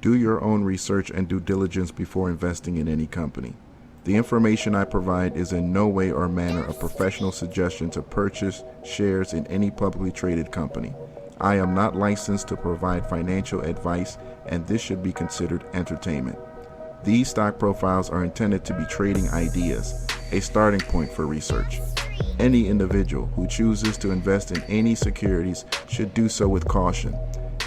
Do your own research and due diligence before investing in any company. The information I provide is in no way or manner a professional suggestion to purchase shares in any publicly traded company. I am not licensed to provide financial advice, and this should be considered entertainment. These stock profiles are intended to be trading ideas, a starting point for research. Any individual who chooses to invest in any securities should do so with caution.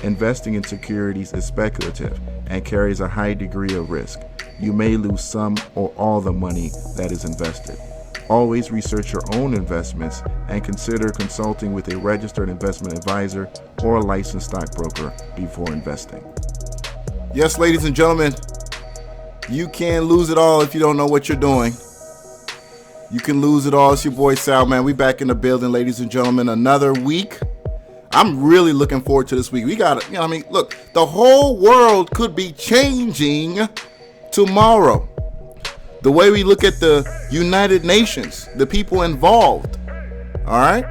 Investing in securities is speculative and carries a high degree of risk. You may lose some or all the money that is invested. Always research your own investments and consider consulting with a registered investment advisor or a licensed stockbroker before investing. Yes, ladies and gentlemen, you can lose it all if you don't know what you're doing. You can lose it all. It's your boy Sal, man. We back in the building, ladies and gentlemen. Another week. I'm really looking forward to this week. We got, look, the whole world could be changing tomorrow. The way we look at the United Nations, the people involved, all right?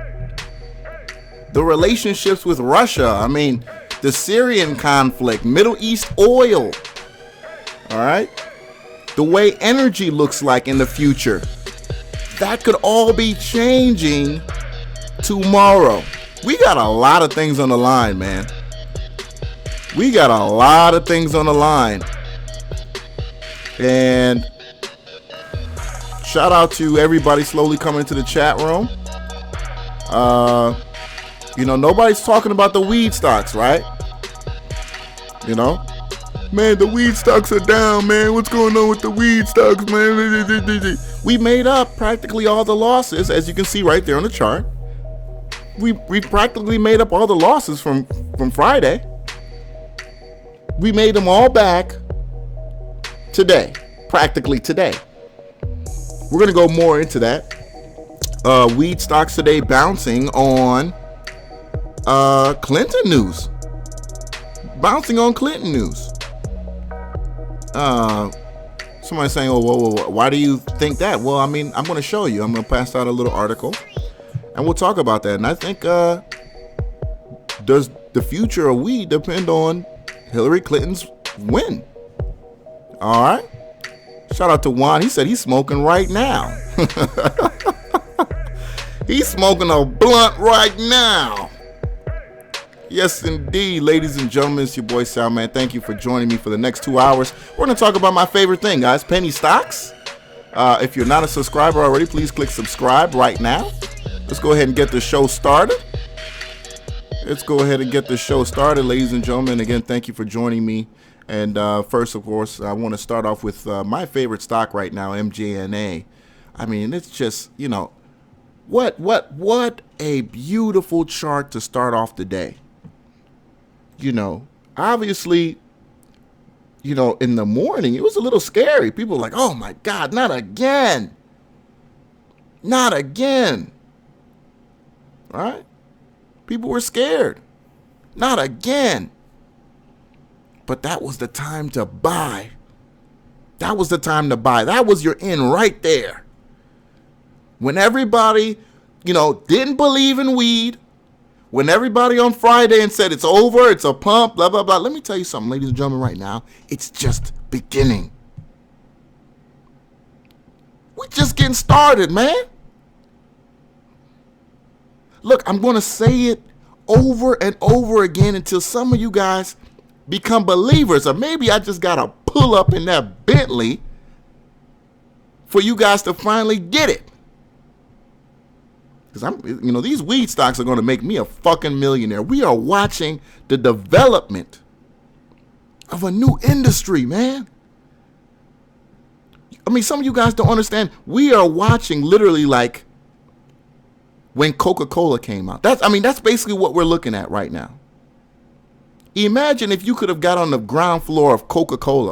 The relationships with Russia, the Syrian conflict, Middle East oil, all right? The way energy looks like in the future, that could all be changing tomorrow. We got a lot of things on the line, man. We got a lot of things on the line. And shout out to everybody slowly coming into the chat room. Nobody's talking about the weed stocks, right? Man, the weed stocks are down, man. What's going on with the weed stocks, man? We made up practically all the losses, as you can see right there on the chart. We practically made up all the losses from Friday. We made them all back today, practically today. We're going to go more into that. Weed stocks today bouncing on Clinton news. Bouncing on Clinton news. Somebody saying, whoa, why do you think that? Well, I'm going to show you. I'm going to pass out a little article, and we'll talk about that. And I think, does the future of weed depend on Hillary Clinton's win? All right. Shout out to Juan. He said he's smoking right now. He's smoking a blunt right now. Yes, indeed, ladies and gentlemen, it's your boy Sal, man. Thank you for joining me for the next 2 hours. We're going to talk about my favorite thing, guys, penny stocks. If you're not a subscriber already, please click subscribe right now. Let's go ahead and get the show started. Ladies and gentlemen. Again, thank you for joining me. And first, of course, I want to start off with my favorite stock right now, MJNA. It's just, what a beautiful chart to start off the day. Obviously, in the morning, it was a little scary. People were like, oh my God, not again. Not again. All right? People were scared. Not again. But that was the time to buy. That was your in right there. When everybody, didn't believe in weed, when everybody on Friday and said it's over, it's a pump, blah, blah, blah. Let me tell you something, ladies and gentlemen, right now. It's just beginning. We're just getting started, man. Look, I'm going to say it over and over again until some of you guys become believers, or maybe I just got to pull up in that Bentley for you guys to finally get it. Because these weed stocks are going to make me a fucking millionaire. We are watching the development of a new industry, man. Some of you guys don't understand. We are watching literally like when Coca-Cola came out. That's basically what we're looking at right now. Imagine if you could have got on the ground floor of Coca-Cola,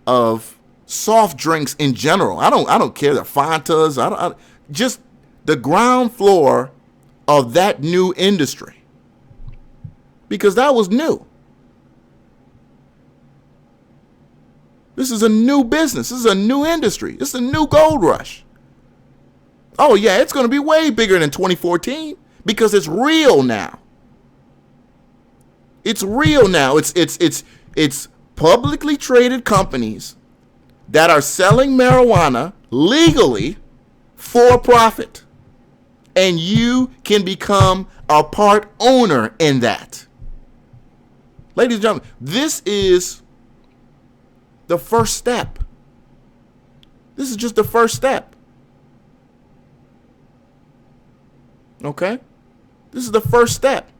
of soft drinks in general. I don't care, the Fantas, just the ground floor of that new industry. Because that was new. This is a new business. This is a new industry. This is a new gold rush. Oh yeah, it's going to be way bigger than 2014 because it's real now. It's real now. It's publicly traded companies that are selling marijuana legally for profit. And you can become a part owner in that. Ladies and gentlemen, this is the first step. This is just the first step. Okay? This is the first step.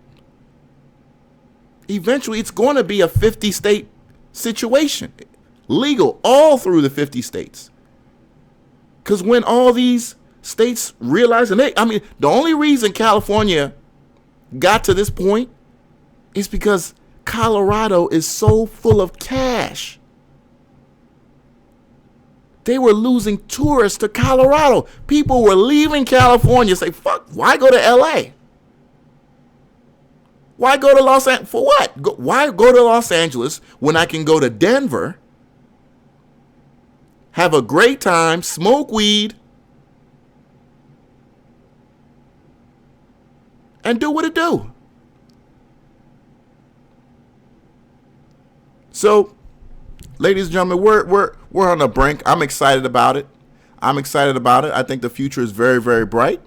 Eventually, it's going to be a 50-state situation. Legal all through the 50 states. Because when all these states realize, and the only reason California got to this point is because Colorado is so full of cash. They were losing tourists to Colorado. People were leaving California, say, fuck, why go to LA? Why go to Los Angeles? For what? Why go to Los Angeles when I can go to Denver, have a great time, smoke weed, and do what it do? So, ladies and gentlemen, we're on the brink. I'm excited about it. I think the future is very, very bright.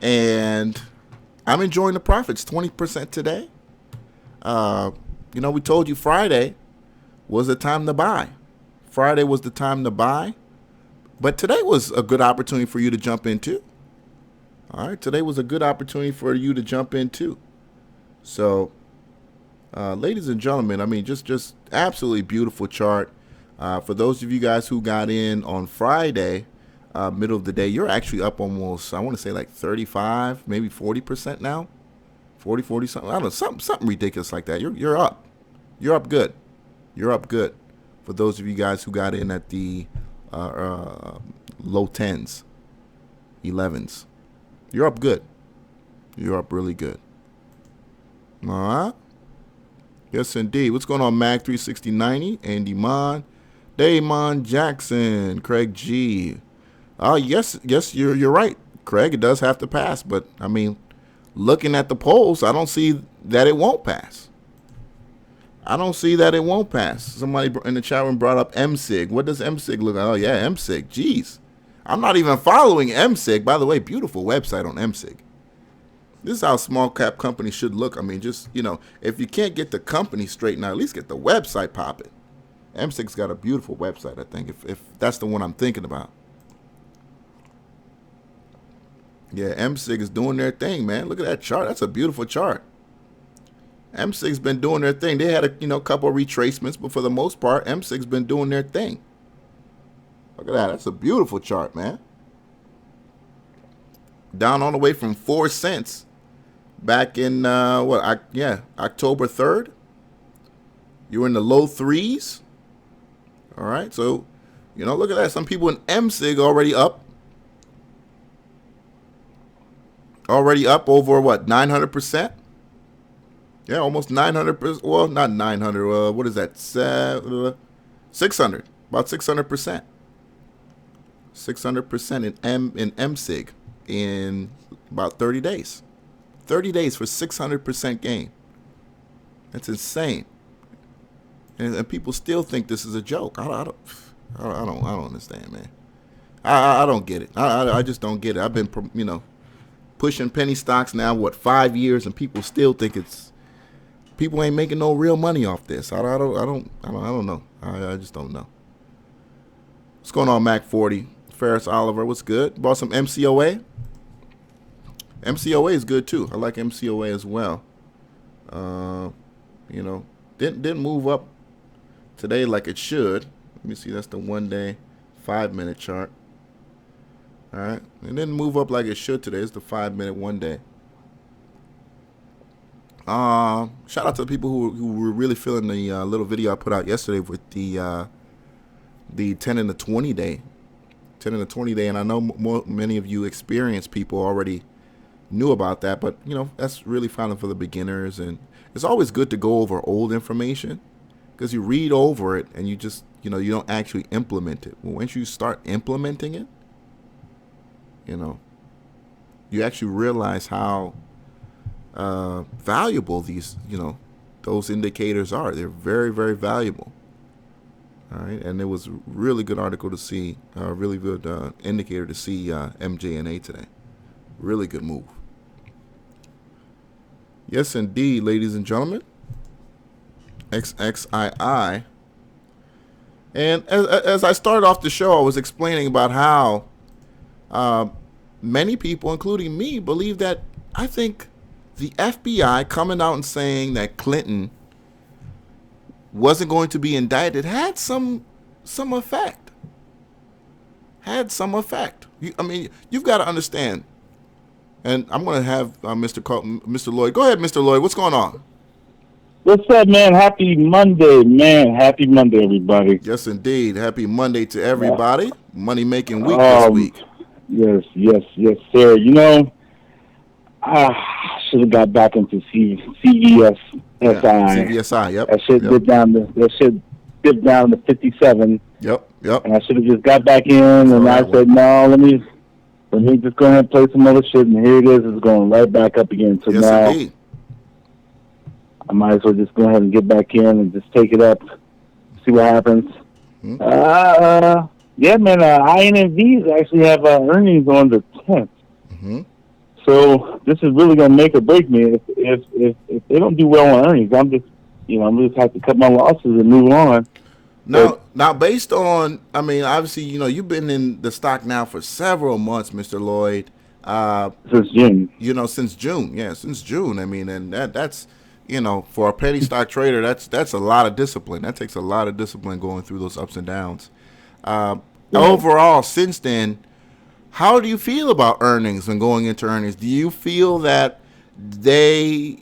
And I'm enjoying the profits, 20% today. We told you Friday was the time to buy. Friday was the time to buy. But today was a good opportunity for you to jump into. All right, today was a good opportunity for you to jump into. So, ladies and gentlemen, just absolutely beautiful chart. For those of you guys who got in on Friday, middle of the day, you're actually up almost, I want to say like 35, maybe 40% now. 40 something. I don't know, something ridiculous like that. You're up. You're up good. You're up good. For those of you guys who got in at the low 10s, 11s. You're up good. You're up really good. All right. Yes, indeed. What's going on, Mag 36090, Andy Mon, Damon Jackson, Craig G. Yes, you're right, Craig. It does have to pass, but looking at the polls, I don't see that it won't pass. Somebody in the chat room brought up MSIG. What does MSIG look like? Oh yeah, MSIG. Jeez, I'm not even following MSIG. By the way, beautiful website on MSIG. This is how small cap companies should look. If you can't get the company straight now, at least get the website popping. MSIG's got a beautiful website, I think, if that's the one I'm thinking about. Yeah, MSIG is doing their thing, man. Look at that chart. That's a beautiful chart. MSIG's been doing their thing. They had a couple of retracements, but for the most part, MSIG's been doing their thing. Look at that. That's a beautiful chart, man. Down all the way from 4 cents back in, October 3rd. You were in the low 3s. All right, so, look at that. Some people in MSIG already up. Already up over, 900%? Yeah, almost 900%. Well, not 900. What is that? 600. About 600%. 600% in MSIG in about 30 days. 30 days for 600% gain. That's insane. And people still think this is a joke. I don't understand, man. I don't get it. I just don't get it. I've been, pushing penny stocks now, 5 years, and people still think people ain't making no real money off this. I don't know. I just don't know. What's going on, Mac 40? Ferris Oliver, what's good? Bought some MCOA. MCOA is good too. I like MCOA as well. Didn't move up today like it should. Let me see. That's the 1 day, 5 minute chart. All right. It didn't move up like it should today. It's the 5 minute 1 day. Shout out to the people who were really feeling the little video I put out yesterday with the 10 and the 20 day. 10 and the 20 day. And I know many of you experienced people already knew about that, but that's really fine for the beginners. And it's always good to go over old information, because you read over it and you just, you don't actually implement it. Well, once you start implementing it, you actually realize how valuable these those indicators are. They're very, very valuable. All right, and it was a really good article to see, really good indicator to see MJNA today. Really good move. Yes, indeed, ladies and gentlemen. XXII. And as I started off the show, I was explaining about how many people, including me, believe that I think the FBI coming out and saying that Clinton wasn't going to be indicted had some effect. Had some effect. You've got to understand. And I'm going to have Mr. Lloyd. Go ahead, Mr. Lloyd. What's going on? What's up, man? Happy Monday, man. Happy Monday, everybody. Yes, indeed. Happy Monday to everybody. Money-making week this week. Yes, sir. I should have got back into CVSI. CVSI, yep. That shit dipped down to 57. Yep. And I should have just got back in, and I said, no, let me just go ahead and play some other shit, and here it is. It's going right back up again. So now, indeed. I might as well just go ahead and get back in and just take it up, see what happens. Mm-hmm. Yeah, man, INVs actually have earnings on the 10th. Mm-hmm. So this is really going to make or break me. If they don't do well on earnings, I'm just have to cut my losses and move on. Now, based on, obviously, you've been in the stock now for several months, Mr. Lloyd. Since June. Since June. Yeah, since June. And that's, for a penny stock trader, that's a lot of discipline. That takes a lot of discipline going through those ups and downs. Overall, since then, how do you feel about earnings and going into earnings? Do you feel that they,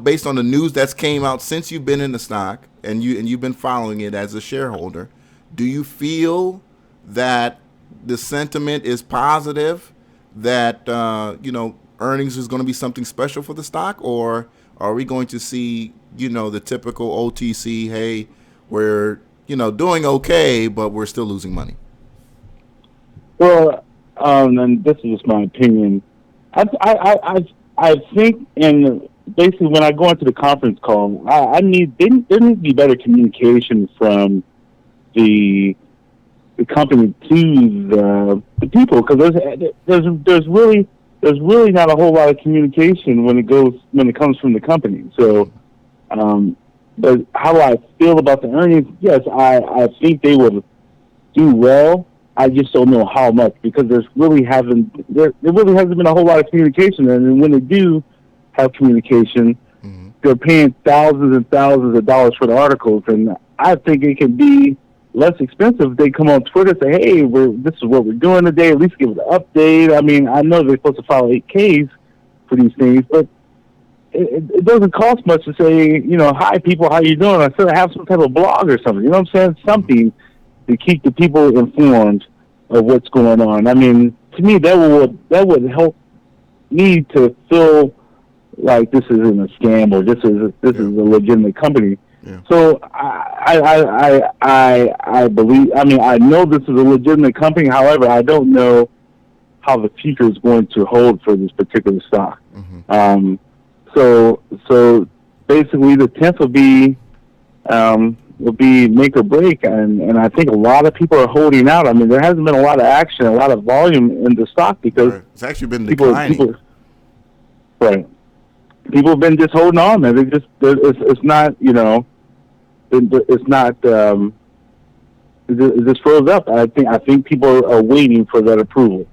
based on the news that's came out since you've been in the stock and you've been following it as a shareholder, do you feel that the sentiment is positive, that earnings is going to be something special for the stock, or are we going to see the typical OTC, hey, we're doing okay, but we're still losing money? Well, and this is just my opinion. I think, and basically when I go into the conference call, there needs to be better communication from the company to the people, because there's really not a whole lot of communication when it comes from the company. So, but how do I feel about the earnings? Yes, I think they will do well. I just don't know how much, because there really hasn't been a whole lot of communication. And when they do have communication, mm-hmm. they're paying thousands and thousands of dollars for the articles. And I think it can be less expensive if they come on Twitter and say, hey, this is what we're doing today, at least give it an update. I know they're supposed to file 8Ks for these things, but it doesn't cost much to say, hi, people, how you doing? I still have some type of blog or something. You know what I'm saying? Something to keep the people informed of what's going on. To me, that would help me to feel like this isn't a scam, or this is a legitimate company. Yeah. So I believe. I know this is a legitimate company. However, I don't know how the future is going to hold for this particular stock. Mm-hmm. So basically, the 10th will be make or break, and I think a lot of people are holding out. There hasn't been a lot of action, a lot of volume in the stock, because it's actually been declining. Right. People have been just holding on, man. It's not, it's not. It just froze up. I think people are waiting for that approval.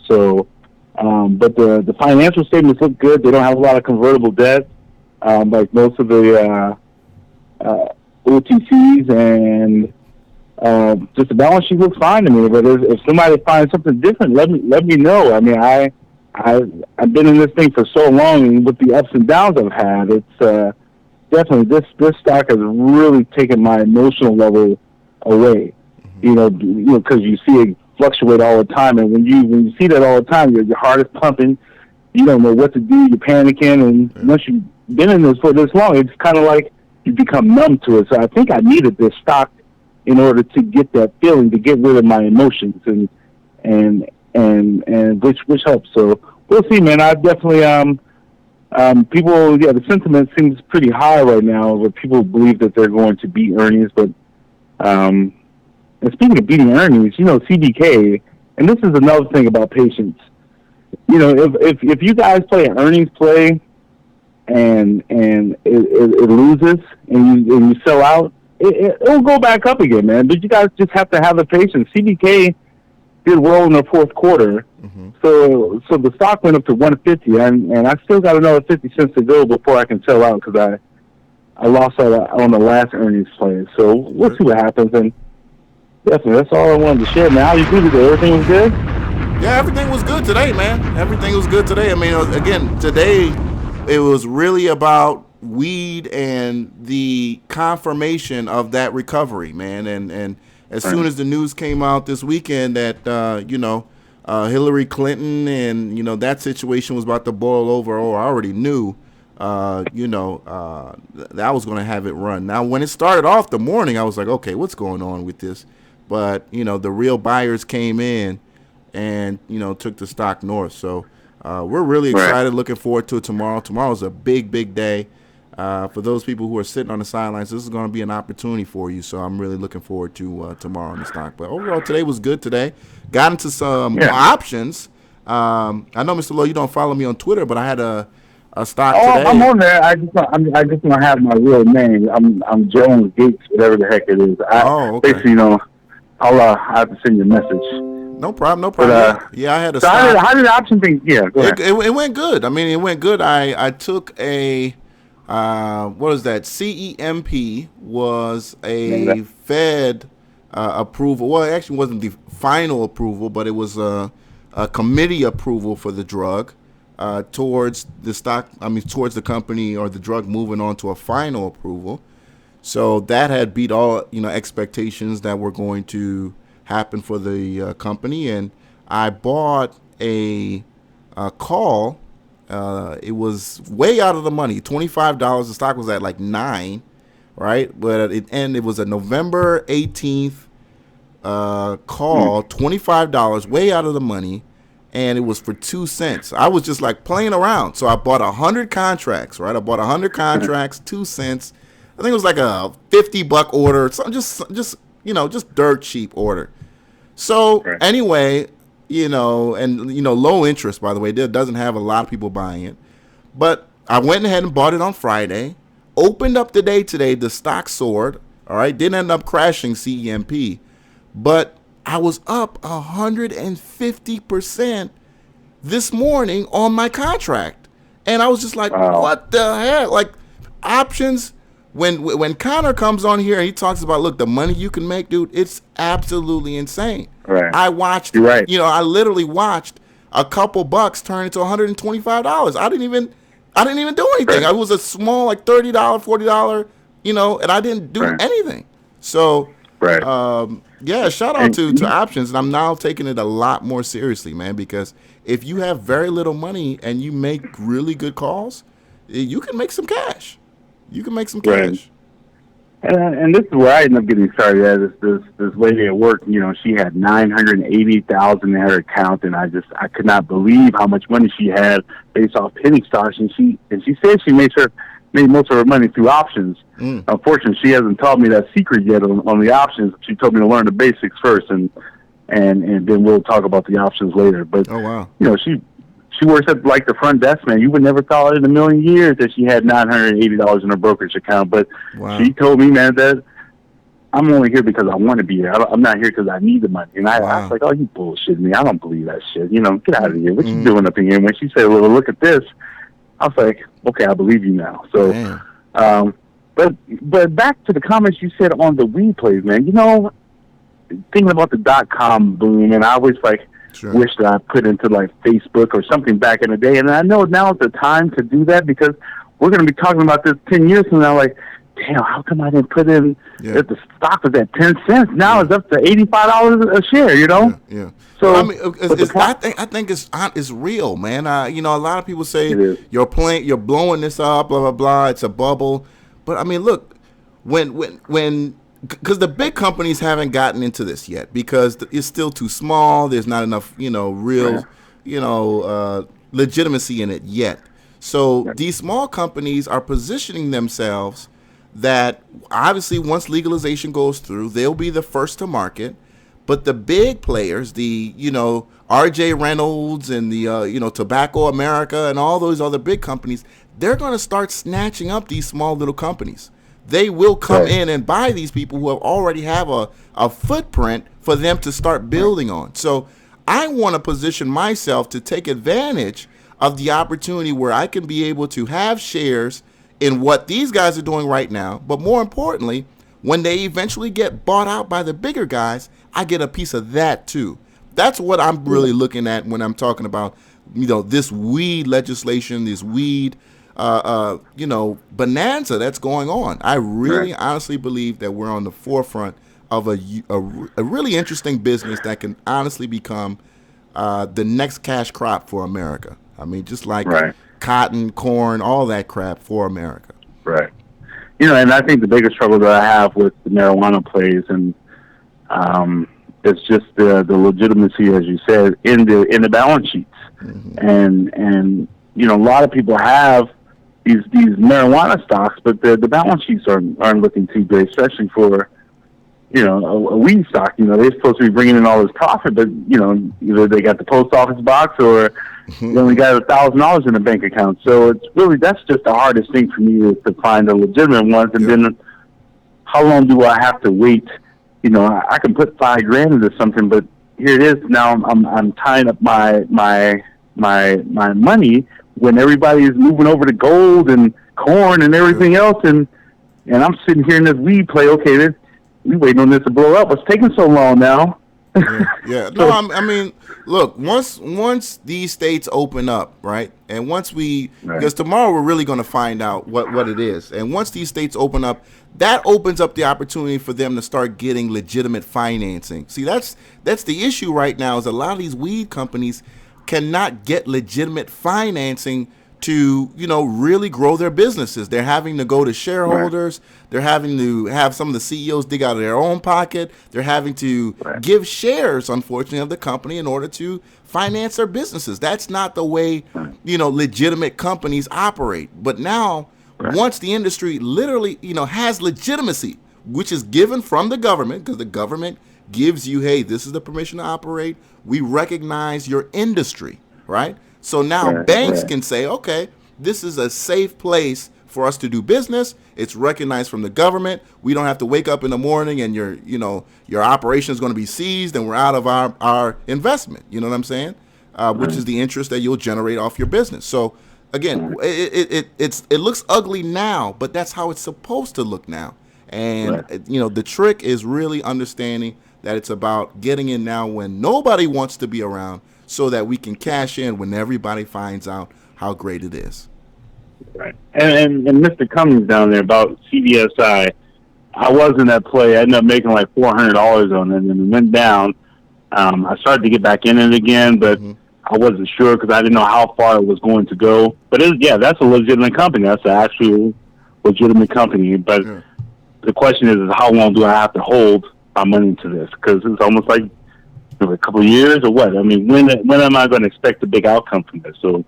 So, but the financial statements look good. They don't have a lot of convertible debt, like most of the OTCs, and just the balance sheet looks fine to me. But if somebody finds something different, let me know. I've been in this thing for so long, and with the ups and downs I've had, it's definitely this stock has really taken my emotional level away. Mm-hmm. Because you see it fluctuate all the time, and when you see that all the time, your heart is pumping. You don't know what to do. You're panicking, and once you've been in this for this long, it's kind of like you become numb to it. So I think I needed this stock in order to get that feeling, to get rid of my emotions, and which helps. So we'll see, man. I definitely the sentiment seems pretty high right now, where people believe that they're going to beat earnings. But and speaking of beating earnings, CBK, and this is another thing about patience. If you guys play an earnings play and it loses and you sell out, it'll go back up again, man. But you guys just have to have the patience. CBK did well in the fourth quarter, so the stock went up to 150, and I still got another 50 cents to go before I can sell out because I lost on the last earnings play. So we'll see what happens. And definitely, that's all I wanted to share, man. How you do today? Everything was good? Yeah, everything was good today, man. Everything was good today. I mean, again, today it was really about weed and the confirmation of that recovery, man. And as soon as the news came out this weekend that Hillary Clinton and that situation was about to boil over, I already knew that I was going to have it run. Now, when it started off the morning, I was like, okay, what's going on with this? But the real buyers came in and took the stock north. So we're really excited, looking forward to it tomorrow. Tomorrow's a big day. For those people who are sitting on the sidelines, this is going to be an opportunity for you. So I'm really looking forward to tomorrow on the stock. But overall, today was good today. Got into some options. I know, Mr. Lowe, you don't follow me on Twitter, but I had a stock today. I'm on there. I just don't have my real name. I'm Jones Gates, whatever the heck it is. Okay. Basically, I'll have to send you a message. No problem. But, I had a so stock. How did the option thing? Yeah, go ahead. It went good. I mean, it went good. I took a what is that? CEMP was a Fed approval. Well, it actually wasn't the final approval, but it was a committee approval for the drug towards the stock. I mean, towards the company or the drug moving on to a final approval. So that had beat all expectations that were going to happen for the company, and I bought a call. It was way out of the money, $25. The stock was at like $9, right? But it was a November 18th call, $25, way out of the money, and it was for 2 cents. I was just like playing around, so I bought 100 contracts, right? I bought 100 contracts, 2 cents. I think it was like a $50 order, something just dirt cheap order. So anyway, low interest, by the way, doesn't have a lot of people buying it. But I went ahead and bought it on Friday, opened up the day today, the stock soared, all right, didn't end up crashing CEMP, but I was up 150% this morning on my contract. And I was just like, what the heck? Like, options. When Connor comes on here and he talks about, look, the money you can make, dude, it's absolutely insane. Right. I watched, I literally watched a couple bucks turn into $125. I didn't even do anything. It was a small, like $30, $40, and I didn't do anything. So, shout out to options. And I'm now taking it a lot more seriously, man, because if you have very little money and you make really good calls, you can make some cash. You can make some cash. And this is where I ended up getting started at. This lady at work, she had $980,000 in her account, and I could not believe how much money she had based off penny stocks. And she said she made most of her money through options. Unfortunately, she hasn't taught me that secret yet on the options. She told me to learn the basics first, and then we'll talk about the options later. But she works at like the front desk, man. You would never thought in a million years that she had $980 in her brokerage account. But she told me, man, that I'm only here because I want to be here. I'm not here because I need the money. And I was like, oh, you bullshit me. I don't believe that shit. Get out of here. What you doing up in here? And when she said, well, look at this, I was like, okay, I believe you now. So, but back to the comments you said on the weed plays, man. Thinking about the .com boom, and I always wish that I put into like Facebook or something back in the day. And I know now is the time to do that because we're going to be talking about this 10 years from now. Like, damn, how come I didn't put in if the stock was at 10 cents? Now it's up to $85 a share, Yeah. So I mean, I think it's real, man. A lot of people say you're blowing this up, blah blah blah. It's a bubble, but I mean, look, when because the big companies haven't gotten into this yet because it's still too small. There's not enough, real, legitimacy in it yet. So these small companies are positioning themselves that obviously once legalization goes through, they'll be the first to market. But the big players, the, R.J. Reynolds and the, Tobacco America and all those other big companies, they're going to start snatching up these small little companies. They will come in and buy these people who already have a footprint for them to start building on. So I want to position myself to take advantage of the opportunity where I can be able to have shares in what these guys are doing right now. But more importantly, when they eventually get bought out by the bigger guys, I get a piece of that too. That's what I'm really looking at when I'm talking about, this weed legislation, this weed, bonanza that's going on. I really honestly believe that we're on the forefront of a really interesting business that can honestly become the next cash crop for America. I mean, just like cotton, corn, all that crap for America. Right. And I think the biggest trouble that I have with the marijuana plays, and it's just the legitimacy, as you said, in the balance sheets. And a lot of people have these marijuana stocks, but the balance sheets aren't looking too great, especially for a weed stock. They're supposed to be bringing in all this profit, but either they got the post office box or they only got $1,000 in a bank account. So it's really, that's just the hardest thing for me, is to find the legitimate ones. And then how long do I have to wait? I can put $5,000 into something, but here it is. Now I'm tying up my money when everybody is moving over to gold and corn and everything else, and I'm sitting here in this weed play. Okay, we waiting on this to blow up. What's taking so long now? No, I mean, look, once these states open up, right, and once because tomorrow we're really going to find out what it is, and once these states open up, that opens up the opportunity for them to start getting legitimate financing. See, that's the issue right now, is a lot of these weed companies cannot get legitimate financing to, really grow their businesses. They're having to go to shareholders. They're having to have some of the CEOs dig out of their own pocket. They're having to give shares, unfortunately, of the company in order to finance their businesses. That's not the way, legitimate companies operate. But now, once the industry literally, has legitimacy, which is given from the government, because the government gives you, hey, this is the permission to operate. We recognize your industry, right? So now banks can say, okay, this is a safe place for us to do business. It's recognized from the government. We don't have to wake up in the morning and your operation is going to be seized and we're out of our investment. You know what I'm saying? Which is the interest that you'll generate off your business. So again, it looks ugly now, but that's how it's supposed to look now. And the trick is really understanding that it's about getting in now when nobody wants to be around, so that we can cash in when everybody finds out how great it is. Right. And Mr. Cummings down there about CDSI, I was in that play. I ended up making like $400 on it, and it went down. I started to get back in it again, but I wasn't sure because I didn't know how far it was going to go. But that's a legitimate company. That's an actual legitimate company. But the question is how long do I have to hold my money to this? Because it's almost like a couple of years or what? I mean, when am I going to expect a big outcome from this? So,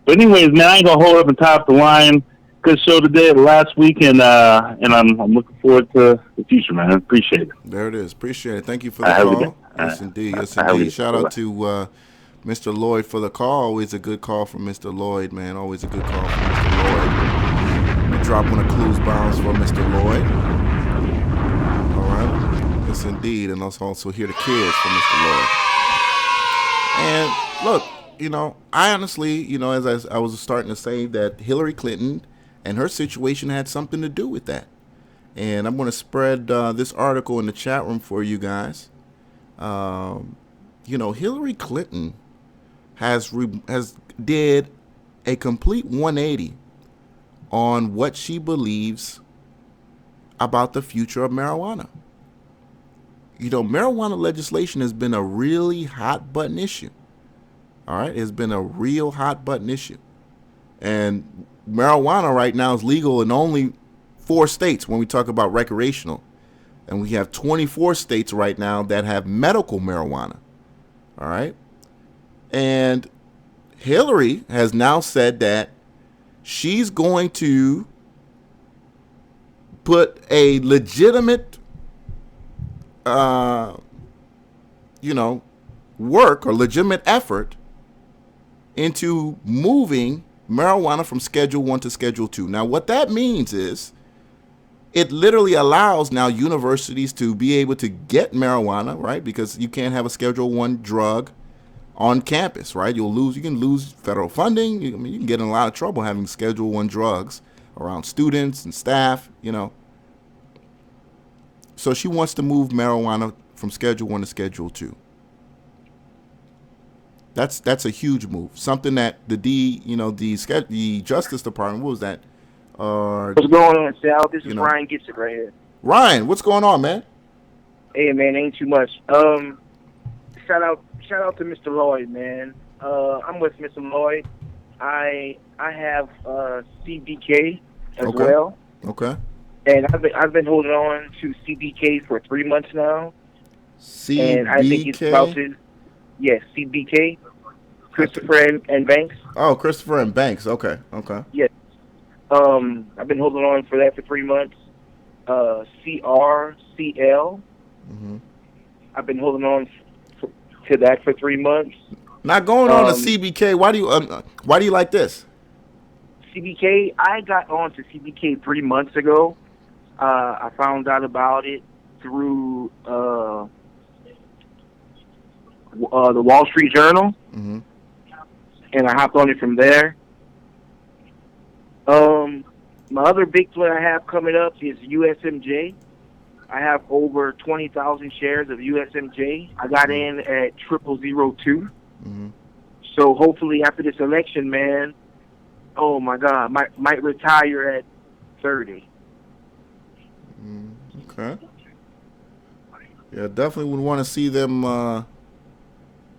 but anyways, man, I ain't gonna hold up and tie up the line. Good show today, last week, and I'm looking forward to the future, man. I appreciate it. There it is. Appreciate it. Thank you for the call. Yes, indeed. Yes, indeed. Shout out to Mr. Lloyd for the call. Always a good call from Mr. Lloyd, man. Always a good call from Mr. Lloyd. We drop one of Clues Bounds for Mr. Lloyd. All right. Yes, indeed. And let's also hear the kids from Mr. Lloyd. And look, I honestly, as I was starting to say, that Hillary Clinton and her situation had something to do with that. And I'm going to spread this article in the chat room for you guys. Hillary Clinton has did a complete 180 on what she believes about the future of marijuana. Marijuana legislation has been a really hot button issue. All right, it's been a real hot button issue. And marijuana right now is legal in only 4 states when we talk about recreational. And we have 24 states right now that have medical marijuana. All right. And Hillary has now said that she's going to put a legitimate, work or legitimate effort into moving marijuana from Schedule 1 to Schedule 2. Now, what that means is it literally allows now universities to be able to get marijuana, right? Because you can't have a Schedule 1 drug on campus, right? You can lose federal funding. You can get in a lot of trouble having Schedule 1 drugs around students and staff, So she wants to move marijuana from Schedule 1 to Schedule 2. That's a huge move. Something that the Justice Department, what was that? What's going on, Sal? This is Ryan Gets It right here. Ryan, what's going on, man? Hey, man, ain't too much. Shout out to Mr. Lloyd, man. I'm with Mr. Lloyd. I have CBK as well. Okay. And I've been holding on to CBK for 3 months now. CBK? And I think it's about to. Yes, CBK. Christopher and Banks. Oh, Christopher and Banks. Okay. Yes. I've been holding on for that for 3 months. CRCL. Mm-hmm. I've been holding on to that for 3 months. Not going on to CBK. Why do you like this? CBK. I got on to CBK 3 months ago. I found out about it through the Wall Street Journal, mm-hmm. and I hopped on it from there. My other big play I have coming up is USMJ. I have over 20,000 shares of USMJ. I got in at 0002. Mm-hmm. So hopefully after this election, man, oh my God, might retire at 30. Okay. Yeah, definitely would want to see them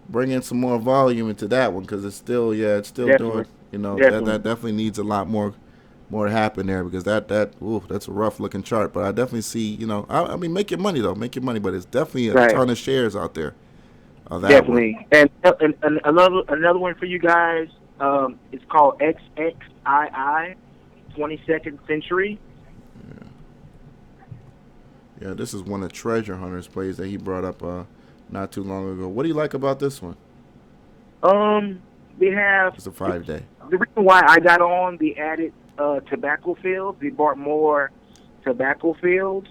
bring in some more volume into that one because it's still Definitely. doing, Definitely. that definitely needs a lot more to happen there because that's a rough looking chart. But I definitely see, I mean, make your money though, but it's definitely a ton of shares out there. Definitely. And another one for you guys, it's called XXII, 22nd Century. Yeah, this is one of Treasure Hunter's plays that he brought up not too long ago. What do you like about this one? They have. It's a 5-day. The reason why I got on, they added tobacco fields. They bought more tobacco fields,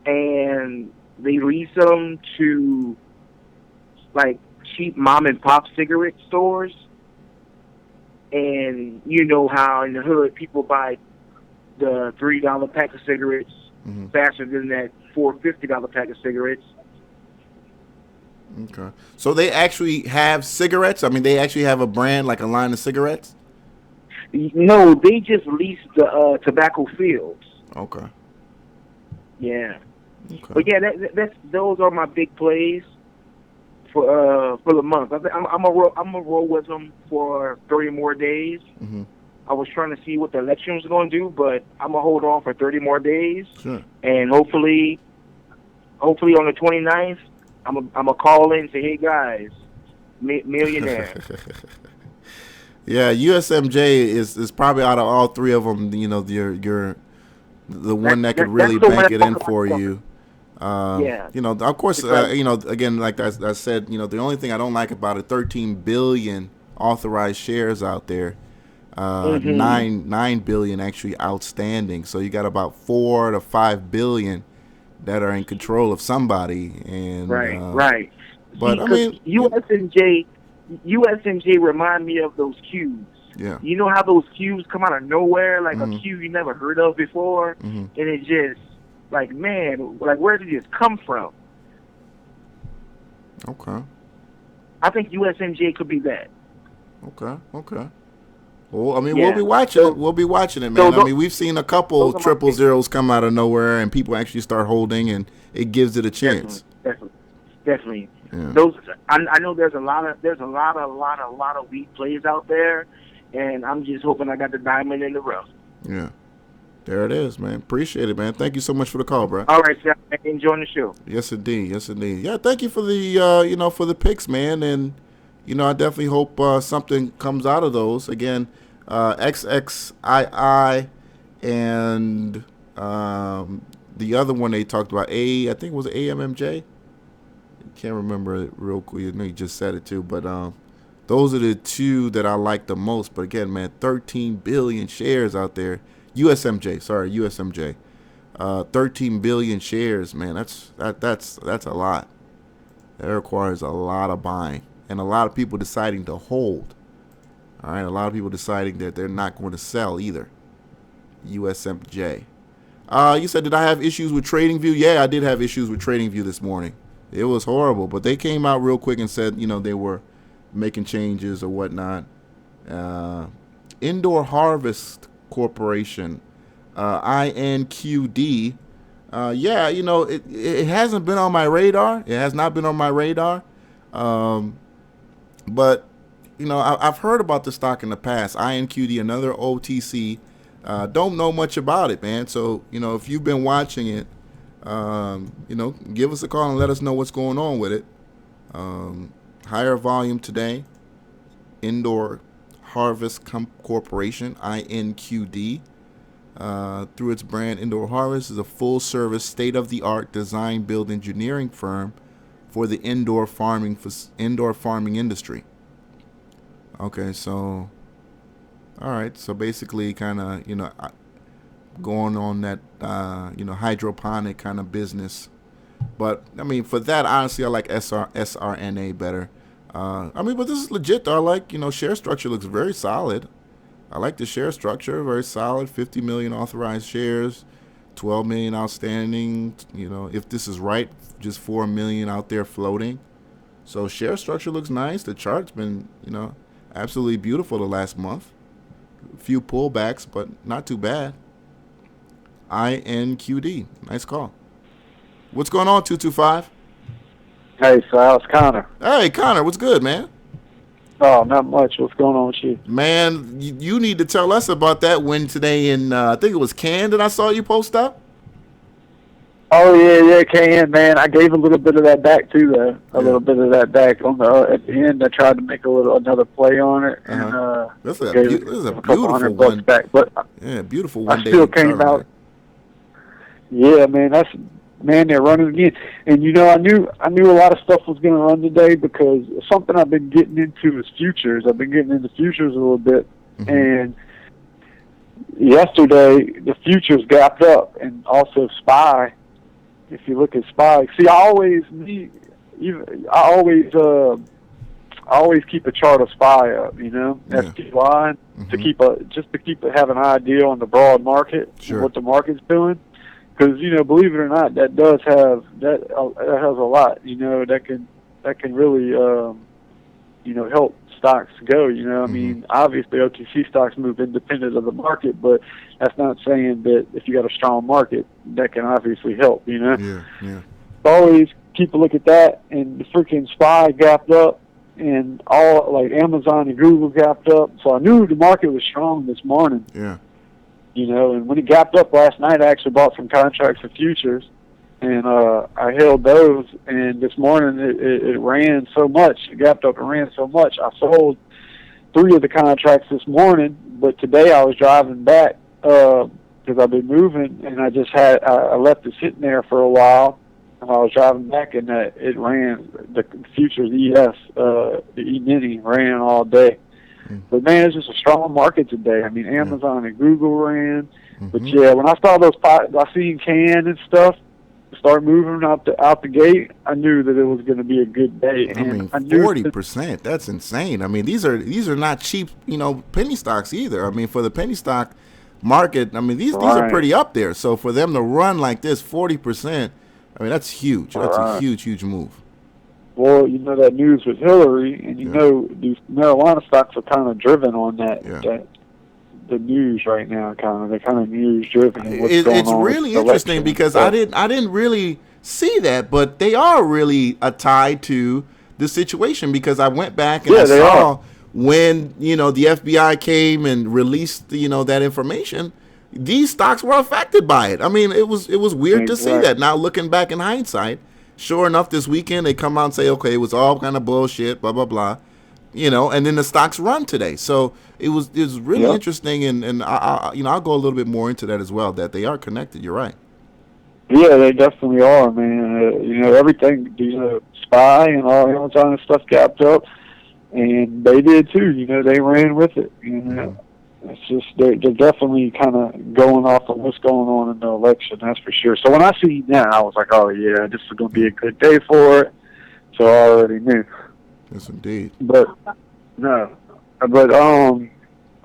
and they lease them to like cheap mom and pop cigarette stores. And you know how in the hood people buy the $3 pack of cigarettes mm-hmm. faster than that $4.50 pack of cigarettes. Okay. So they actually have cigarettes? I mean, they actually have a brand, like a line of cigarettes? No, they just lease the tobacco fields. Okay. Yeah. Okay. But yeah, those are my big plays for the month. I'm gonna roll with them for 30 more days. Mm-hmm. I was trying to see what the election was going to do, but I'm gonna hold on for 30 more days. Sure. And hopefully on the 29th, I'm gonna call in and say, hey guys, millionaire. Yeah, USMJ is probably out of all three of them, the one that could really bank it in for you. Yeah. Of course, again, like I said, the only thing I don't like about it, 13 billion authorized shares out there, mm-hmm. 9 billion actually outstanding. So you got about 4 to 5 billion that are in control of somebody. And right. But I mean, USMJ remind me of those cubes. Yeah. You know how those cubes come out of nowhere, like mm-hmm. a cube you never heard of before, mm-hmm. and it just like, man, like where did this come from? Okay. I think USMJ could be that. Okay. Well, I mean, we'll be watching it. We'll be watching it, man. I mean, we've seen a couple triple zeros come out of nowhere, and people actually start holding, and it gives it a chance. Definitely. Yeah. Those, I know there's a lot of weak plays out there, and I'm just hoping I got the diamond in the rough. Yeah. There it is, man. Appreciate it, man. Thank you so much for the call, bro. All right, sir. Enjoying the show. Yes, indeed. Yeah, thank you for the, for the picks, man. And, I definitely hope something comes out of those. Again, XXII, and the other one they talked about, I think it was AMMJ. Can't remember it real quick. I know you just said it too, but those are the two that I like the most. But again, man, 13 billion shares out there. USMJ. 13 billion shares, man. That's a lot. That requires a lot of buying and a lot of people deciding to hold. All right, a lot of people deciding that they're not going to sell either. USMJ. You said, did I have issues with TradingView? Yeah, I did have issues with TradingView this morning. It was horrible, but they came out real quick and said, they were making changes or whatnot. Indoor Harvest Corporation, INQD. Yeah, it hasn't been on my radar. It has not been on my radar. But, I've heard about the stock in the past. INQD, another OTC. Don't know much about it, man. So, if you've been watching it, give us a call and let us know what's going on with it. Higher volume today. Indoor Harvest Corporation, INQD. Through its brand, Indoor Harvest is a full-service, state-of-the-art design build engineering firm for the indoor farming industry. Okay, so all right, so basically, kind of going on that hydroponic kind of business. But I mean, for that, honestly, I like SRNA better. But this is legit though. I like, share structure looks very solid. I like the share structure, very solid. 50 million authorized shares, 12 million outstanding. If this is right, just 4 million out there floating. So share structure looks nice. The chart's been, absolutely beautiful the last month. A few pullbacks, but not too bad. INQD, nice call. What's going on, 225? Hey, Sal, it's Connor. Hey, Connor, what's good, man? Oh, not much. What's going on with you? Man, you need to tell us about that win today in, I think it was Cannes that I saw you post up. Oh, yeah, can, man. I gave a little bit of that back, too, though. A little bit of that back on at the end. I tried to make another play on it. And, this is a couple beautiful $100 back. But yeah, beautiful one. I still came out. Yeah, man, they're running again. And, I knew a lot of stuff was going to run today because something I've been getting into is futures. I've been getting into futures a little bit. Mm-hmm. And yesterday, the futures gapped up, and also SPY. If you look at SPY, see, I always keep a chart of SPY up, SPY, to keep have an idea on the broad market, and what the market's doing. Because believe it or not, that has a lot. That can really help stocks go. I mean, obviously OTC stocks move independent of the market, but that's not saying that if you got a strong market, that can obviously help. Yeah. Always keep a look at that, and the freaking SPY gapped up, and all like Amazon and Google gapped up. So I knew the market was strong this morning. Yeah. And when it gapped up last night, I actually bought some contracts of futures, and I held those. And this morning, it ran so much. It gapped up and ran so much. I sold 3 of the contracts this morning, but today I was driving back because I've been moving, and I left it sitting there for a while. And I was driving back, and it ran. The futures the E-mini ran all day. But, man, it's just a strong market today. I mean, Amazon and Google ran. But, yeah, when I saw I seen Can and stuff start moving out the gate, I knew that it was going to be a good day. I mean, 40%, that's insane. I mean, these are not cheap, penny stocks either. I mean, for the penny stock market, I mean, these are pretty up there. So for them to run like this, 40%, I mean, that's huge. That's a huge move. Well, that news with Hillary, and these marijuana stocks are kind of driven on that the news right now. They're kind of news driven. It's really interesting because I didn't really see that, but they are really tied to the situation because I went back and I saw when the FBI came and released that information. These stocks were affected by it. I mean, it was weird to see that. Now looking back in hindsight. Sure enough, this weekend they come out and say, okay, it was all kind of bullshit, blah, blah, blah. and then the stocks run today. So it was really interesting, and I'll go a little bit more into that as well. That they are connected. You're right. Yeah, they definitely are, man. Everything, SPY and all kind of stuff gapped up, and they did too. They ran with it. It's just they're definitely kind of going off of what's going on in the election. That's for sure. So when I see that, I was like, oh yeah, this is going to be a good day for it. So I already knew. Yes, indeed. But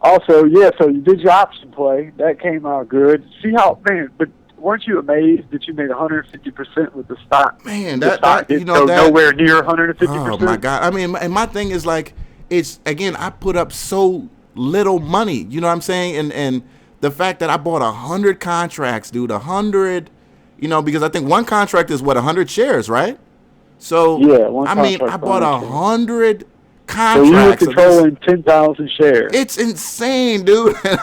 also, yeah. So you did your option play. That came out good. See how, man? But weren't you amazed that you made 150% with the stock? Man, the stock didn't go nowhere near 150%. Oh my God! I mean, and my thing is like, it's again, I put up so little money. You know what I'm saying? And the fact that I bought 100 contracts, dude, 100. Because I think one contract is 100 shares, right? So yeah, I bought 100 contracts. So you were controlling 10,000 shares. It's insane, dude. And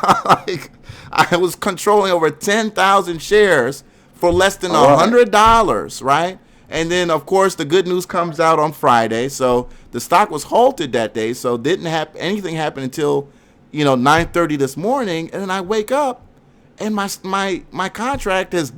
I was controlling over 10,000 shares for less than $100, right? And then, of course, the good news comes out on Friday. So the stock was halted that day. So didn't have anything happen until 9:30 this morning. And then I wake up, and my contract is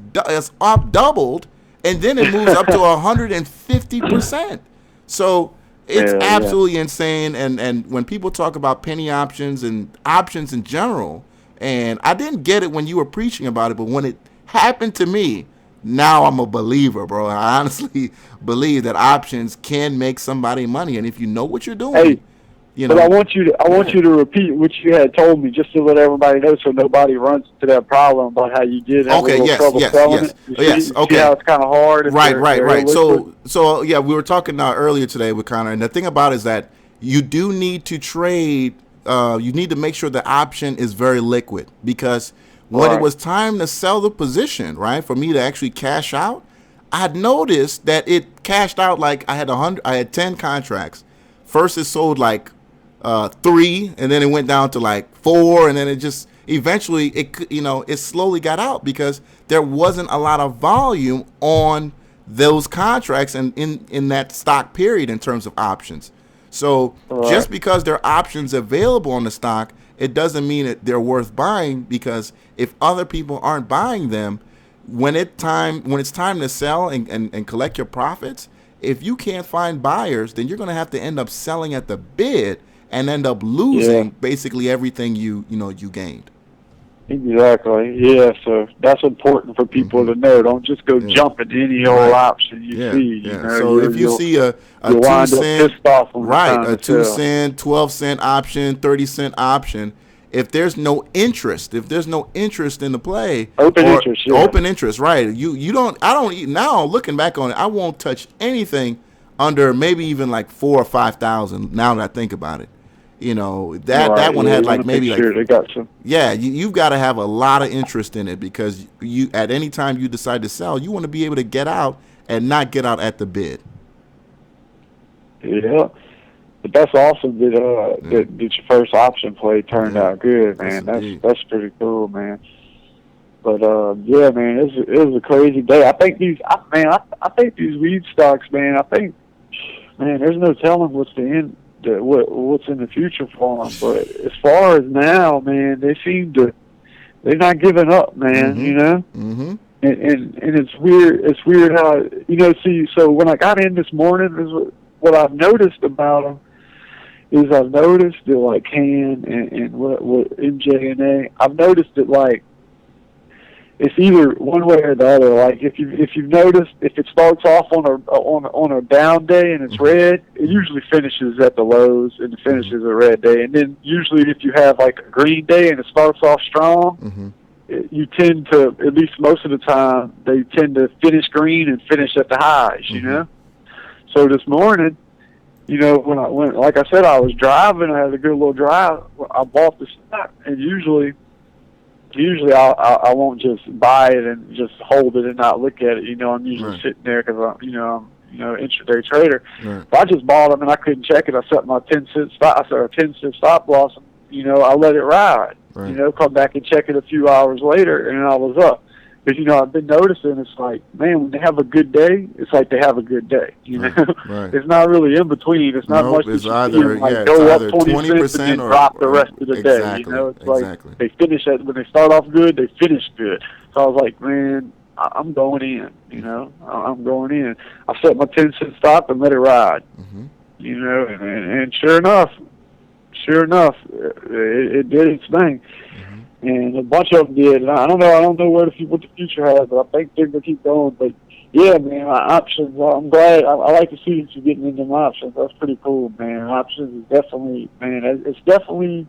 up doubled. And then it moves up to 150%. So it's absolutely insane. And when people talk about penny options and options in general, and I didn't get it when you were preaching about it, but when it happened to me, now I'm a believer, bro. I honestly believe that options can make somebody money. And if you know what you're doing, But I want you to repeat what you had told me, just to let everybody know, so nobody runs into that problem about how you did have a little trouble selling it. Okay. See how it's kind of hard. Right. So yeah, we were talking earlier today with Connor, and the thing about it is that you do need to trade. You need to make sure the option is very liquid, because when it was time to sell the position, right, for me to actually cash out, I had noticed that it cashed out like I had 10 contracts. First, it sold like 3, and then it went down to like 4, and then it just eventually it slowly got out because there wasn't a lot of volume on those contracts and in that stock period in terms of options. So just because there are options available on the stock, it doesn't mean that they're worth buying, because if other people aren't buying them, when it's time to sell and collect your profits, if you can't find buyers, then you're going to have to end up selling at the bid and end up losing basically everything you gained. Exactly. Yeah. So that's important for people to know. Don't just go jump into any old option you see. So if you see a 2 cent, a 2 cent, 12 cent option, 30 cent option, if there's no interest in the play, open interest, right? I don't now looking back on it, I won't touch anything under maybe even like 4,000 or 5,000. Now that I think about it. That one had like maybe like they got some. Yeah, you've got to have a lot of interest in it, because you at any time you decide to sell, you want to be able to get out and not get out at the bid. Yeah, but that's awesome that your first option play turned out good, man. That's pretty cool, man. But yeah, man, it was a crazy day. I think these weed stocks, man. There's no telling what's the end. What's in the future for them, but as far as now, man, they're not giving up, man. Mm-hmm. And it's weird. It's weird how so when I got in this morning, is what I've noticed about them is I've noticed that like cant and what MJ&A, I've noticed that like it's either one way or the other. Like if you've noticed, if it starts off on a down day and it's red, it usually finishes at the lows and it finishes a red day. And then usually if you have like a green day and it starts off strong, you tend to, at least most of the time, they tend to finish green and finish at the highs. So this morning, when I went, like I said, I was driving. I had a good little drive. I bought the stock, and usually I won't just buy it and just hold it and not look at it. I'm usually sitting there because I'm intraday trader. But I just bought them and I couldn't check it. I set my 10-cent stop loss. I let it ride. Come back and check it a few hours later, and I was up. Because, I've been noticing it's like, man, when they have a good day, it's like they have a good day, Right. Right. It's not really in between. It's not much that it's you either, see them, like, it's go up either 20 cents and then drop the rest of the day, exactly, It's like they finish at, when they start off good, they finish good. So I was like, man, I'm going in, I'm going in. I set my 10-cent stop and let it ride, and sure enough, it did its thing. And a bunch of them did. And I don't know what the future has, but I think they're going to keep going. But, yeah, man, my options, I'm glad. I like to see that you're getting into my options. That's pretty cool, man. Options is definitely, man, it's definitely,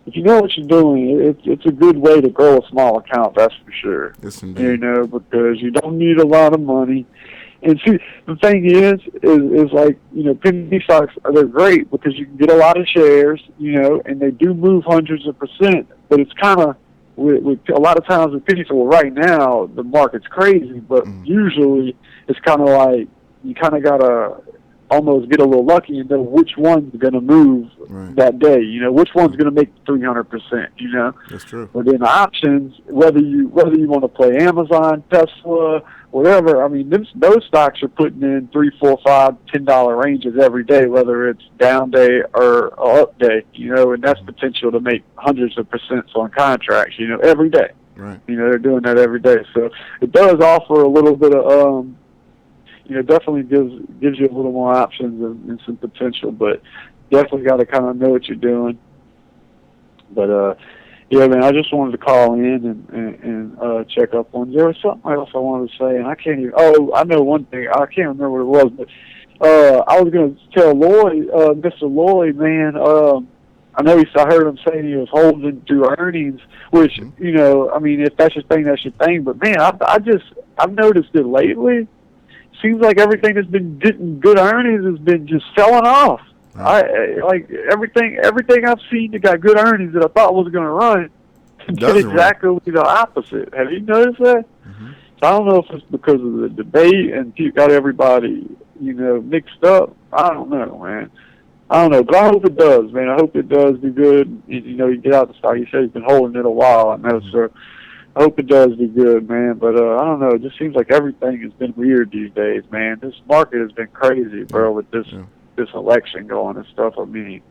if you know what you're doing, it's a good way to grow a small account, that's for sure. Yes, indeed. Because you don't need a lot of money. And see, the thing is like, penny stocks, they're great because you can get a lot of shares, and they do move hundreds of percent. But it's kind of, with a lot of times with penny stocks, well, right now, the market's crazy, but usually it's kind of like, you kind of got to almost get a little lucky and know which one's going to move that day, which one's going to make 300%, That's true. But in options, whether you want to play Amazon, Tesla, whatever, I mean, those stocks are putting in $3, $4, $5, $10 ranges every day, whether it's down day or up day, and that's potential to make hundreds of percents on contracts, every day. Right. They're doing that every day. So it does offer a little bit of, definitely gives you a little more options and some potential, but definitely got to kind of know what you're doing. But, yeah, man, I just wanted to call in and check up on. There was something else I wanted to say, and I can't even. Oh, I know one thing. I can't remember what it was, but I was going to tell Lloyd, Mr. Lloyd, man. I know I heard him saying he was holding to earnings, which I mean, if that's your thing, that's your thing. But man, I've noticed it lately. Seems like everything that's been getting good earnings has been just selling off. I like everything I've seen that got good earnings that I thought was going to run did exactly the opposite. Have you noticed that? So I don't know if it's because of the debate and you got everybody, mixed up. I don't know, man. I don't know, but I hope it does, man. I hope it does do good. You get out the stock. You said you've been holding it a while. I know, sir. I hope it does do good, man. But I don't know. It just seems like everything has been weird these days, man. This market has been crazy, bro, with this election going and stuff. I mean,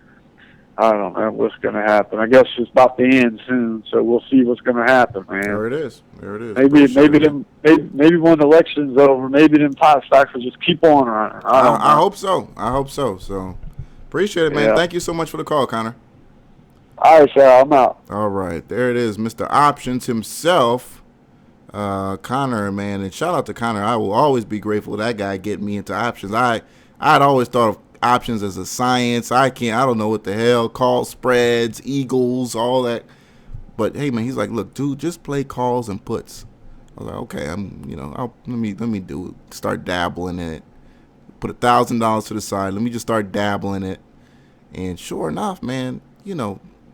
I don't know what's going to happen. I guess it's about to end soon, so we'll see what's going to happen, man. There it is. Maybe when the election's over, maybe them pot stocks will just keep on running. I hope so. So appreciate it, man. Thank you so much for the call, Connor. All right, sir. I'm out. All right. There it is, Mr. Options himself, Connor, man. And shout out to Connor. I will always be grateful that guy get me into options. I'd always thought of options as a science. I don't know what the hell, call spreads, eagles, all that. But hey, man, he's like, look, dude, just play calls and puts. I was like, okay, let me start dabbling in it. Put $1,000 to the side. Let me just start dabbling in it. And sure enough, man,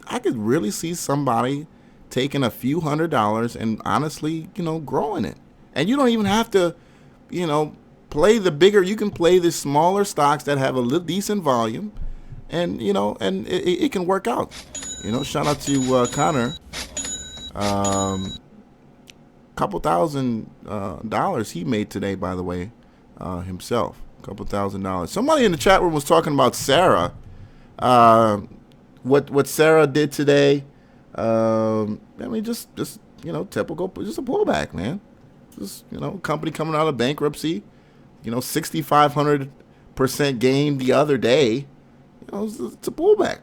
I could really see somebody taking a few $100s and honestly, growing it. And you don't even have to, play the bigger. You can play the smaller stocks that have a little decent volume, and it can work out. Shout out to Connor. Couple $1,000 he made today, by the way, himself. Couple $1,000. Somebody in the chat room was talking about Sarah. What Sarah did today. I mean, just typical, just a pullback, man. Just company coming out of bankruptcy. 6,500% gain the other day. It's a pullback.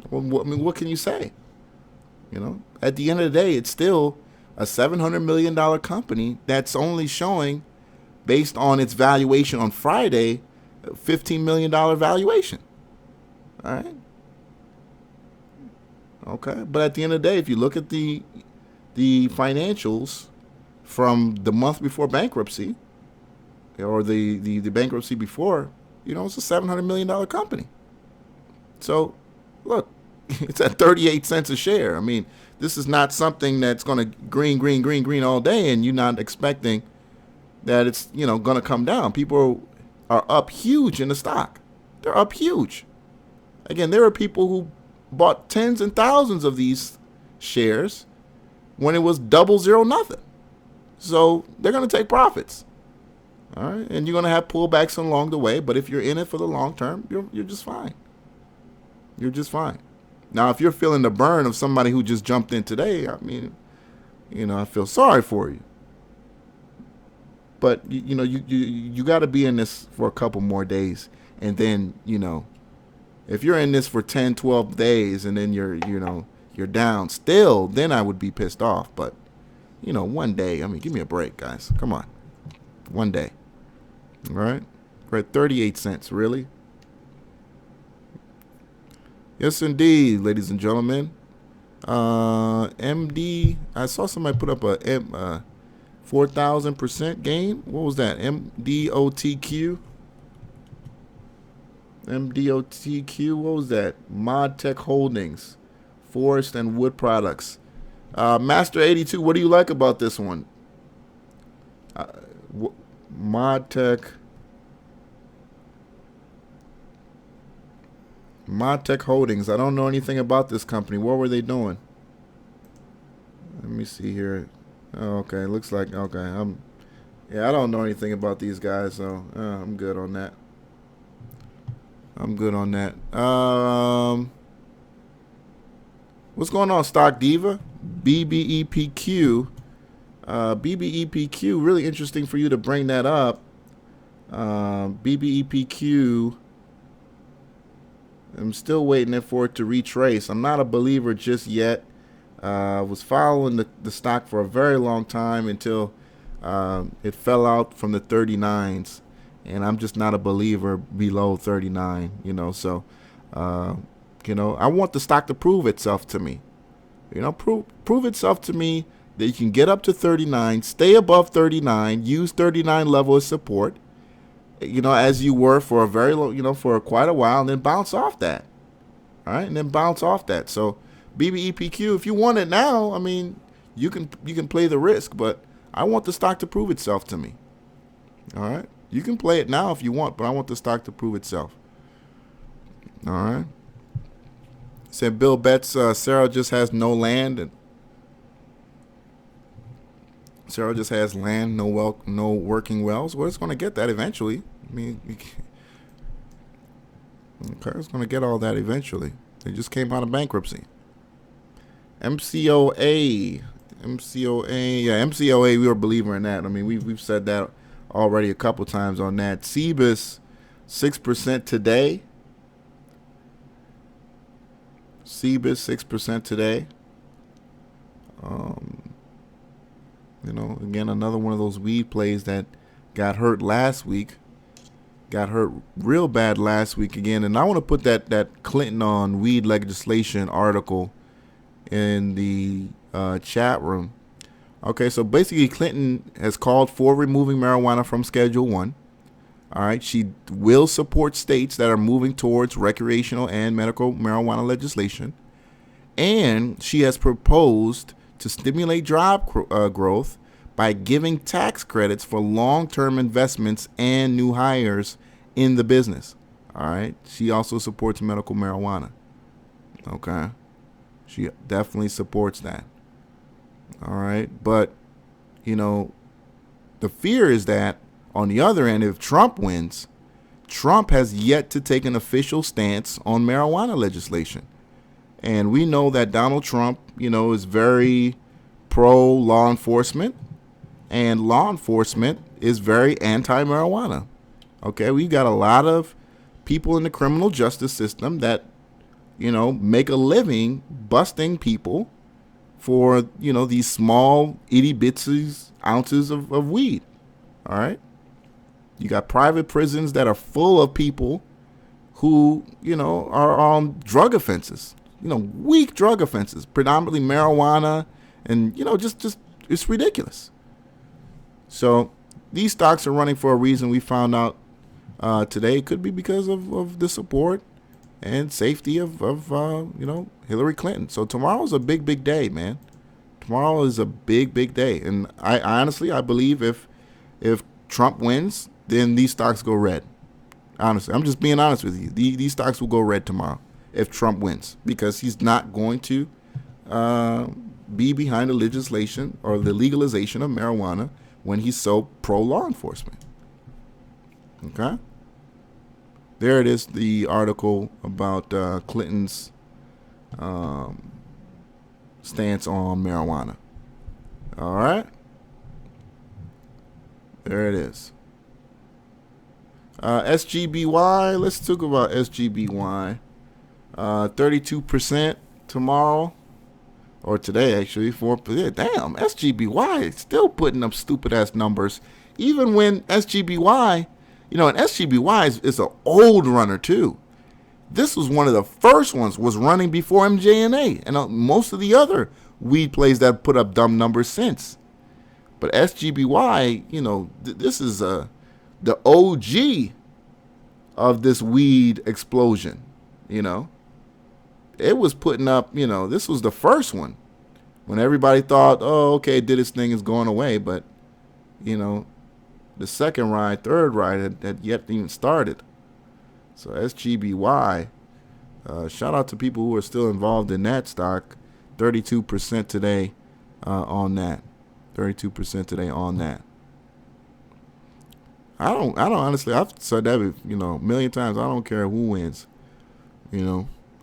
What can you say? At the end of the day, it's still a $700 million company that's only showing, based on its valuation on Friday, $15 million valuation. All right. Okay. But at the end of the day, if you look at the financials from the month before bankruptcy, or the bankruptcy before, it's a $700 million company. So, look, it's at 38 cents a share. I mean, this is not something that's going to green all day, and you're not expecting that it's, going to come down. People are up huge in the stock. They're up huge. Again, there are people who bought tens and thousands of these shares. when it was 0-0. So they're going to take profits. All right. And you're going to have pullbacks along the way. But if you're in it for the long term, you're just fine. You're just fine. Now, if you're feeling the burn of somebody who just jumped in today, I mean, I feel sorry for you. But, you got to be in this for a couple more days. And then, if you're in this for 10, 12 days and then you're down still, then I would be pissed off. But, one day, I mean, give me a break, guys. Come on. One day. All right? We're at 38 cents. Really? Yes, indeed, ladies and gentlemen. MD, I saw somebody put up a 4,000% gain. What was that? MDOTQ? MDOTQ, what was that? Mod Tech Holdings, Forest and Wood Products. Master 82, what do you like about this one? Mod Tech Holdings. I don't know anything about this company. What were they doing? Let me see here. Oh, okay, looks like okay. I don't know anything about these guys, so I'm good on that. What's going on, Stock Diva? BBEPQ. BBEPQ, really interesting for you to bring that up. BBEPQ, I'm still waiting for it to retrace. I'm not a believer just yet. Was following the stock for a very long time until it fell out from the 39s. And I'm just not a believer below 39, so, I want the stock to prove itself to me, prove itself to me that you can get up to 39, stay above 39, use 39 level as support, as you were for a very long, for quite a while, and then bounce off that. All right. And then bounce off that. So BBEPQ, if you want it now, I mean, you can play the risk, but I want the stock to prove itself to me. All right. You can play it now if you want, but I want the stock to prove itself. All right. Said Bill Betts, Sarah just has no land. And Sarah just has land, no working wells. Well, it's going to get that eventually. I mean, okay, it's going to get all that eventually. They just came out of bankruptcy. MCOA. Yeah, MCOA, we were a believer in that. I mean, we've said that already a couple times on that. CBIS, 6% today. CBIS, 6% today. Again, another one of those weed plays that got hurt last week. Got hurt real bad last week again. And I want to put that Clinton on weed legislation article in the chat room. Okay, so basically Clinton has called for removing marijuana from Schedule 1. All right, she will support states that are moving towards recreational and medical marijuana legislation. And she has proposed to stimulate job growth by giving tax credits for long-term investments and new hires in the business. All right, she also supports medical marijuana. Okay, she definitely supports that. All right. But, the fear is that on the other end, if Trump wins, Trump has yet to take an official stance on marijuana legislation. And we know that Donald Trump, is very pro law enforcement, and law enforcement is very anti-marijuana. Okay. We've got a lot of people in the criminal justice system that, make a living busting people for, these small itty bitsy ounces of weed. All right. You got private prisons that are full of people who, are on drug offenses, weak drug offenses, predominantly marijuana. And, just it's ridiculous. So these stocks are running for a reason. We found out today. It could be because of the support and safety of Hillary Clinton. So tomorrow's a big day, man. Tomorrow is a big day. And I honestly believe if Trump wins, then these stocks go red. Honestly, I'm just being honest with you. These stocks will go red tomorrow if Trump wins, because he's not going to be behind the legislation or the legalization of marijuana when he's so pro-law enforcement. Okay? There it is, the article about Clinton's stance on marijuana. All right? There it is. SGBY, let's talk about SGBY. 32% tomorrow, or today actually. 4%. Damn, SGBY is still putting up stupid ass numbers, even when SGBY, and SGBY is an old runner too. This was one of the first ones, was running before MJNA, and most of the other weed plays that put up dumb numbers since. But SGBY, this is the OG of this weed explosion. It was putting up, this was the first one when everybody thought, oh, okay, did its thing, is going away. But, the second ride, third ride had yet even started. So SGBY, shout out to people who are still involved in that stock. 32% today on that. 32% today on that. I don't honestly, I've said that, a million times. I don't care who wins.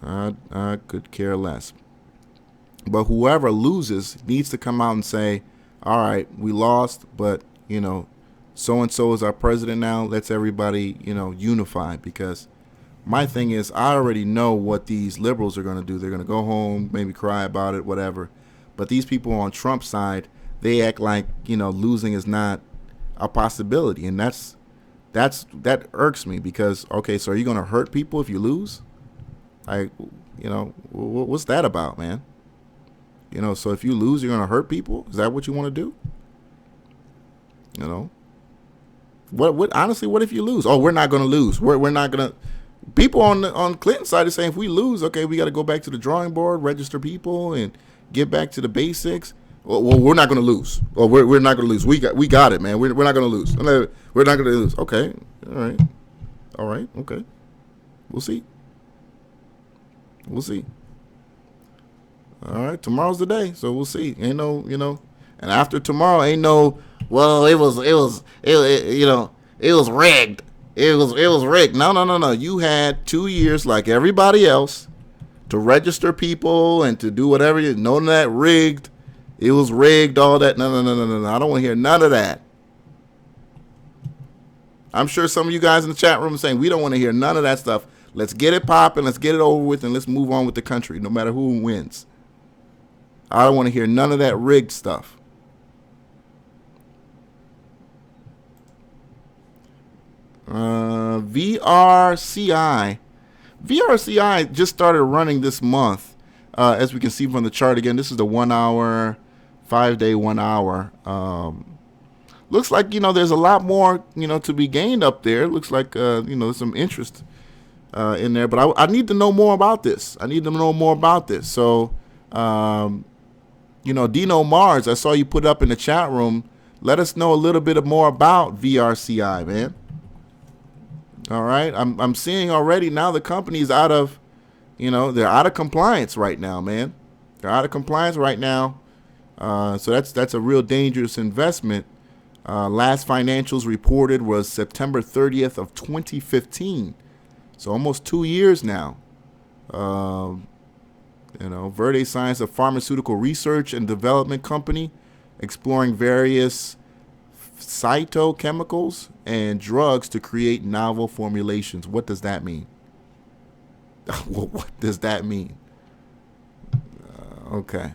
I could care less. But whoever loses needs to come out and say, all right, we lost, but, so-and-so is our president now. Let's everybody, unify. Because my thing is, I already know what these liberals are going to do. They're going to go home, maybe cry about it, whatever. But these people on Trump's side, they act like, losing is not a possibility. And that irks me because, okay, so are you going to hurt people if you lose? What's that about, man? So if you lose, you're going to hurt people? Is that what you want to do? What honestly, what if you lose? Oh, we're not going to lose. We're not going to. People on Clinton's side are saying if we lose, okay, we got to go back to the drawing board, register people, and get back to the basics. Well, we're not going to lose. Well, we're not going to lose. We got it, man. We're not going to lose. We're not going to lose. Okay. All right. Okay. We'll see. All right. Tomorrow's the day, so we'll see. Ain't no, and after tomorrow, ain't no. Well, it was rigged. It was rigged. No. You had 2 years like everybody else to register people and to do whatever. None of that rigged. It was rigged, all that. No. I don't want to hear none of that. I'm sure some of you guys in the chat room are saying, we don't want to hear none of that stuff. Let's get it popping. Let's get it over with, and let's move on with the country, no matter who wins. I don't want to hear none of that rigged stuff. VRCI just started running this month. As we can see from the chart again, this is the 1 hour, 5-day 1 hour. Looks like, there's a lot more, to be gained up there. Looks like, there's some interest in there. But I need to know more about this. So, Dino Mars, I saw you put up in the chat room. Let us know a little bit more about VRCI, man. All right. I'm seeing already now the company's out of, they're out of compliance right now, man. They're out of compliance right now. So that's a real dangerous investment. Last financials reported was September 30th of 2015. So almost 2 years now. Verde Science, a pharmaceutical research and development company exploring various phytochemicals and drugs to create novel formulations. What does that mean? What does that mean? Okay.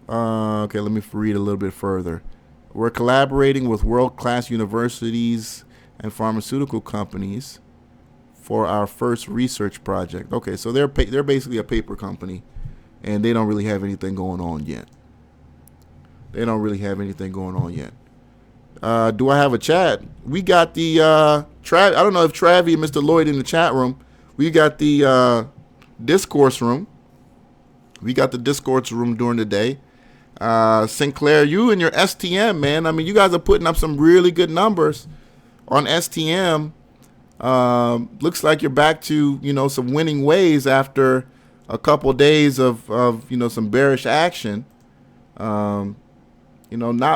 Okay, let me read a little bit further. We're collaborating with world-class universities and pharmaceutical companies for our first research project. Okay, so they're basically a paper company, and they don't really have anything going on yet. Do I have a chat? We got the Trav. I don't know if Travi and Mr. Lloyd in the chat room. We got the discourse room. We got the discourse room during the day. Sinclair, you and your STM, man. I mean, you guys are putting up some really good numbers on STM. Looks like you're back to, some winning ways after a couple days of some bearish action. Not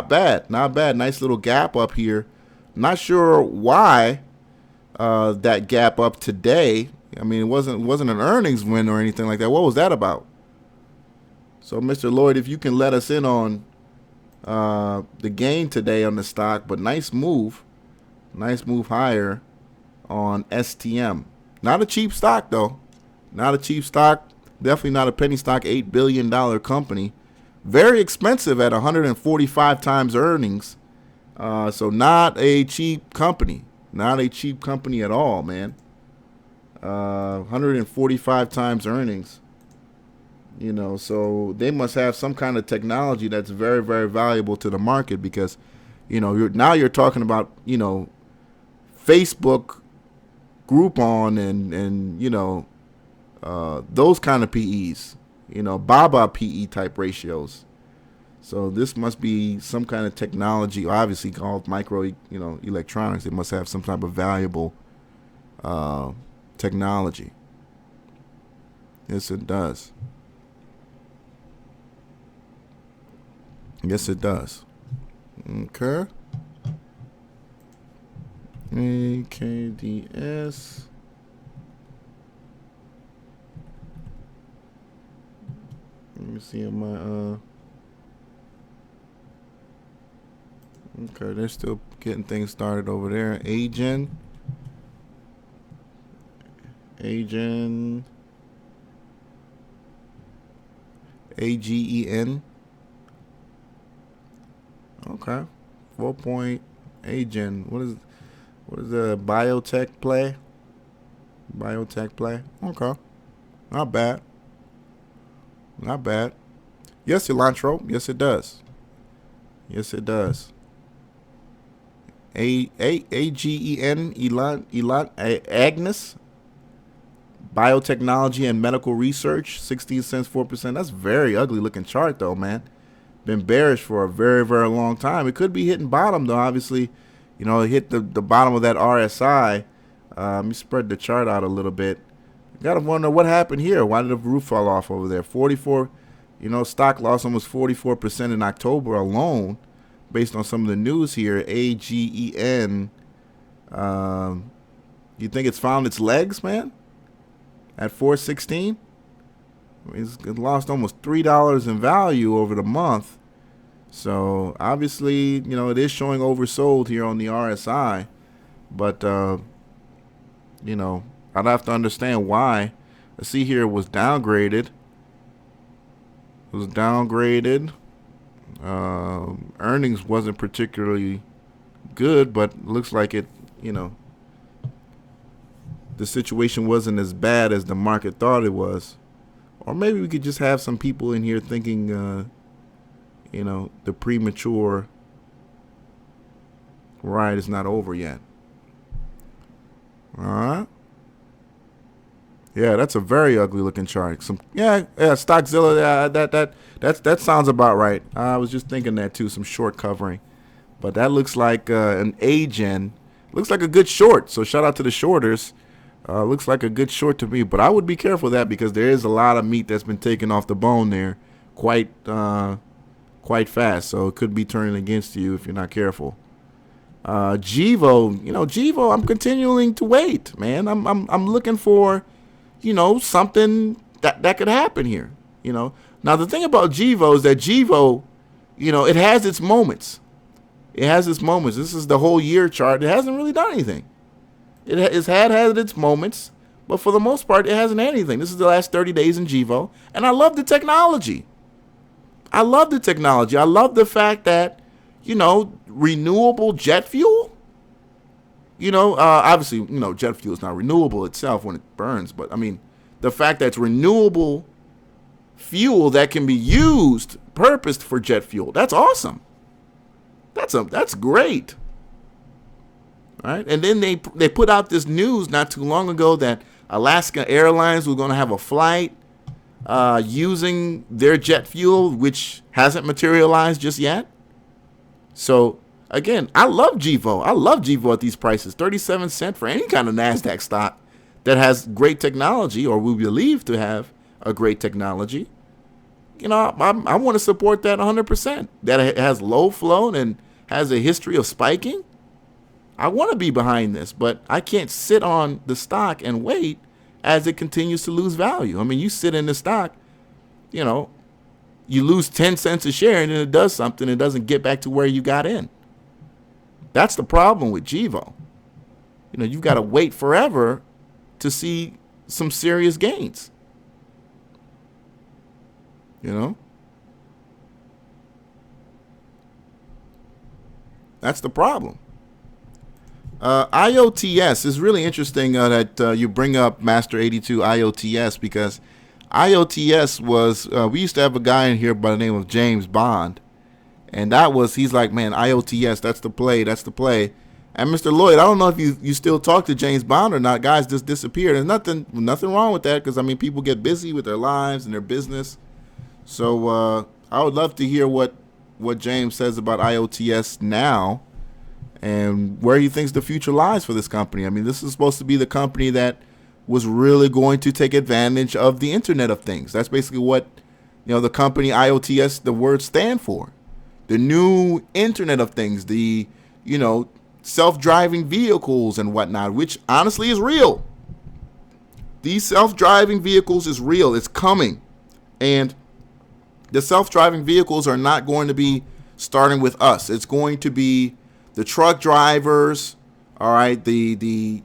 bad. Nice little gap up here. Not sure why that gap up today. I mean, it wasn't an earnings win or anything like that. What was that about? So, Mr. Lloyd, if you can let us in on the gain today on the stock, but nice move higher on STM. Not a cheap stock though. Not a cheap stock. Definitely not a penny stock. $8 billion company. Very expensive at 145 times earnings. So not a cheap company. Not a cheap company at all, man. 145 times earnings. So they must have some kind of technology that's very, very valuable to the market because, you're talking about, Facebook, Groupon, and those kind of PEs, BABA PE type ratios. So this must be some kind of technology, obviously called micro, electronics. It must have some type of valuable technology. Yes, it does. Yes, it does. Okay. AKDS. Let me see on my okay, they're still getting things started over there. Agen. AGEN. Okay. 4 Agen. What is the biotech play? Okay. Not bad. Yes, cilantro. Yes, it does. AGEN, Agnes. Biotechnology and medical research, 16 cents, 4%. That's a very ugly looking chart though, man. Been bearish for a very, very long time. It could be hitting bottom though. Obviously, it hit the bottom of that RSI. Let me spread the chart out a little bit. Gotta wonder what happened here. Why did the roof fall off over there? 44, stock lost almost 44% in October alone, based on some of the news here. AGEN. You think it's found its legs, man? At 416? It lost almost $3 in value over the month. So obviously, it is showing oversold here on the RSI. But I'd have to understand why. I see here it was downgraded. Earnings wasn't particularly good, but looks like it, the situation wasn't as bad as the market thought it was. Or maybe we could just have some people in here thinking, the premature ride is not over yet. All right. Yeah, that's a very ugly looking chart. Stockzilla. That sounds about right. I was just thinking that too. Some short covering, but that looks like an AGEN. Looks like a good short. So shout out to the shorters. Looks like a good short to me, but I would be careful of that because there is a lot of meat that's been taken off the bone there quite fast. So it could be turning against you if you're not careful. Gevo, I'm continuing to wait, man. I'm looking for, something that could happen here. Now the thing about Gevo is that Gevo, it has its moments. This is the whole year chart. It hasn't really done anything. It's had its moments, but for the most part, it hasn't had anything. This is the last 30 days in Gevo, and I love the technology. I love the fact that, renewable jet fuel. Obviously, jet fuel is not renewable itself when it burns, but I mean, the fact that it's renewable fuel that can be used, purposed for jet fuel, that's awesome. That's great. Right? And then they put out this news not too long ago that Alaska Airlines was going to have a flight using their jet fuel, which hasn't materialized just yet. So, again, I love Gevo at these prices. 37 cents for any kind of NASDAQ stock that has great technology, or we believe to have a great technology. You know, I want to support that 100%. That it has low flow and has a history of spiking. I want to be behind this, but I can't sit on the stock and wait as it continues to lose value. I mean, you sit in the stock, you know, you lose 10 cents a share and then it does something. It doesn't get back to where you got in. That's the problem with GIVO. You know, you've got to wait forever to see some serious gains. You know? That's the problem. IOTS is really interesting that you bring up Master 82 IOTS, because IOTS was, we used to have a guy in here by the name of James Bond. And he's like, man, IOTS, that's the play. And Mr. Lloyd, I don't know if you still talk to James Bond or not. Guys just disappeared. There's nothing wrong with that, because, I mean, people get busy with their lives and their business. So I would love to hear what James says about IOTS now and where he thinks the future lies for this company. I mean, this is supposed to be the company that was really going to take advantage of the Internet of Things. That's basically what, the company IOTS, the words stand for. The new Internet of Things, the, self-driving vehicles and whatnot, which honestly is real. These self-driving vehicles is real. It's coming. And the self-driving vehicles are not going to be starting with us. It's going to be the truck drivers, all right, the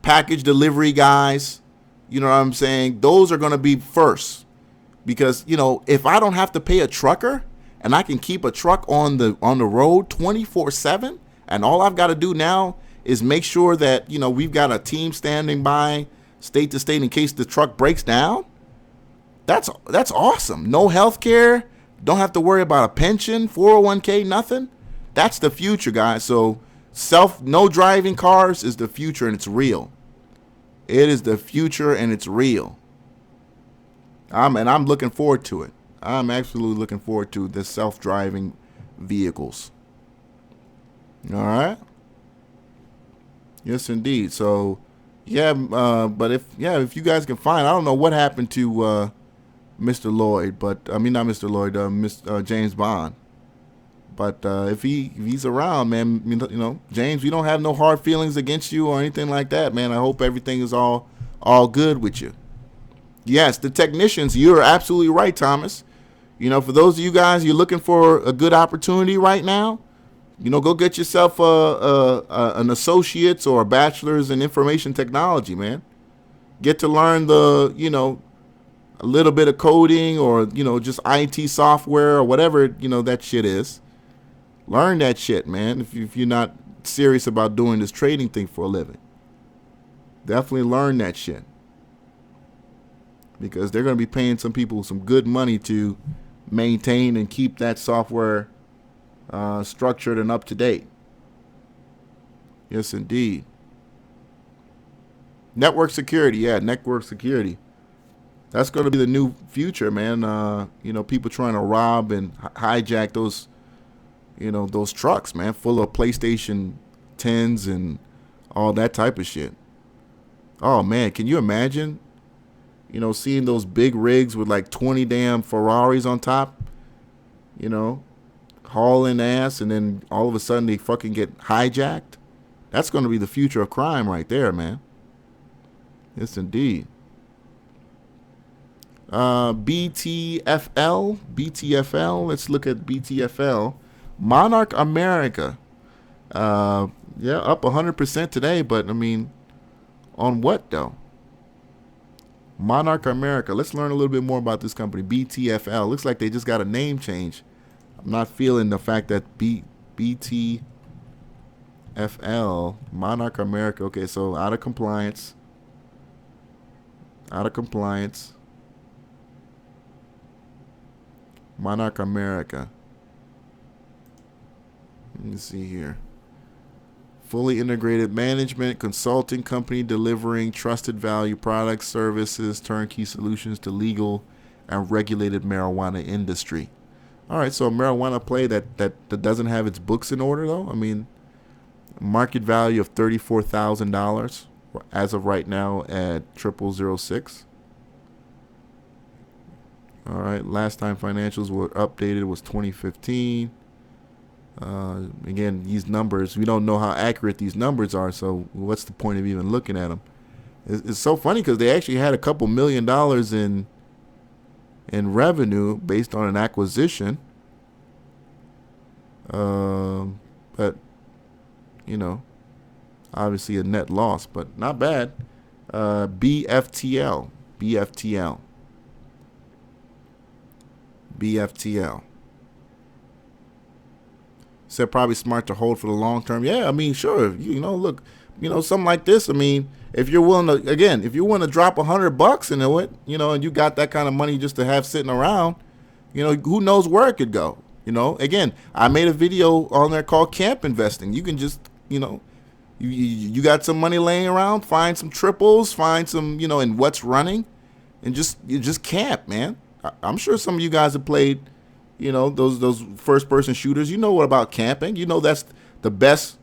package delivery guys, you know what I'm saying? Those are going to be first. Because, if I don't have to pay a trucker and I can keep a truck on the road 24/7, and all I've got to do now is make sure that, we've got a team standing by state to state in case the truck breaks down. That's awesome. No health care. Don't have to worry about a pension, 401k, nothing. That's the future, guys. So no driving cars is the future, and it's real. It is the future, and it's real. I'm looking forward to it. I'm absolutely looking forward to the self-driving vehicles. All right. Yes, indeed. So, yeah. But if you guys can find, I don't know what happened to Mr. Lloyd, but I mean not Mr. Lloyd, James Bond. But if he's around, man, James, we don't have no hard feelings against you or anything like that, man. I hope everything is all good with you. Yes, the technicians, you're absolutely right, Thomas. For those of you guys, you're looking for a good opportunity right now, go get yourself an associate's or a bachelor's in information technology, man. Get to learn a little bit of coding or, just IT software or whatever, that shit is. Learn that shit, man, if you're not serious about doing this trading thing for a living. Definitely learn that shit. Because they're going to be paying some people some good money to maintain and keep that software structured and up to date. Yes, indeed. Network security. Yeah, network security. That's going to be the new future, man. People trying to rob and hijack those, those trucks, man, full of PlayStation 10s and all that type of shit. Oh, man, can you imagine, seeing those big rigs with like 20 damn Ferraris on top, hauling ass, and then all of a sudden they fucking get hijacked? That's going to be the future of crime right there, man. Yes, indeed. BTFL. Let's look at BTFL. Monarch America. Up 100% today, but I mean, on what though? Monarch America. Let's learn a little bit more about this company. BTFL. Looks like they just got a name change. I'm not feeling the fact that BTFL, Monarch America. Okay, so out of compliance. Monarch America. Let me see here. Fully integrated management consulting company delivering trusted value products, services, turnkey solutions to legal and regulated marijuana industry. All right, so a marijuana play that doesn't have its books in order, though. I mean, market value of $34,000 as of right now at 0006. All right. Last time financials were updated was 2015. Again, these numbers, we don't know how accurate these numbers are, so what's the point of even looking at them? It's so funny because they actually had a couple $1 million in revenue based on an acquisition. But, obviously a net loss, but not bad. BFTL. Said probably smart to hold for the long term. Yeah, I mean, sure. Look, something like this. I mean, if you're willing to, again, if you want to drop $100 into it, and you got that kind of money just to have sitting around, who knows where it could go. Again, I made a video on there called Camp Investing. You can just, you got some money laying around, find some triples, find some, in what's running, and just camp, man. I'm sure some of you guys have played, those first person shooters. You know what about camping? That's the best,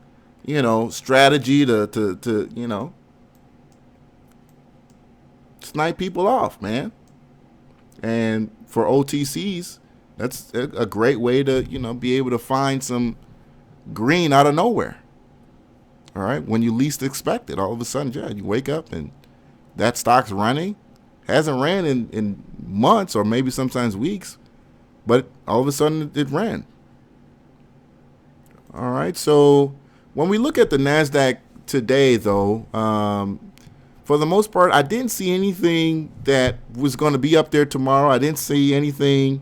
strategy to snipe people off, man. And for OTCs, that's a great way to, be able to find some green out of nowhere. All right. When you least expect it, all of a sudden, yeah, you wake up and that stock's running. Hasn't ran in months or maybe sometimes weeks, but all of a sudden it ran. All right. So when we look at the NASDAQ today, though, for the most part, I didn't see anything that was going to be up there tomorrow. I didn't see anything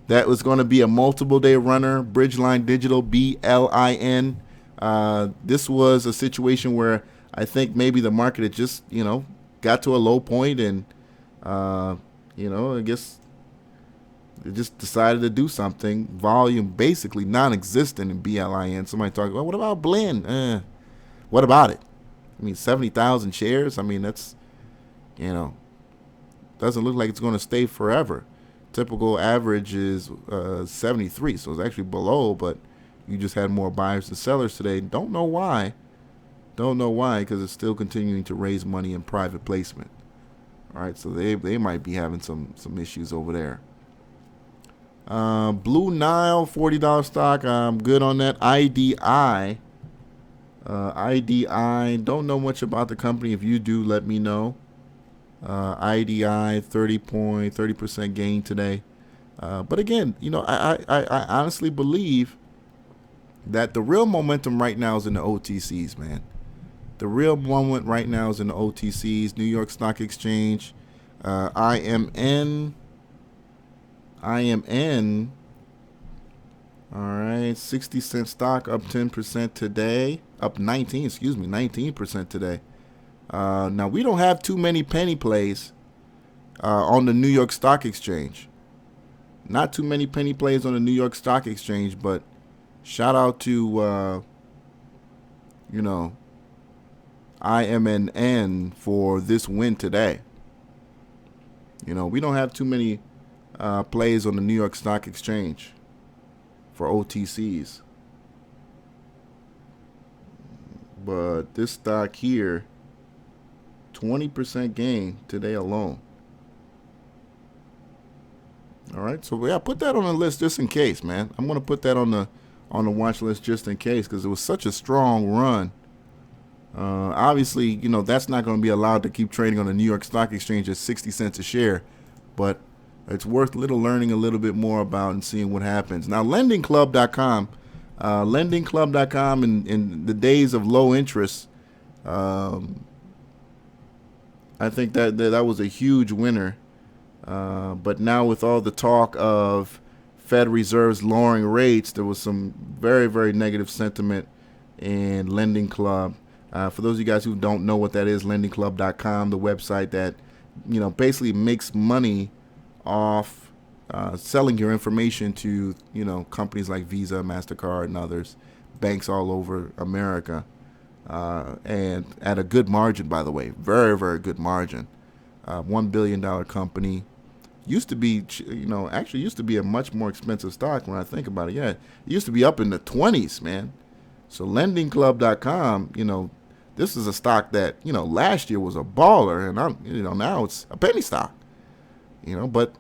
that was going to be a multiple day runner. Bridgeline Digital, BLIN. This was a situation where I think maybe the market had just, got to a low point and, I guess it just decided to do something. Volume basically non-existent in BLIN. Somebody talking, well, what about Blend? What about it? I mean, 70,000 shares. I mean, that's, doesn't look like it's going to stay forever. Typical average is 73, so it's actually below, but you just had more buyers than sellers today. Don't know why, because it's still continuing to raise money in private placement. All right, so they might be having some issues over there. Blue Nile, $40 stock. I'm good on that. IDI, don't know much about the company. If you do, let me know. IDI, 30% gain today. But again, I honestly believe that the real momentum right now is in the OTCs, man. The real moment right now is in the OTCs, New York Stock Exchange, IMN. All right, 60-cent stock up 10% today, up 19% today. Now, we don't have too many penny plays on the New York Stock Exchange. Not too many penny plays on the New York Stock Exchange, but shout out to, IMNN for this win today. We don't have too many plays on the New York Stock Exchange for OTCs. But this stock here, 20% gain today alone. All right, so yeah, put that on the list just in case, man. I'm going to put that on the watch list just in case because it was such a strong run. Obviously, that's not going to be allowed to keep trading on the New York Stock Exchange at 60 cents a share, but it's worth learning a little bit more about and seeing what happens. Now, lendingclub.com, in the days of low interest, I think that was a huge winner. But now with all the talk of Fed reserves lowering rates, there was some very, very negative sentiment in Lending Club. For those of you guys who don't know what that is, lendingclub.com, the website that, basically makes money off selling your information to, companies like Visa, MasterCard, and others, banks all over America, and at a good margin, by the way, very, very good margin. $1 billion company. Used to be, used to be a much more expensive stock when I think about it. Yeah, it used to be up in the 20s, man. So lendingclub.com, this is a stock that, last year was a baller, and now it's a penny stock. But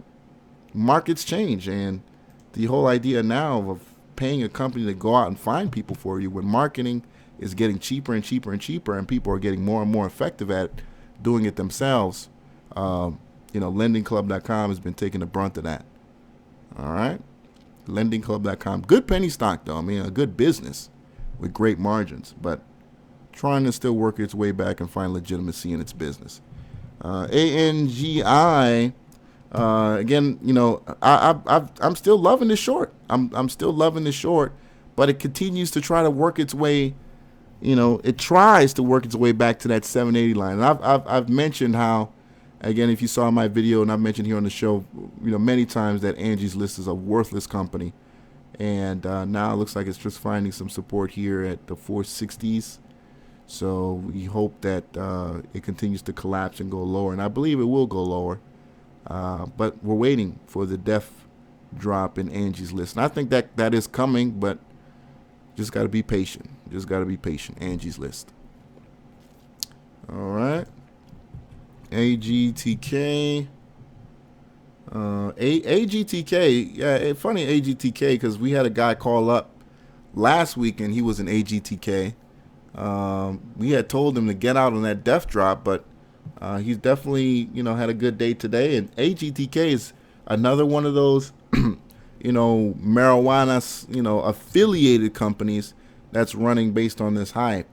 markets change, and the whole idea now of paying a company to go out and find people for you when marketing is getting cheaper and cheaper and cheaper, and people are getting more and more effective at doing it themselves. Lendingclub.com has been taking the brunt of that. All right, lendingclub.com, good penny stock though. I mean, a good business with great margins, but trying to still work its way back and find legitimacy in its business. ANGI, again, I'm still loving this short. I'm still loving this short, but it continues to try to work its way. It tries to work its way back to that 780 line. And I've mentioned how, again, if you saw my video, and I've mentioned here on the show, many times that Angie's List is a worthless company, and now it looks like it's just finding some support here at the 460s. So we hope that it continues to collapse and go lower, and I believe it will go lower. But we're waiting for the death drop in Angie's List, and I think that is coming, but just got to be patient. Angie's List. All right. AGTK. AGTK. Yeah, funny AGTK, because we had a guy call up last week and he was an AGTK. We had told him to get out on that death drop, but he's definitely had a good day today. And AGTK is another one of those marijuana affiliated companies that's running based on this hype.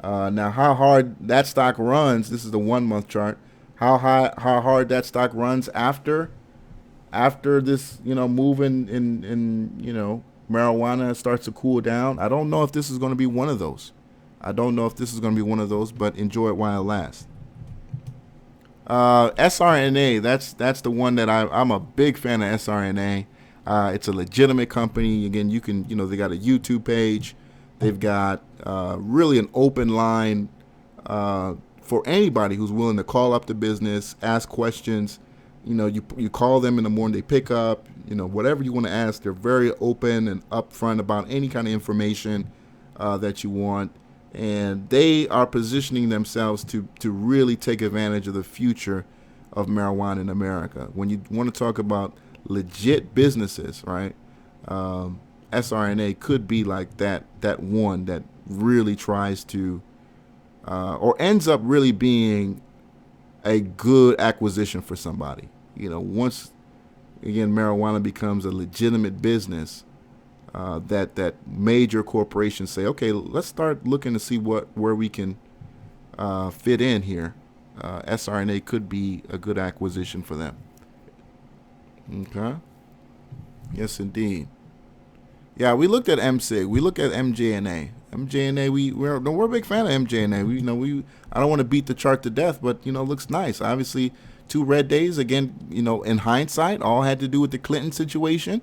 Now, how hard that stock runs, this is the 1 month chart, how hard that stock runs after this move in marijuana starts to cool down. I don't know if this is going to be one of those. But enjoy it while it lasts. SRNA, that's the one that I'm a big fan of. SRNA. It's a legitimate company. Again, you can, they got a YouTube page. They've got really an open line for anybody who's willing to call up the business, ask questions. You call them in the morning, they pick up, whatever you want to ask. They're very open and upfront about any kind of information that you want. And they are positioning themselves to really take advantage of the future of marijuana in America. When you want to talk about legit businesses, right? SRNA could be like that one that really tries to or ends up really being a good acquisition for somebody. Once again marijuana becomes a legitimate business, that major corporations say, okay, let's start looking to see where we can fit in here. SRNA could be a good acquisition for them. Okay. Yes, indeed. Yeah, we looked at MSIG. We look at MJNA. We're a big fan of MJNA. I don't want to beat the chart to death, but looks nice. Obviously, 2 red days again. In hindsight, all had to do with the Clinton situation,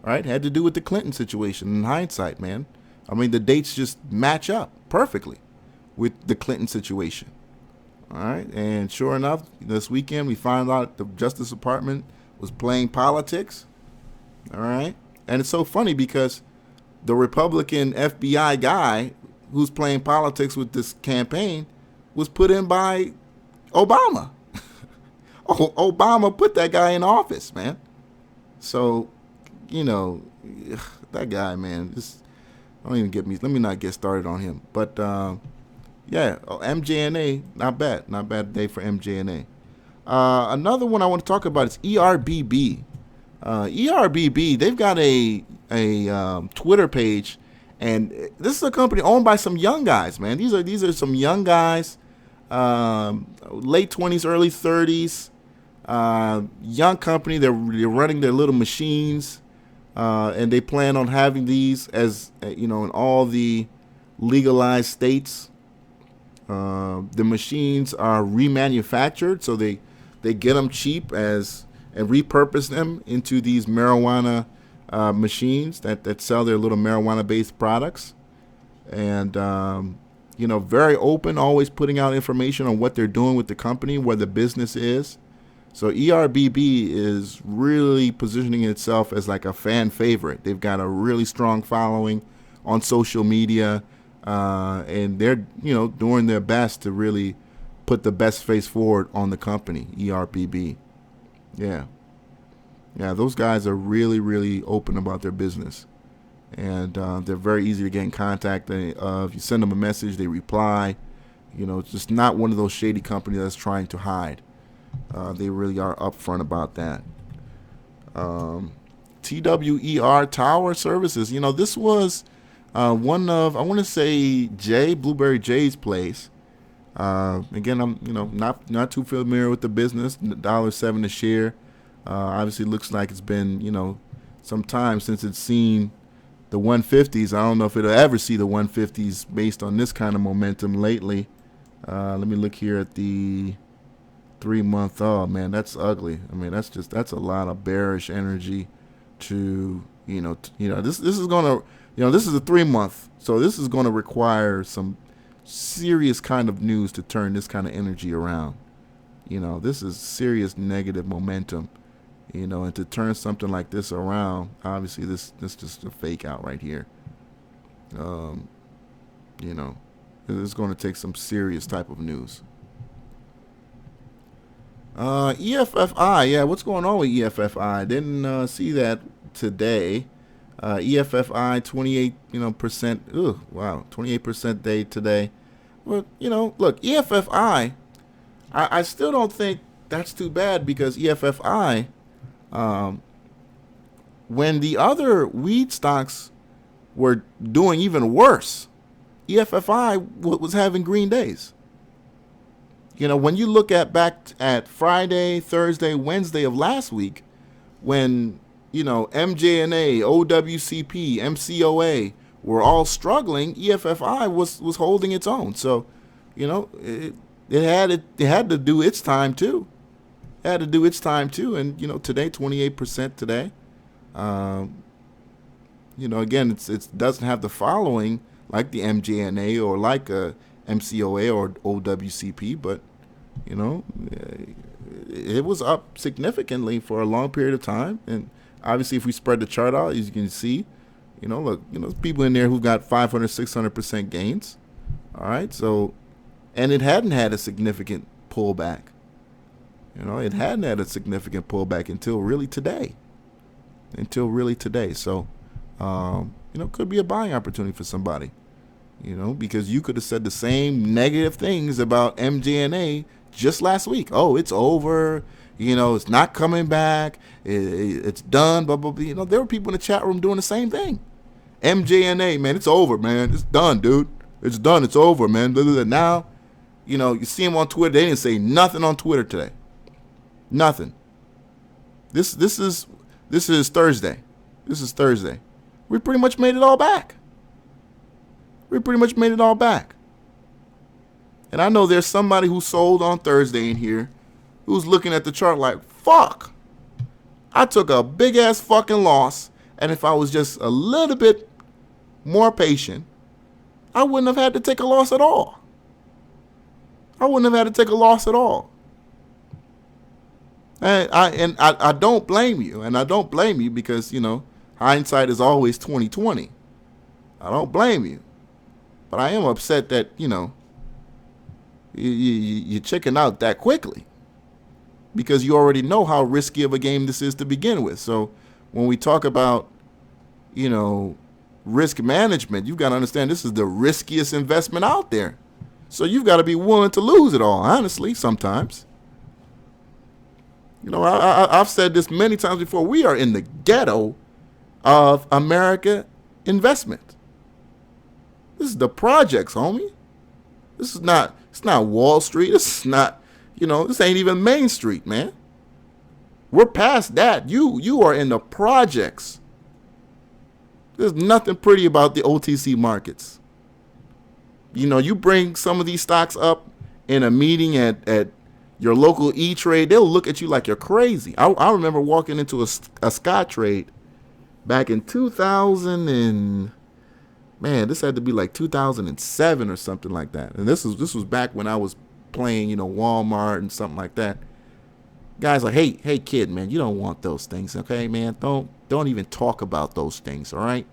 right? Had to do with the Clinton situation. In hindsight, man, I mean the dates just match up perfectly with the Clinton situation. All right, and sure enough, this weekend we found out the Justice Department was playing politics. All right. And it's so funny because the Republican FBI guy who's playing politics with this campaign was put in by Obama. Obama put that guy in office, man. So, that guy, man, don't even get me. Let me not get started on him. But, MJNA, not bad. Not bad day for MJNA. Another one I want to talk about is ERBB. ERBB, they've got a Twitter page, and this is a company owned by some young guys, man. These are some young guys, late 20s, early 30s, young company. They're running their little machines, and they plan on having these as in all the legalized states. The machines are remanufactured, so they get them cheap and repurpose them into these marijuana machines that sell their little marijuana-based products. And, very open, always putting out information on what they're doing with the company, where the business is. So ERBB is really positioning itself as like a fan favorite. They've got a really strong following on social media, and they're, doing their best to really put the best face forward on the company, ERBB. Yeah. Yeah, those guys are really, really open about their business. And they're very easy to get in contact. If you send them a message, they reply. It's just not one of those shady companies that's trying to hide. They really are upfront about that. TWER Tower Services. This was one of, I want to say, Blueberry Jay's place. Again, I'm not too familiar with the business. $1.07 a share. Obviously, looks like it's been some time since it's seen the 150s. I don't know if it'll ever see the 150s based on this kind of momentum lately. Let me look here at the 3-month. Oh man, that's ugly. I mean, that's a lot of bearish energy to this is gonna this is a 3-month, so this is gonna require some serious kind of news to turn this kind of energy around. This is serious negative momentum. And to turn something like this around, obviously this just a fake out right here. It's going to take some serious type of news. EFFI, yeah, what's going on with EFFI? Didn't see that today. EFFI 28%. Ugh, wow, 28% day today. Well, look, EFFI. I still don't think that's too bad because EFFI. When the other weed stocks were doing even worse, EFFI was having green days. When you look back at Friday, Thursday, Wednesday of last week, when MJNA, OWCP, MCOA were all struggling, EFFI was holding its own. So, it had to do its time too. And today 28% today. Again, it doesn't have the following like the MJNA or like a MCOA or OWCP, but it was up significantly for a long period of time. And obviously, if we spread the chart out, as you can see, look, there's people in there who got 500, 600% gains. All right, so, and it hadn't had a significant pullback. It hadn't had a significant pullback until really today. So, could be a buying opportunity for somebody. Because you could have said the same negative things about MJNA just last week. Oh, it's over. It's not coming back. It's done. Blah, blah, blah. There were people in the chat room doing the same thing. MJNA, man, it's over, man. It's done, dude. It's done. It's over, man. Now, you see them on Twitter. They didn't say nothing on Twitter today. Nothing. This is Thursday. This is Thursday. We pretty much made it all back. And I know there's somebody who sold on Thursday in here who's looking at the chart like, fuck. I took a big ass fucking loss. And if I was just a little bit more patient, I wouldn't have had to take a loss at all. And I don't blame you. And I don't blame you because, hindsight is always 20/20. I don't blame you. But I am upset that, you chicken out that quickly. Because you already know how risky of a game this is to begin with. So when we talk about, risk management, you've got to understand this is the riskiest investment out there. So you've got to be willing to lose it all, honestly, sometimes. I've said this many times before. We are in the ghetto of America investment. This is the projects, homie. It's not Wall Street. This is not, this ain't even Main Street, man. We're past that. You are in the projects. There's nothing pretty about the OTC markets. You bring some of these stocks up in a meeting at your local E-Trade, they'll look at you like you're crazy. I remember walking into a Scottrade back in 2000 and, man, this had to be like 2007 or something like that. And this was back when I was playing, Walmart and something like that. Guys like, hey kid, man, you don't want those things, okay, man? Don't even talk about those things, all right?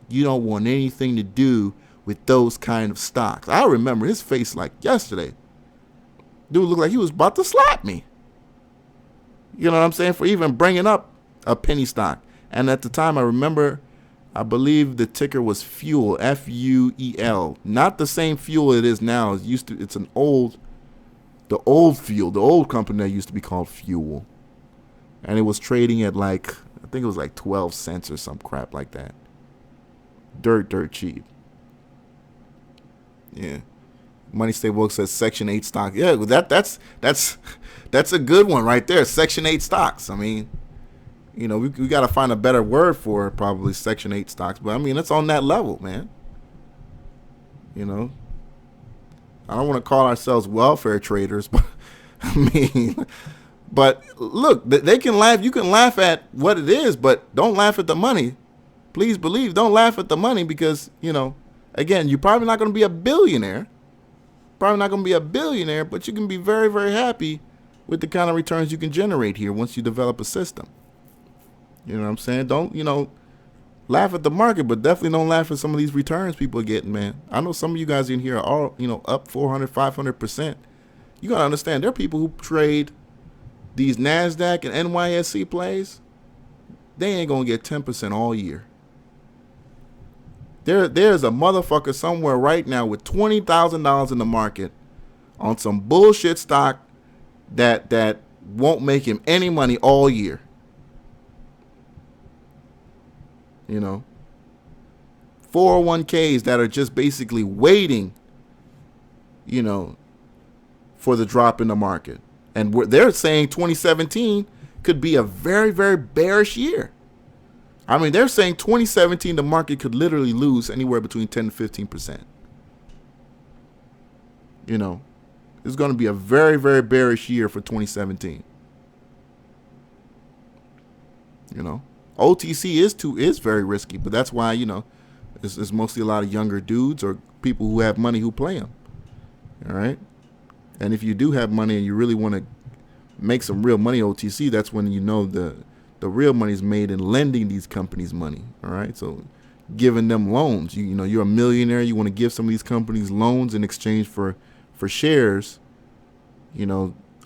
You don't want anything to do with those kind of stocks. I remember his face like yesterday. Dude looked like he was about to slap me. You know what I'm saying? For even bringing up a penny stock. And at the time, I remember, I believe the ticker was Fuel, Fuel, not the same Fuel it is now. It's the old Fuel, the old company that used to be called Fuel. And it was trading at I think it was 12 cents or some crap like that. Dirt cheap. Yeah. Money Stable says Section 8 stock. Yeah, that's a good one right there. Section 8 stocks. I mean, we got to find a better word for it, probably Section 8 stocks. But I mean, it's on that level, man. I don't want to call ourselves welfare traders, but I mean, but look, they can laugh. You can laugh at what it is, but don't laugh at the money. Please believe, don't laugh at the money because, again, you're probably not going to be a billionaire. But you can be very, very happy with the kind of returns you can generate here once you develop a system. You know what I'm saying? Don't, laugh at the market, but definitely don't laugh at some of these returns people are getting, man. I know some of you guys in here are all, up 400, 500%. You got to understand, there are people who trade these NASDAQ and NYSE plays. They ain't going to get 10% all year. There's a motherfucker somewhere right now with $20,000 in the market on some bullshit stock that won't make him any money all year. 401ks that are just basically waiting, for the drop in the market. And they're saying 2017 could be a very, very bearish year. I mean, they're saying 2017, the market could literally lose anywhere between 10 to 15%. It's going to be a very, very bearish year for 2017. OTC is very risky, but that's why, it's mostly a lot of younger dudes or people who have money who play them. All right. And if you do have money and you really want to make some real money OTC, that's when the real money is made in lending these companies money. All right. So giving them loans, you're a millionaire. You want to give some of these companies loans in exchange for shares,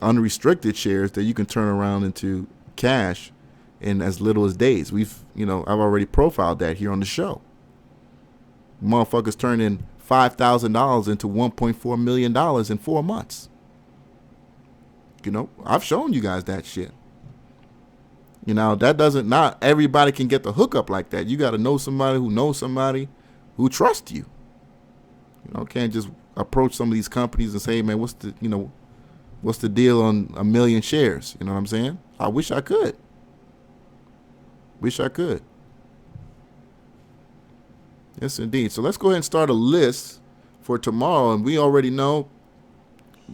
unrestricted shares that you can turn around into cash in as little as days. I've already profiled that here on the show. Motherfuckers turning $5,000 into $1.4 million in 4 months. I've shown you guys that shit. Not everybody can get the hookup like that. You got to know somebody who knows somebody who trusts you. Can't just approach some of these companies and say, hey, man, what's the deal on 1 million shares? You know what I'm saying? I wish I could. Yes, indeed. So let's go ahead and start a list for tomorrow. And we already know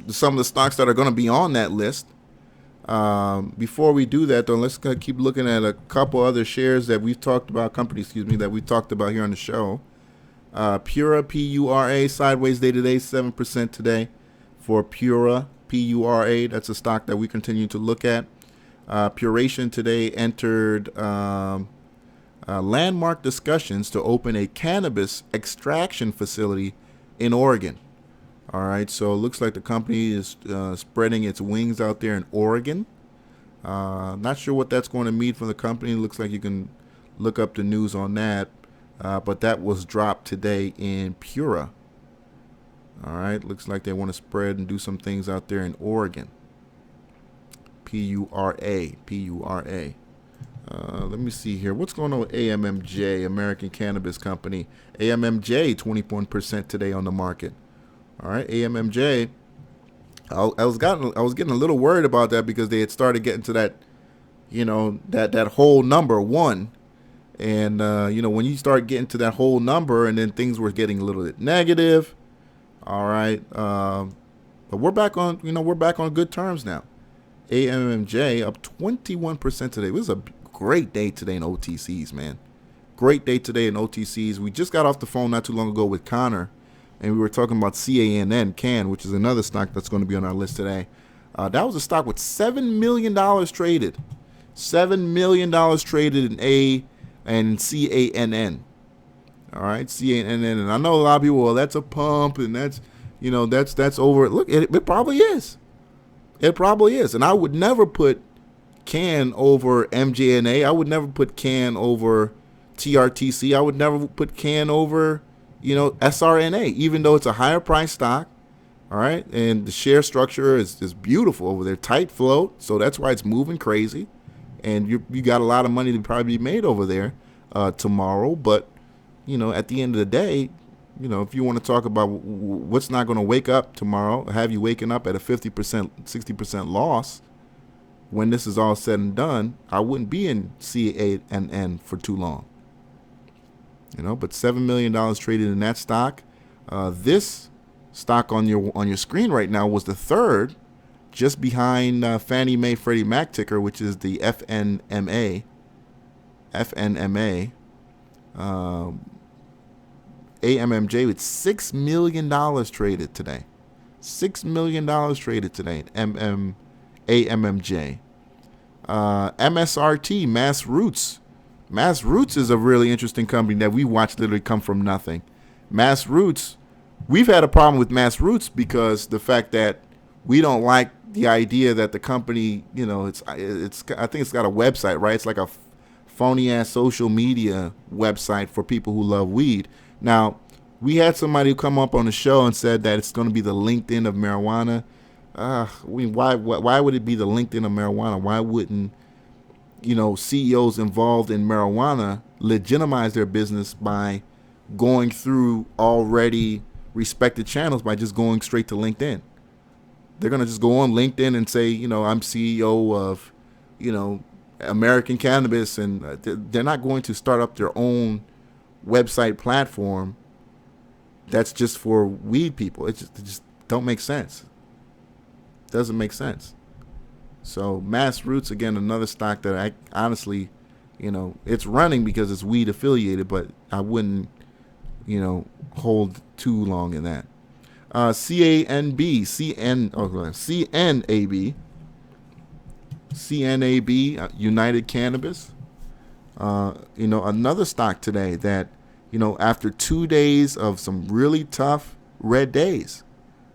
some of the stocks that are going to be on that list. Before we do that, though, let's keep looking at a couple other shares that we've talked about, companies, that we talked about here on the show. Pura, P-U-R-A, sideways day today, 7% today for Pura, P-U-R-A. That's a stock that we continue to look at. Puration today entered landmark discussions to open a cannabis extraction facility in Oregon. All right, so it looks like the company is spreading its wings out there in Oregon. Not sure what that's going to mean for the company. It looks like you can look up the news on that. But that was dropped today in Pura. All right, looks like they want to spread and do some things out there in Oregon. P-U-R-A. Let me see here. What's going on with AMMJ, American Cannabis Company? AMMJ, 21% today on the market. All right, AMMJ. I was getting a little worried about that because they had started getting to that, that whole number 1. And, when you start getting to that whole number and then things were getting a little bit negative. All right. But we're back on good terms now. AMMJ up 21% today. It was a great day today in OTCs, man. Great day today in OTCs. We just got off the phone not too long ago with Connor, and we were talking about CAN, which is another stock that's going to be on our list today. That was a stock with $7 million traded. $7 million traded in A and CANN. All right, CANN. And I know a lot of people, well, that's a pump, and that's over. Look, it probably is. It probably is. And I would never put CAN over MJNA. I would never put CAN over TRTC. I would never put CAN over, SRNA, even though it's a higher price stock. All right. And the share structure is beautiful over there. Tight float. So that's why it's moving crazy. And you got a lot of money to probably be made over there tomorrow. But, at the end of the day, if you want to talk about what's not going to wake up tomorrow, have you waking up at a 50%, 60% loss, when this is all said and done, I wouldn't be in CANN for too long. But $7 million traded in that stock. This stock on your screen right now was the third, just behind Fannie Mae Freddie Mac ticker, which is the FNMA. AMMJ with $6 million traded today. $6 million traded today. AMMJ. MSRT, Mass Roots. Mass Roots is a really interesting company that we watched literally come from nothing. Mass Roots, we've had a problem with Mass Roots because the fact that we don't like the idea that the company, it's I think it's got a website, right? It's like a phony ass social media website for people who love weed. Now, we had somebody who come up on the show and said that it's going to be the LinkedIn of marijuana. Why would it be the LinkedIn of marijuana? Why wouldn't, CEOs involved in marijuana legitimize their business by going through already respected channels by just going straight to LinkedIn? They're going to just go on LinkedIn and say, I'm CEO of, American Cannabis, and they're not going to start up their own website platform that's just for weed people. It just don't make sense. Doesn't make sense. So Mass Roots, again, another stock that I honestly, it's running because it's weed affiliated, but I wouldn't, hold too long in that. CNAB, United Cannabis. Another stock today that, after 2 days of some really tough red days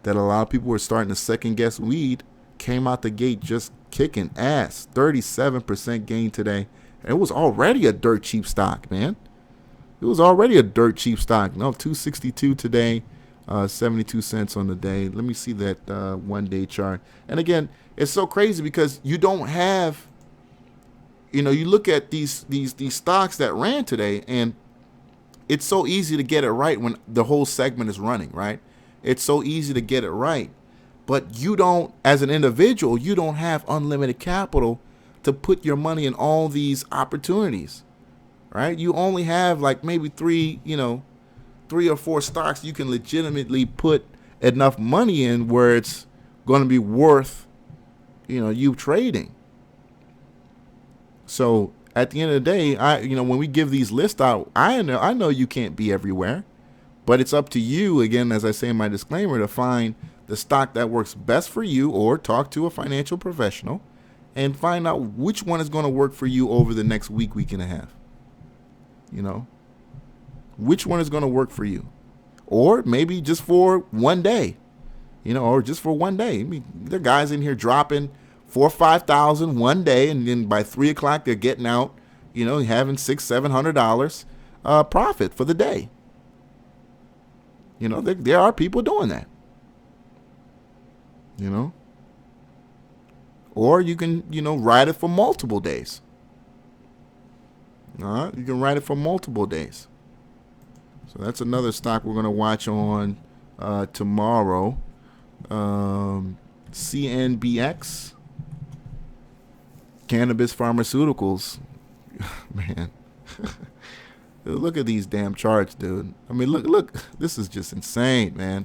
that a lot of people were starting to second guess weed, came out the gate just kicking ass. 37% gain today. And it was already a dirt cheap stock, man. It was already a dirt cheap stock. No, $2.62 today, 72 cents on the day. Let me see that 1 day chart. And again, it's so crazy because you don't have, you look at these stocks that ran today, and it's so easy to get it right when the whole segment is running, right? It's so easy to get it right. But you don't, as an individual, you don't have unlimited capital to put your money in all these opportunities, right? You only have like maybe three or four stocks you can legitimately put enough money in where it's going to be worth, you trading. So at the end of the day, when we give these lists out, I know you can't be everywhere, but it's up to you, again, as I say in my disclaimer, to find the stock that works best for you, or talk to a financial professional and find out which one is going to work for you over the next week and a half. Which one is going to work for you, or maybe just for 1 day, or just for 1 day. I mean, there are guys in here dropping 4,000 or 5,000 1 day, and then by 3 o'clock they're getting out, having $600-700 profit for the day. There are people doing that. Or you can, ride it for multiple days. All right, you can ride it for multiple days. So that's another stock we're going to watch on tomorrow. CNBX, Cannabis Pharmaceuticals. Man, look at these damn charts, dude. I mean, look. This is just insane, man.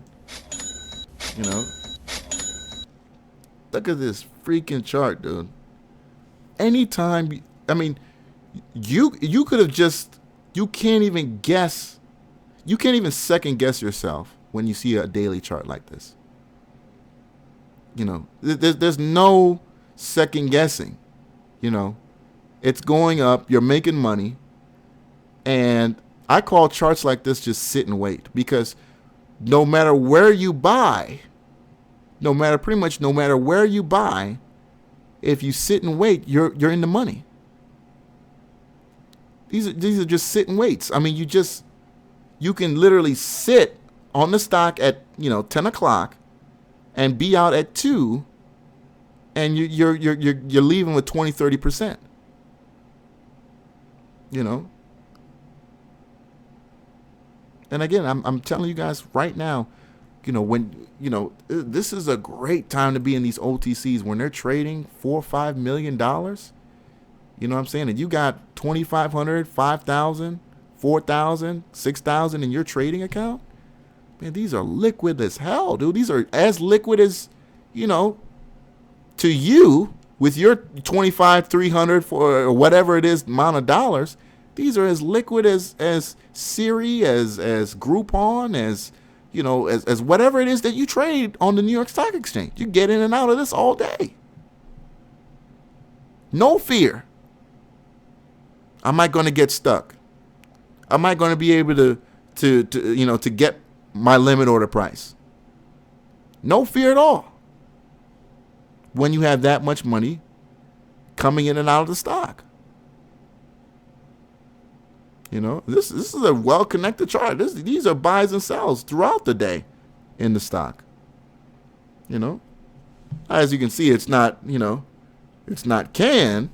Look at this freaking chart, dude. Anytime, you could have just, you can't even second guess yourself when you see a daily chart like this. There's no second guessing. It's going up, you're making money, and I call charts like this just sit and wait, because no matter where you buy, no matter where you buy, If you sit and wait, you're in the money. These are just sit and waits. I mean, you can literally sit on the stock at 10 o'clock and be out at 2, and you're leaving with 20-30%. And again, I'm telling you guys right now, this is a great time to be in these OTCs when they're trading $4 or $5 million. You know what I'm saying? And you got 2,500, 5,000, 4,000, 6,000 in your trading account. Man, these are liquid as hell, dude. These are as liquid as, to you with your 25, 300 or whatever it is amount of dollars. These are as liquid as Siri, as Groupon, as whatever it is that you trade on the New York Stock Exchange. You get in and out of this all day. No fear. Am I going to get stuck? Am I going to be able to get my limit order price? No fear at all. When you have that much money coming in and out of the stock. This is a well-connected chart. These are buys and sells throughout the day in the stock. As you can see, it's not, it's not CAN.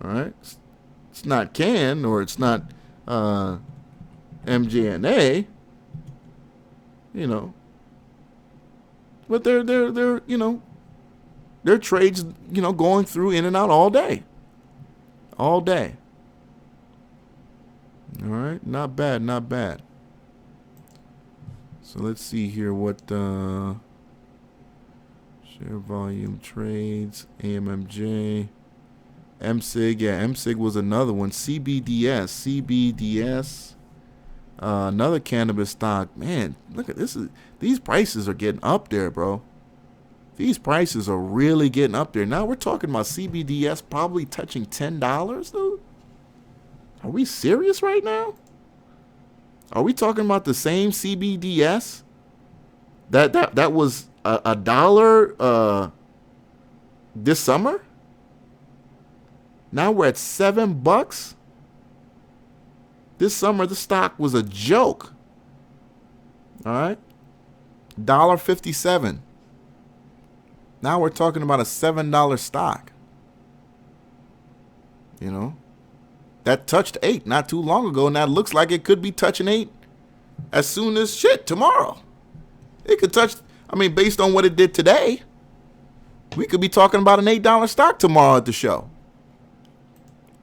All right. It's not CAN, or it's not MJNA. But they're their trades, going through in and out all day. All day. All right, not bad, not bad. So let's see here what share volume trades, AMMJ, MSIG. Yeah, MSIG was another one. CBDS, another cannabis stock. Man, look at this. These prices are getting up there, bro. These prices are really getting up there. Now we're talking about CBDS probably touching $10, dude. Are we serious right now? Are we talking about the same CBDS that was a dollar this summer? Now we're at $7. This summer the stock was a joke. All right, $1.57. Now we're talking about a $7 stock. That touched 8 not too long ago, and that looks like it could be touching 8 as soon as tomorrow. It could touch, based on what it did today, we could be talking about an $8 stock tomorrow at the show.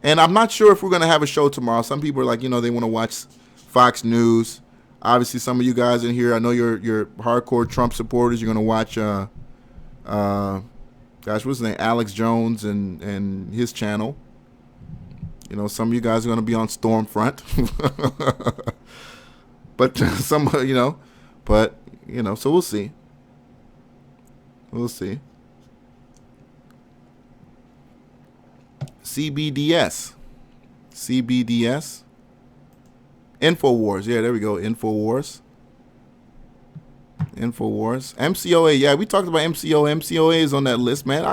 And I'm not sure if we're going to have a show tomorrow. Some people are like, they want to watch Fox News. Obviously, some of you guys in here, I know you're hardcore Trump supporters. You're going to watch, what's his name? Alex Jones and his channel. Some of you guys are going to be on Stormfront. But so we'll see. We'll see. CBDS. Infowars. Yeah, there we go. Infowars. MCOA. Yeah, we talked about MCOA. MCOA is on that list, man.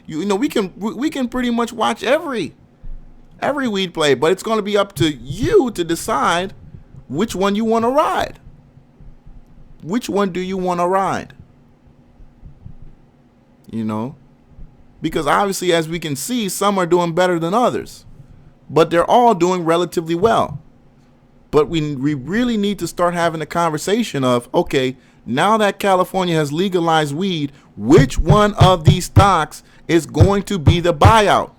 We can pretty much watch every weed play, but it's going to be up to you to decide which one you want to ride. Which one do you want to ride? Because obviously, as we can see, some are doing better than others, but they're all doing relatively well. But we really need to start having a conversation of, okay, now that California has legalized weed, which one of these stocks is going to be the buyout?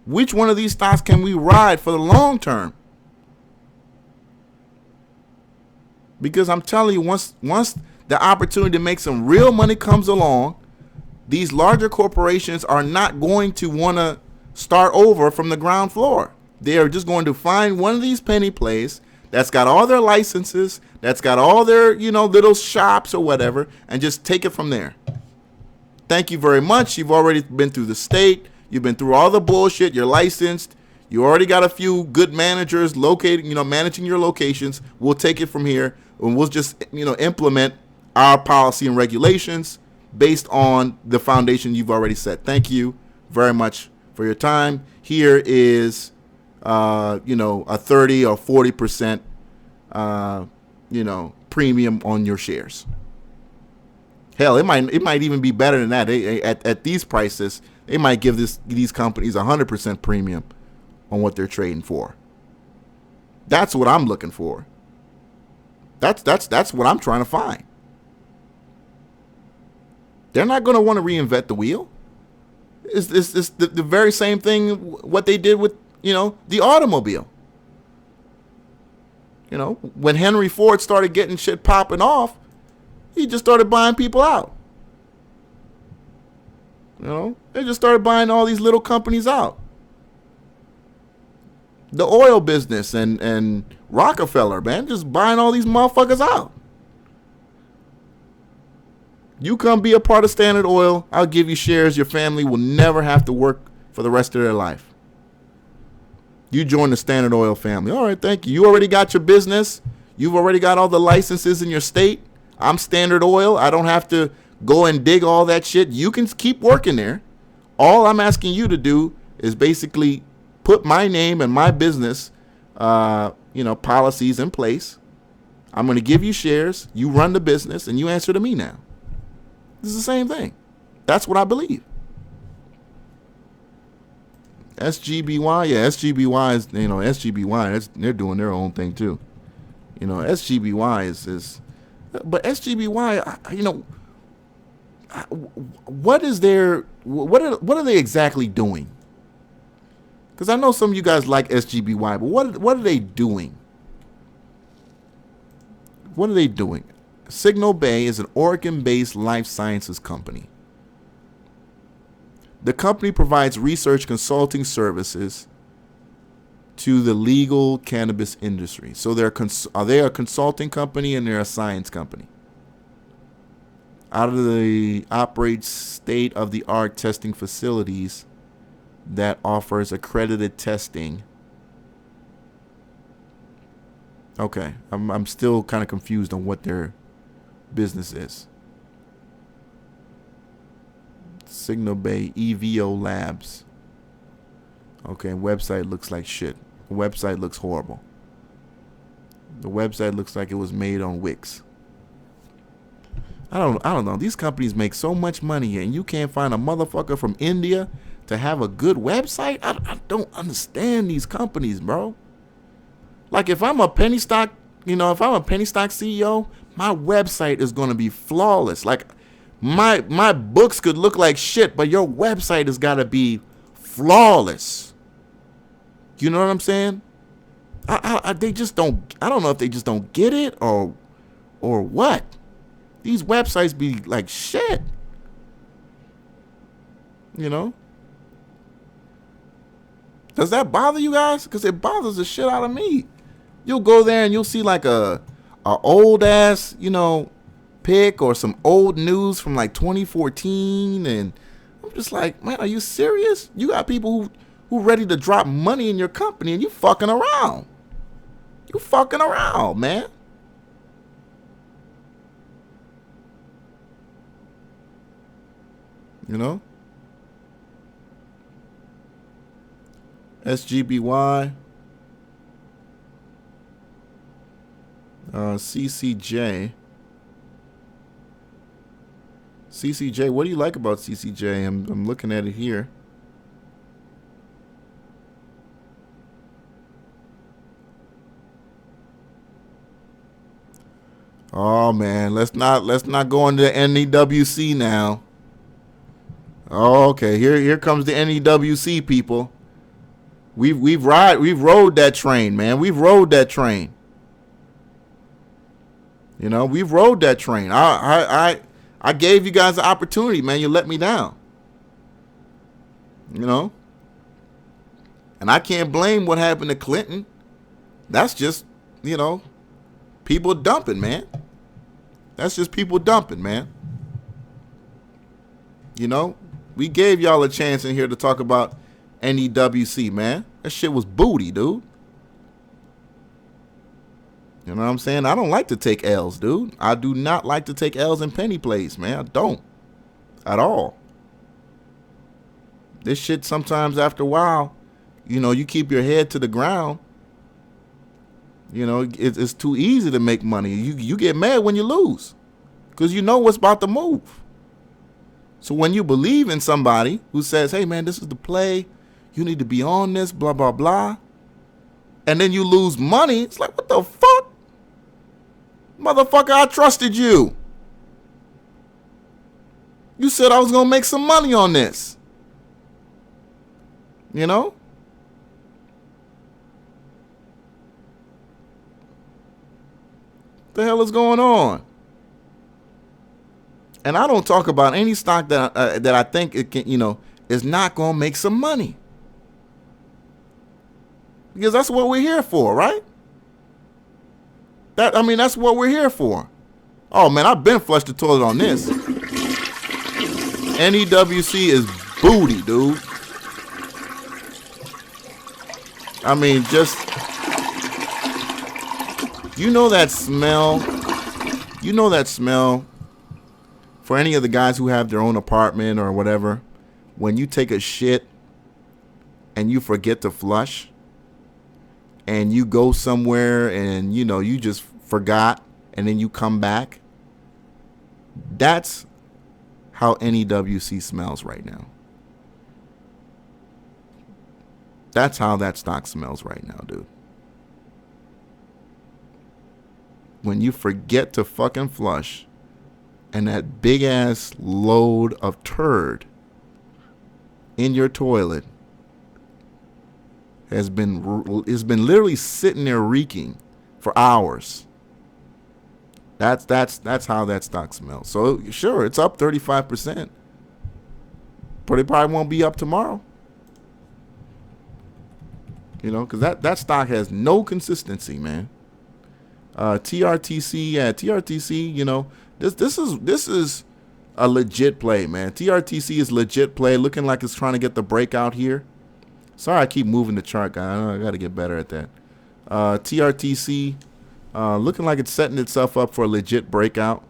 Which one of these stocks can we ride for the long term? Because I'm telling you, once the opportunity to make some real money comes along, these larger corporations are not going to want to start over from the ground floor. They are just going to find one of these penny plays that's got all their licenses, that's got all their, little shops or whatever, and just take it from there. Thank you very much. You've already been through the state. You've been through all the bullshit. You're licensed. You already got a few good managers located, managing your locations. We'll take it from here, and we'll just, implement our policy and regulations. based on the foundation you've already set. Thank you very much for your time. Here is, a 30 or 40%, premium on your shares. Hell, it might even be better than that. At these prices, they might give these companies 100% premium on what they're trading for. That's what I'm looking for. That's what I'm trying to find. They're not going to want to reinvent the wheel. It's the very same thing what they did with, the automobile. When Henry Ford started getting shit popping off, he just started buying people out. They just started buying all these little companies out. The oil business and Rockefeller, man, just buying all these motherfuckers out. You come be a part of Standard Oil, I'll give you shares. Your family will never have to work for the rest of their life. You join the Standard Oil family. All right, thank you. You already got your business. You've already got all the licenses in your state. I'm Standard Oil. I don't have to go and dig all that shit. You can keep working there. All I'm asking you to do is basically put my name and my business, policies in place. I'm going to give you shares. You run the business, and you answer to me now. This is the same thing. That's what I believe. SGBY, yeah, SGBY is, SGBY, they're doing their own thing too. SGBY is, but SGBY, what are they exactly doing? Because I know some of you guys like SGBY, but what are they doing? What are they doing? Signal Bay is an Oregon-based life sciences company. The company provides research consulting services to the legal cannabis industry. So are they a consulting company and they're a science company? Operates state-of-the-art testing facilities that offers accredited testing. Okay, I'm still kind of confused on what their business is. Signal Bay EVO Labs. Okay, website looks like shit. The website looks horrible. The website looks like it was made on Wix. I don't know. These companies make so much money and you can't find a motherfucker from India to have a good website. I don't understand these companies, bro. Like if I'm a penny stock, if I'm a penny stock CEO, my website is going to be flawless. Like my books could look like shit, but your website has got to be flawless. You know what I'm saying? They just don't. I don't know if they just don't get it or what. These websites be like shit. Does that bother you guys? Because it bothers the shit out of me. You'll go there and you'll see like a old ass, pic or some old news from like 2014, and I'm just like, man, are you serious? You got people who ready to drop money in your company and you fucking around. You fucking around, man. SGBY, CCJ, what do you like about CCJ? I'm looking at it here. Oh man, let's not go into the NEWC now. Oh, okay, here comes the NEWC people. We've rode that train, man. We've rode that train. We've rode that train. I gave you guys the opportunity, man. You let me down. And I can't blame what happened to Clinton. That's just, people dumping, man. That's just people dumping, man. We gave y'all a chance in here to talk about NEWC, man. That shit was booty, dude. You know what I'm saying? I don't like to take L's, dude. I do not like to take L's in penny plays, man. I don't. at all. This shit sometimes after a while, you keep your head to the ground. It's too easy to make money. You get mad when you lose because you know what's about to move. So when you believe in somebody who says, hey, man, this is the play, you need to be on this, blah, blah, blah, and then you lose money, it's like, what the fuck? Motherfucker, I trusted you. You said I was going to make some money on this. The hell is going on? And I don't talk about any stock that I think it can, is not going to make some money. Because that's what we're here for, right? That's what we're here for. Oh, man, I've been flushed the toilet on this. NEWC is booty, dude. Just, that smell. That smell. For any of the guys who have their own apartment or whatever, when you take a shit and you forget to flush and you go somewhere and, you just forgot and then you come back, that's how NEWC smells right now. That's how that stock smells right now, dude. When you forget to fucking flush and that big ass load of turd in your toilet has been literally sitting there reeking for hours. That's how that stock smells. So sure, it's up 35%, but it probably won't be up tomorrow. Because that stock has no consistency, man. TRTC, this is a legit play, man. TRTC is legit play, looking like it's trying to get the breakout here. Sorry, I keep moving the chart, guy. I know I got to get better at that. TRTC, looking like it's setting itself up for a legit breakout.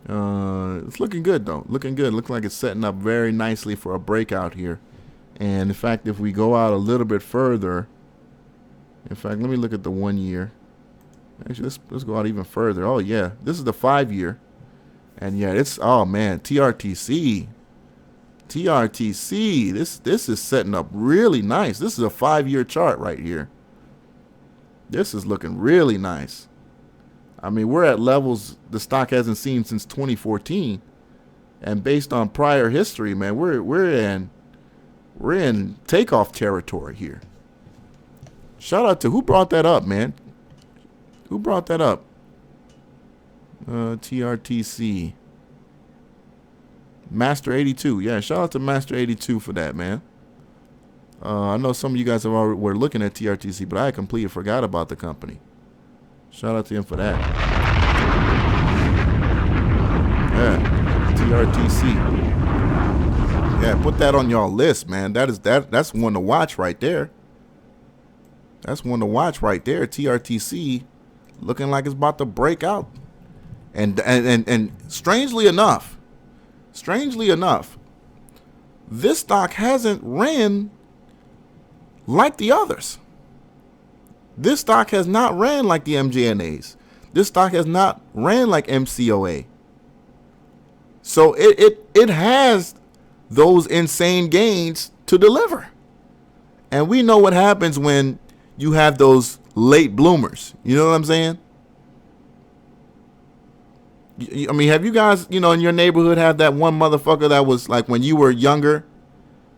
It's looking good, though. Looking like it's setting up very nicely for a breakout here. And in fact, if we go out a little bit further, in fact, let me look at the 1 year. Actually, let's go out even further. Oh yeah, this is the 5 year, and yeah, oh man, TRTC. This is setting up really nice. This is a 5 year chart right here. This is looking really nice. We're at levels the stock hasn't seen since 2014, and based on prior history, man, we're in takeoff territory here. Shout out to who brought that up, man. Who brought that up? TRTC. Master 82. Yeah, shout out to Master 82 for that, man. I know some of you guys were looking at TRTC, but I completely forgot about the company. Shout out to him for that. Yeah, TRTC. Yeah, put that on y'all list, man. That's one to watch right there. That's one to watch right there. TRTC looking like it's about to break out. And strangely enough, this stock hasn't ran like the others. This stock has not ran like the MJNAs. This stock has not ran like MCOA. So it has those insane gains to deliver. And we know what happens when you have those late bloomers. You know what I'm saying? Have you guys, in your neighborhood have that one motherfucker that was like when you were younger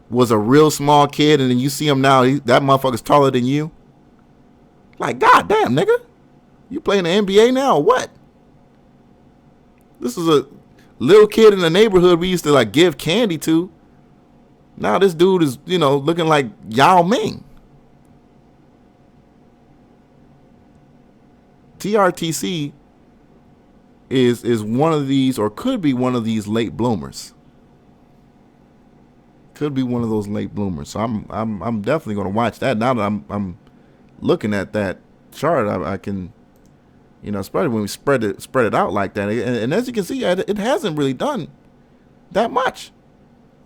was a real small kid, and then you see him now, that motherfucker's taller than you? Like, goddamn, nigga. You playing the NBA now or what? This is a little kid in the neighborhood we used to like give candy to. Now this dude is, looking like Yao Ming. TRTC is one of these, or could be one of these late bloomers. Could be one of those late bloomers. So I'm definitely going to watch that. Now that I'm looking at that chart, I can especially when we spread it out like that. And as you can see, it hasn't really done that much.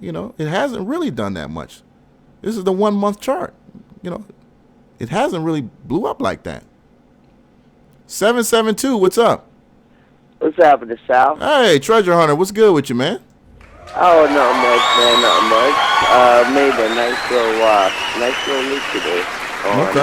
It hasn't really done that much. This is the 1 month chart. It hasn't really blew up like that. 772, what's up? What's happening, Sal? Hey, Treasure Hunter, what's good with you, man? Oh, not much, man, not much. Made a nice little look today on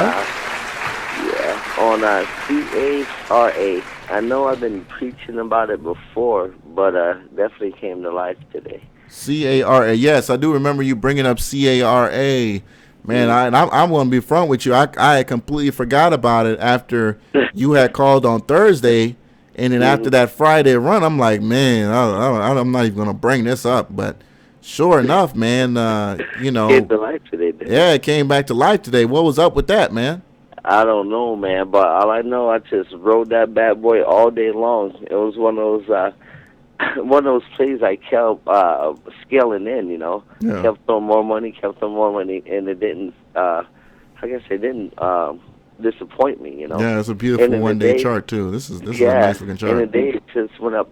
CARA. I know I've been preaching about it before, but definitely came to life today. CARA, yes, I do remember you bringing up CARA. Man, I'm going to be front with you. I had completely forgot about it after you had called on Thursday. And then after that Friday run, I'm like, man, I'm not even going to bring this up. But sure enough, man, Came to life today, man. Yeah, it came back to life today. What was up with that, man? I don't know, man. But all I know, I just rode that bad boy all day long. It was one of those plays I kept scaling in, Yeah. Kept throwing more money, and it didn't, disappoint me, Yeah, it's a beautiful one-day chart, too. This is a nice-looking chart. And the day it just went up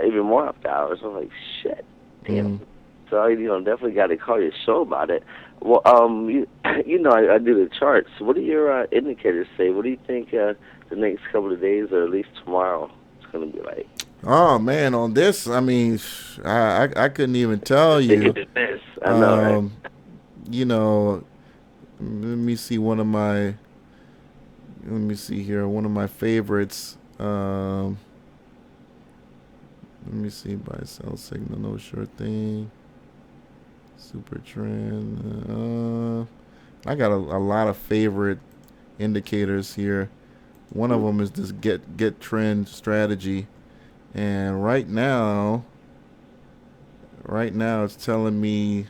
even more after hours. I was like, shit, damn. So, definitely got to call your show about it. Well, I do the charts. What do your indicators say? What do you think the next couple of days, or at least tomorrow, is going to be like? Oh, man, on this, I mean, I couldn't even tell you. I know, right? Let me see one of my favorites. Let me see, buy, sell, signal, no short thing. Super trend. I got a lot of favorite indicators here. One of them is this get trend strategy. And right now it's telling me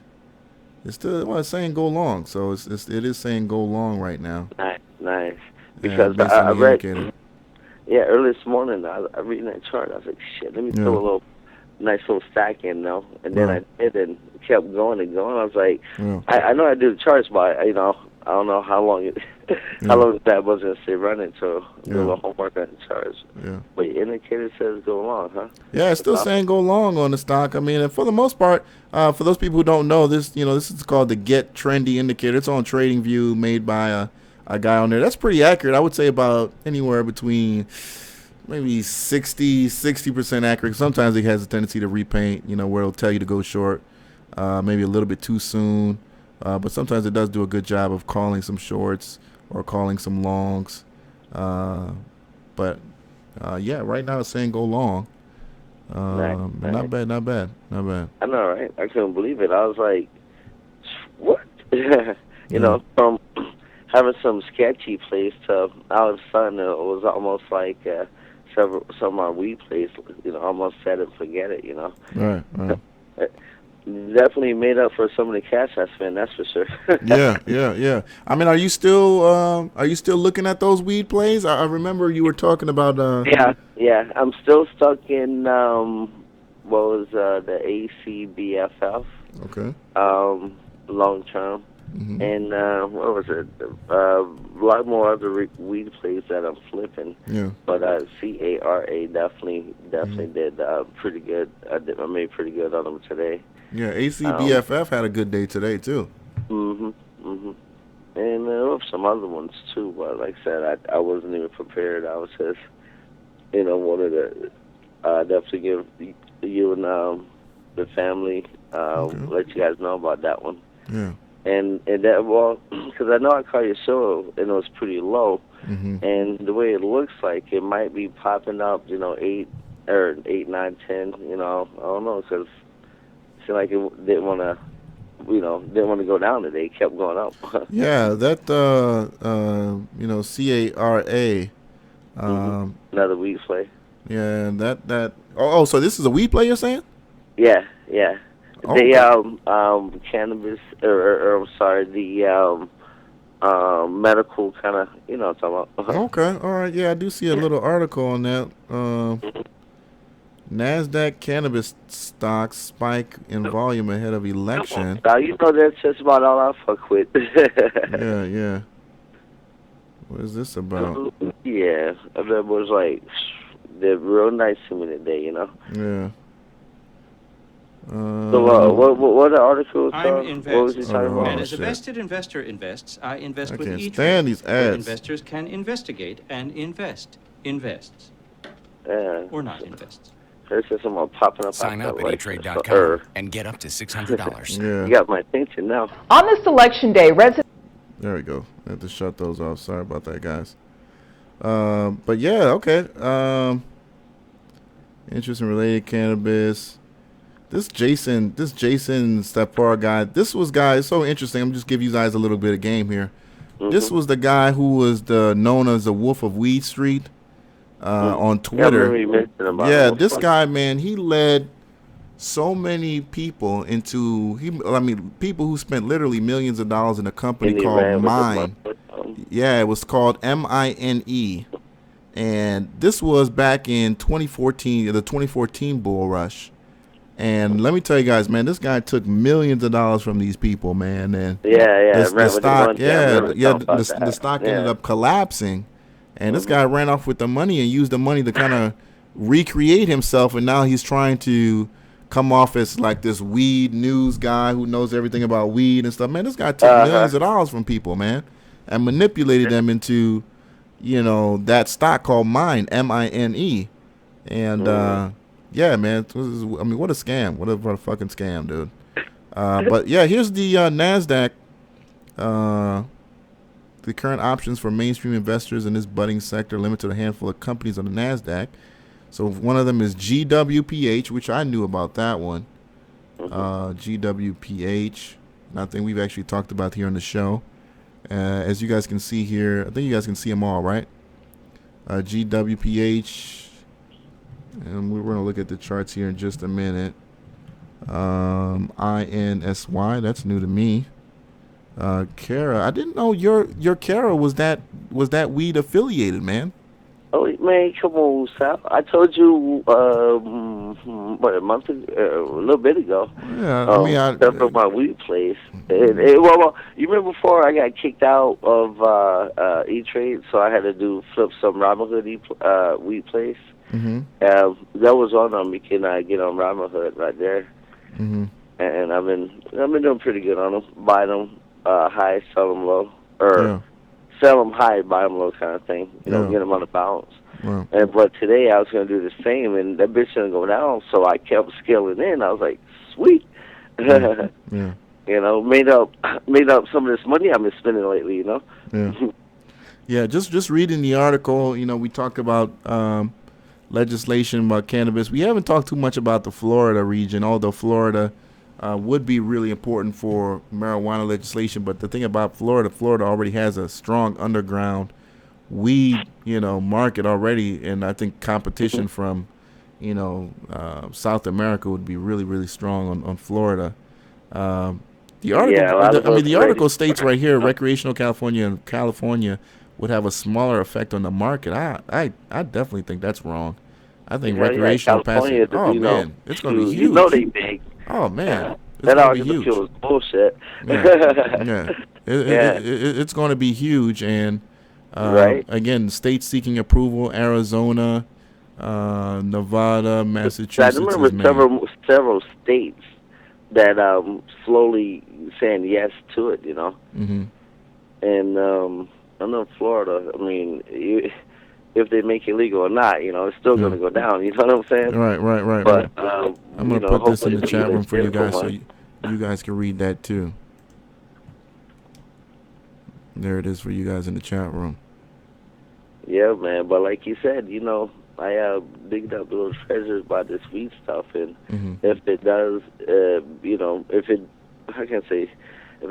it's saying go long. So it is saying go long right now. Nice. Because I read, early this morning I read that chart. I was like, shit, let me throw a nice little stack in, though. And then I did, and kept going and going. I was like, I know I do the charts, but I don't know how long that was going to stay running. So do a little homework on the charts. Yeah. But your indicator says go long, huh? Yeah, it's still saying go long on the stock. I mean, and for the most part, for those people who don't know this, this is called the Get Trendy indicator. It's on TradingView, made by a guy on there. That's pretty accurate. I would say about anywhere between maybe 60% accurate. Sometimes it has a tendency to repaint, where it'll tell you to go short, maybe a little bit too soon. But sometimes it does do a good job of calling some shorts or calling some longs. But right now it's saying go long. Not bad. I know, right? I couldn't believe it. I was like, what? From having some sketchy plays to all of a sudden it was almost like some of my weed plays, almost set it, forget it, Right. Definitely made up for some of the cash I spent, that's for sure. Yeah. I mean, are you still looking at those weed plays? I remember you were talking about. Yeah. I'm still stuck in what was the ACBFF. Okay. Long term. Mm-hmm. And what was it? A lot more other weed plays that I'm flipping. Yeah. But CARA definitely did pretty good. I made pretty good on them today. Yeah, ACBFF had a good day today too. And there were some other ones too, but like I said, I wasn't even prepared. I was just, wanted to definitely give you and the family let you guys know about that one. Yeah. And that, because I know I caught your show and it was pretty low, and the way it looks like it might be popping up, 8, 9, 10. I don't know, because it seemed like it didn't want to go down today. It kept going up. Yeah, that CARA. Another weed play. Yeah, that. Oh, so this is a weed play you're saying? Yeah. Okay. The cannabis, or I'm sorry, the medical kind of, what I'm talking about. Okay, all right, yeah, I do see a little article on that. NASDAQ cannabis stocks spike in volume ahead of election. That's just about all I fuck with. Yeah. What is this about? Yeah, Yeah, I bet it was like, they're real nice to me today, you know? Yeah. So, what the article I'm What was he Invest, talking about? and as a vested investor invests, I invest I with can't E-Trade, stand these where ads. investors can investigate and invests, Yeah. or not invests. There's just someone popping up. Sign up at like, etrade.com and get up to $600. Yeah. You got my attention now. On this election day, residents. There we go. I had to shut those off. Sorry about that, guys. But yeah, okay. Interest in related cannabis. This Jason Stepar guy. This was guy. It's so interesting. I'm just give you guys a little bit of game here. Mm-hmm. This was the guy who was known as the Wolf of Weed Street on Twitter. Yeah, this guy, man, he led so many people into people who spent literally millions of dollars in a company called Mine. Yeah, it was called MINE. And this was back in 2014, the 2014 bull rush. And let me tell you guys, man, this guy took millions of dollars from these people, man. And the stock ended up collapsing. And this guy ran off with the money and used the money to kind of recreate himself. And now he's trying to come off as like this weed news guy who knows everything about weed and stuff. Man, this guy took millions of dollars from people, man, and manipulated them into, that stock called Mine, MINE. And, yeah, man, what a scam. What a fucking scam, dude. But, yeah, here's the NASDAQ, the current options for mainstream investors in this budding sector limited to a handful of companies on the NASDAQ. So one of them is GWPH, which I knew about that one. GWPH, nothing we've actually talked about here on the show. As you guys can see here, I think you guys can see them all, right? GWPH, and we're going to look at the charts here in just a minute. INSY, that's new to me. Cara, I didn't know your Cara was that weed affiliated, man. Oh man, come on, Sal. I told you a month ago, a little bit ago. Yeah, I stuff from my weed place. Well, you remember before I got kicked out of E-Trade, so I had to flip some Robinhood weed place. Mm-hmm. That was on you can get on Robinhood right there. Mm-hmm. And I've been doing pretty good on them. Buy them high, sell them low, sell them high, buy them low, kind of thing. Get them on the bounce. Wow. But today I was going to do the same, and that bitch didn't go down, so I kept scaling in. I was like, sweet. Yeah. Made up some of this money I've been spending lately. Yeah. Yeah. Just reading the article. We talk about legislation about cannabis. We haven't talked too much about the Florida region, although Florida would be really important for marijuana legislation. But the thing about Florida already has a strong underground weed, market already, and I think competition from, South America would be really, really strong on Florida. The article, the article states right here, recreational California would have a smaller effect on the market. I definitely think that's wrong. I think recreational passage. Oh man, it's going to be huge. They big. Oh man, that argument feels bullshit. Yeah. It's going to be huge, and again, states seeking approval: Arizona, Nevada, Massachusetts. I remember several states that slowly saying yes to it. Mm-hmm. And I know Florida. I mean, if they make it legal or not, it's still going to go down. You know what I'm saying? Right. But I'm going to put this in the chat room for you guys, so you guys can read that too. There it is for you guys in the chat room. Yeah, man. But like you said, I digged up little treasures by this weed stuff, and if it does, if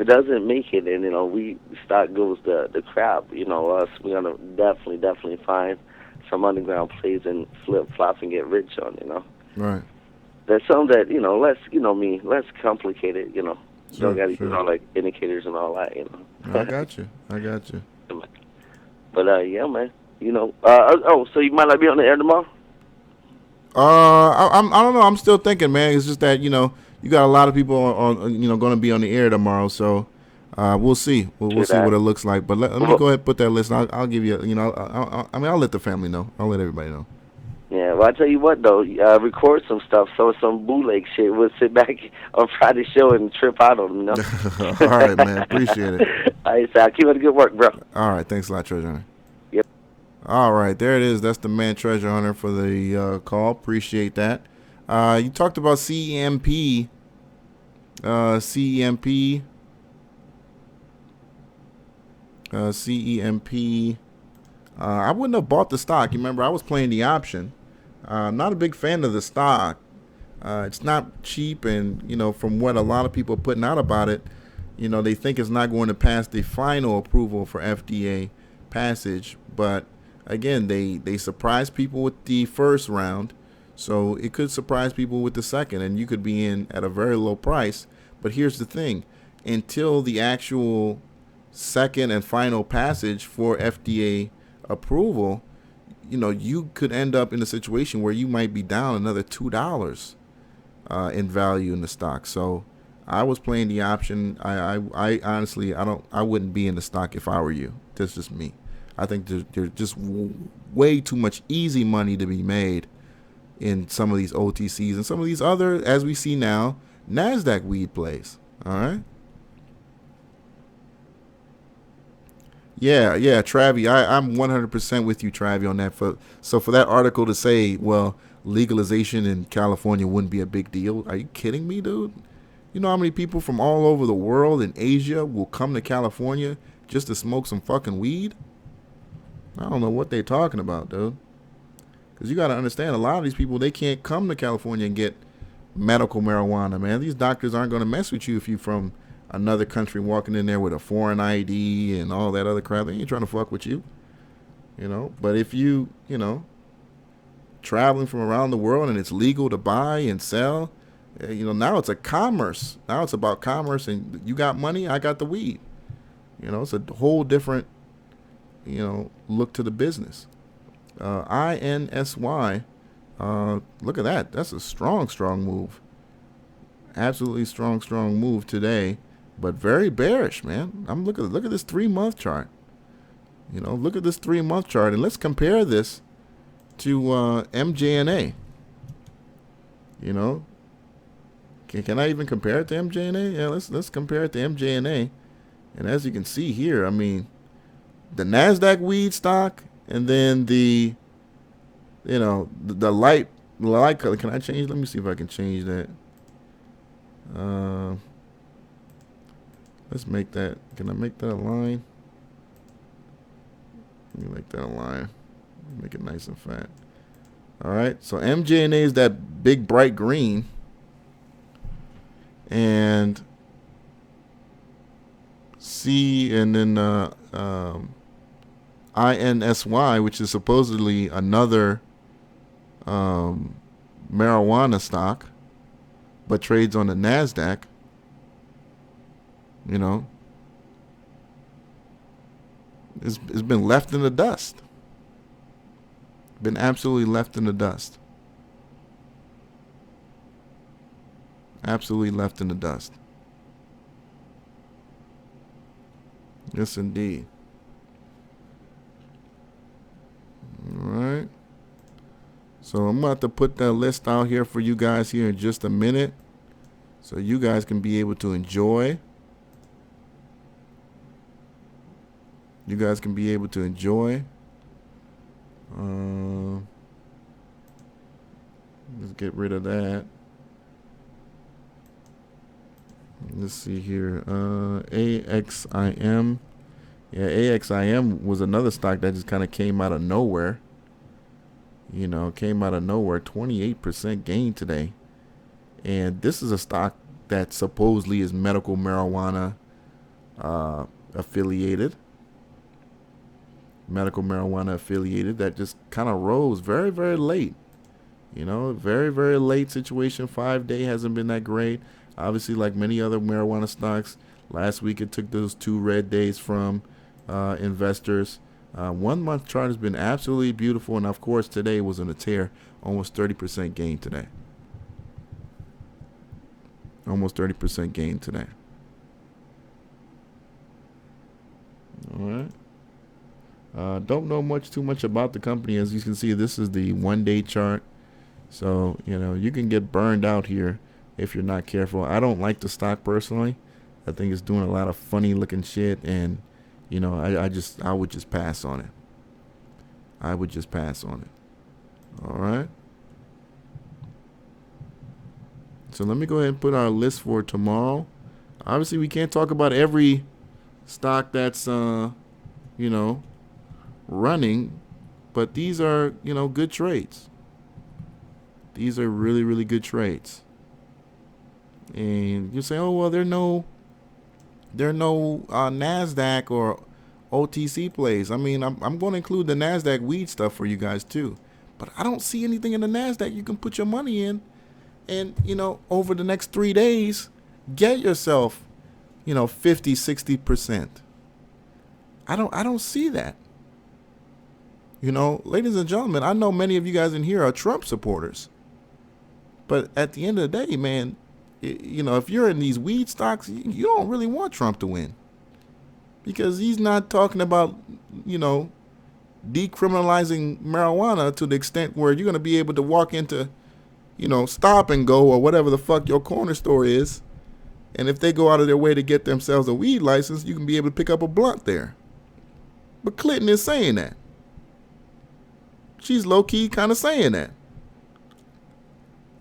it doesn't make it, and we stock goes the crap, us, we're gonna definitely find some underground plays and flip flop and get rich on, Right. There's some that less complicated, You don't got to use all like indicators and all that, I got you. But yeah, man. So you might not be on the air tomorrow? I don't know. I'm still thinking, man. It's just that you got a lot of people on going to be on the air tomorrow. So We'll see. We'll see what it looks like. But let me go ahead and put that list. I'll give you. I'll let the family know. I'll let everybody know. Yeah, well, I tell you what though, record some stuff, so some bootleg shit. We'll sit back on Friday show and trip out on them. All right, man. Appreciate it. All right, so keep up the good work, bro. All right, thanks a lot, Treasure Hunter. Yep. All right, there it is. That's the man, Treasure Hunter, for the call. Appreciate that. You talked about CEMP. CEMP. I wouldn't have bought the stock. You remember, I was playing the option. I'm not a big fan of the stock. It's not cheap, and from what a lot of people are putting out about it, they think it's not going to pass the final approval for FDA passage. But again, they surprised people with the first round, so it could surprise people with the second, and you could be in at a very low price. But here's the thing: until the actual second and final passage for FDA approval, you could end up in a situation where you might be down another $2 in value in the stock. So I was playing the option. I honestly, I wouldn't be in the stock if I were you. That's just me. I think there's just way too much easy money to be made in some of these OTCs and some of these other, as we see now, NASDAQ weed plays. All right. Yeah, Travi, I'm 100% with you, Travi, on that. So for that article to say, well, legalization in California wouldn't be a big deal, are you kidding me, dude? You know how many people from all over the world in Asia will come to California just to smoke some fucking weed? I don't know what they're talking about, dude. Because you got to understand, a lot of these people, they can't come to California and get medical marijuana, man. These doctors aren't going to mess with you if you're from another country walking in there with a foreign ID and all that other crap. They ain't trying to fuck with you, But if you, traveling from around the world and it's legal to buy and sell, now it's a commerce. Now it's about commerce, and you got money, I got the weed. It's a whole different, look to the business. INSY, look at that. That's a strong move. Absolutely strong move today. But very bearish, man. Look at this 3-month chart. Look at this 3-month chart, and let's compare this to MJNA. Can I even compare it to MJNA? Yeah, let's compare it to MJNA. And as you can see here, I mean, the NASDAQ weed stock, and then the light color. Can I change? Let me see if I can change that. Let's make that. Can I make that a line? Let me make that a line. Make it nice and fat. All right. So MJNA is that big bright green, and then INSY, which is supposedly another marijuana stock, but trades on the NASDAQ. It's been left in the dust. Been absolutely left in the dust. Absolutely left in the dust. Yes, indeed. All right. So I'm about to put that list out here for you guys here in just a minute, so you guys can be able to enjoy. Let's get rid of that. Let's see here. AXIM. Yeah, AXIM was another stock that just kind of came out of nowhere. 28% gain today. And this is a stock that supposedly is medical marijuana affiliated. That just kind of rose very, very late. Very, very late situation. 5-day hasn't been that great. Obviously, like many other marijuana stocks, last week it took those 2 red days from investors. 1-month chart has been absolutely beautiful, and of course today was on a tear. Almost 30% gain today. All right. Don't know too much about the company. As you can see, this is the 1-day chart. So, you can get burned out here if you're not careful. I don't like the stock personally. I think it's doing a lot of funny looking shit, and I would just pass on it. I would just pass on it. All right. So let me go ahead and put our list for tomorrow. Obviously, we can't talk about every stock that's running, but these are good trades. These are really, really good trades. And you say, oh well, there are no NASDAQ or OTC plays. I mean, I'm going to include the NASDAQ weed stuff for you guys too, but I don't see anything in the NASDAQ you can put your money in, and over the next 3 days, get yourself 50-60%. I don't see that. Ladies and gentlemen, I know many of you guys in here are Trump supporters. But at the end of the day, man, if you're in these weed stocks, you don't really want Trump to win. Because he's not talking about, decriminalizing marijuana to the extent where you're going to be able to walk into, Stop and Go or whatever the fuck your corner store is. And if they go out of their way to get themselves a weed license, you can be able to pick up a blunt there. But Clinton is saying that. She's low-key kind of saying that.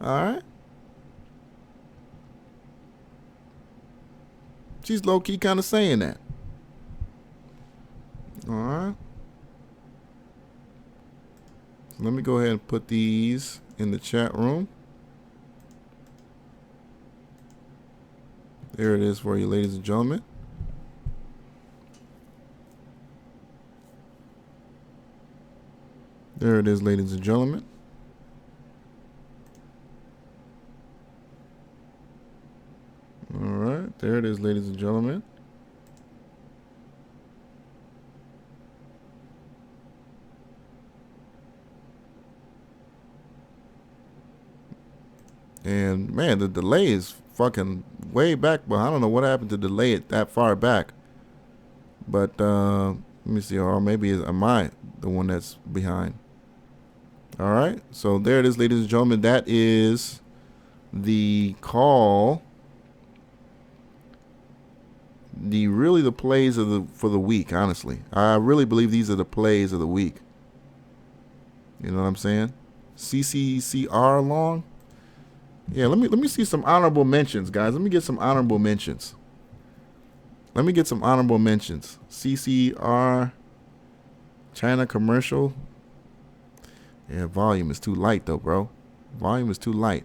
All right? She's low-key kind of saying that. All right? So let me go ahead and put these in the chat room. There it is for you, ladies and gentlemen. There it is, ladies and gentlemen. All right, there it is, ladies and gentlemen. And man, the delay is fucking way back, but I don't know what happened to delay it that far back. But let me see, or maybe am I the one that's behind? All right, so there it is, ladies and gentlemen. That is the call. The plays for the week. Honestly, I really believe these are the plays of the week. You know what I'm saying? CCCR long. Yeah, let me see some honorable mentions, guys. Let me get some honorable mentions. CCR, China commercial. Yeah, volume is too light though, bro. Volume is too light.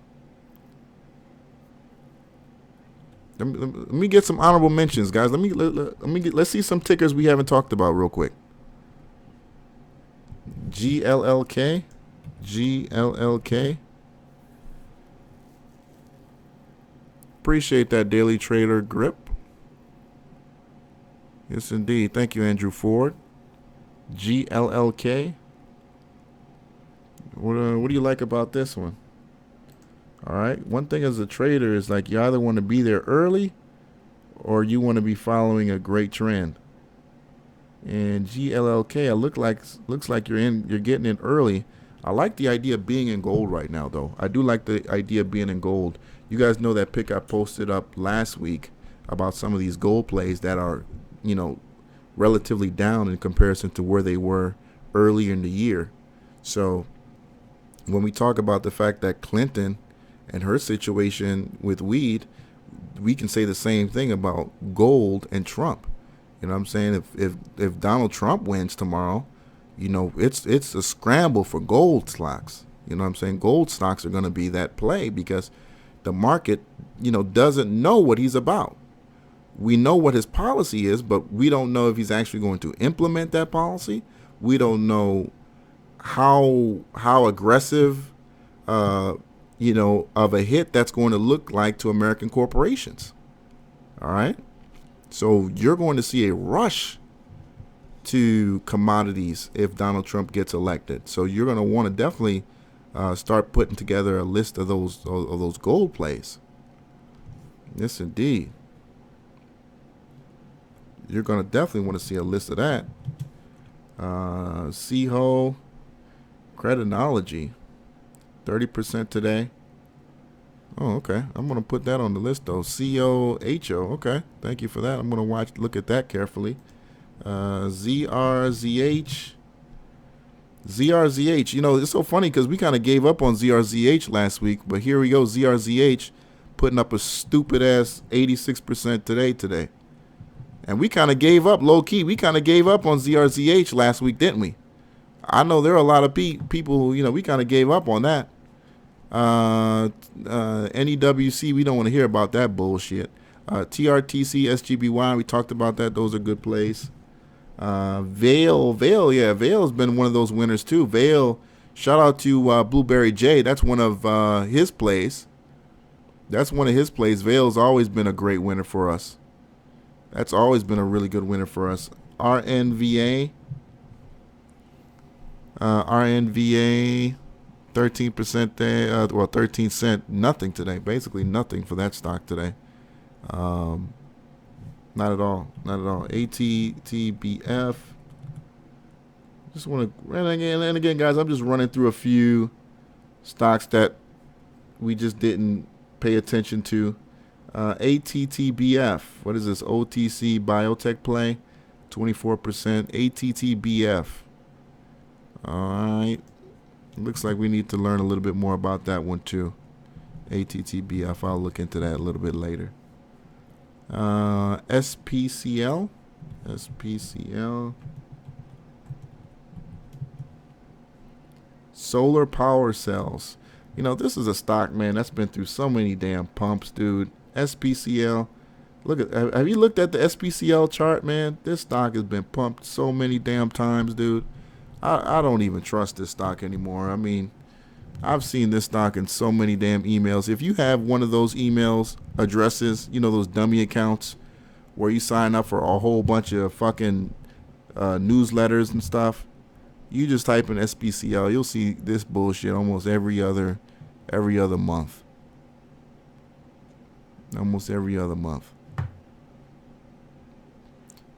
Let me get some honorable mentions, guys. Let's see some tickers we haven't talked about real quick. GLLK. Appreciate that, Daily Trader Grip. Yes, indeed. Thank you, Andrew Ford. GLLK. What do you like about this one? All right. One thing as a trader is like you either want to be there early or you want to be following a great trend. And GLLK, looks like you're getting in early. I like the idea of being in gold right now, though. I do like the idea of being in gold. You guys know that pick I posted up last week about some of these gold plays that are, relatively down in comparison to where they were earlier in the year. So when we talk about the fact that Clinton and her situation with weed, we can say the same thing about gold and Trump. You know what I'm saying? If Donald Trump wins tomorrow, it's a scramble for gold stocks. You know what I'm saying? Gold stocks are going to be that play because the market, doesn't know what he's about. We know what his policy is, but we don't know if he's actually going to implement that policy. We don't know how aggressive, of a hit that's going to look like to American corporations. All right. So you're going to see a rush to commodities if Donald Trump gets elected. So you're going to want to definitely start putting together a list of those gold plays. Yes, indeed. You're going to definitely want to see a list of that. CHO, Credinology, 30% today. Oh, okay. I'm going to put that on the list, though. COHO. Okay. Thank you for that. I'm going to look at that carefully. ZRZH. ZRZH. You know, it's so funny because we kind of gave up on ZRZH last week, but here we go. ZRZH putting up a stupid-ass 86% today. And we kind of gave up, low-key. We kind of gave up on ZRZH last week, didn't we? I know there are a lot of people who, you know, we kind of gave up on that. NEWC, we don't want to hear about that bullshit. TRTC, SGBY, we talked about that. Those are good plays. Vail, yeah, Vail's been one of those winners too. Vail, shout out to Blueberry J. That's one of his plays. Vail's always been a great winner for us. That's always been a really good winner for us. RNVA, 13% there. 13 cent, nothing today. Basically nothing for that stock today. Not at all. ATTBF. Just want to, and again, guys, I'm just running through a few stocks that we just didn't pay attention to. ATTBF. What is this? OTC biotech play. 24%. ATTBF. All right. Looks like we need to learn a little bit more about that one too. ATTBF. I'll look into that a little bit later. SPCL. Solar power cells. You know, this is a stock, man, that's been through so many damn pumps, dude. SPCL. Have you looked at the SPCL chart, man? This stock has been pumped so many damn times, dude. I don't even trust this stock anymore. I mean, I've seen this stock in so many damn emails. If you have one of those emails addresses, you know, those dummy accounts where you sign up for a whole bunch of fucking newsletters and stuff, you just type in SPCL. You'll see this bullshit almost every other month. Almost every other month.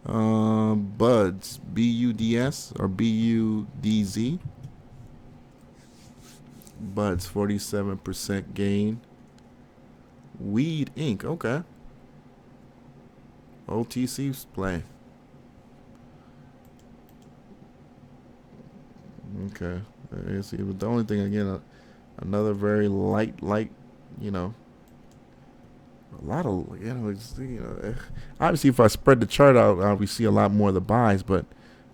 Buds, BUDS or BUDZ. Buds, 47% gain. Weed Inc. Okay. OTC's play. Okay. See, but the only thing, again, another very light, you know, a lot of, obviously if I spread the chart out, we see a lot more of the buys, but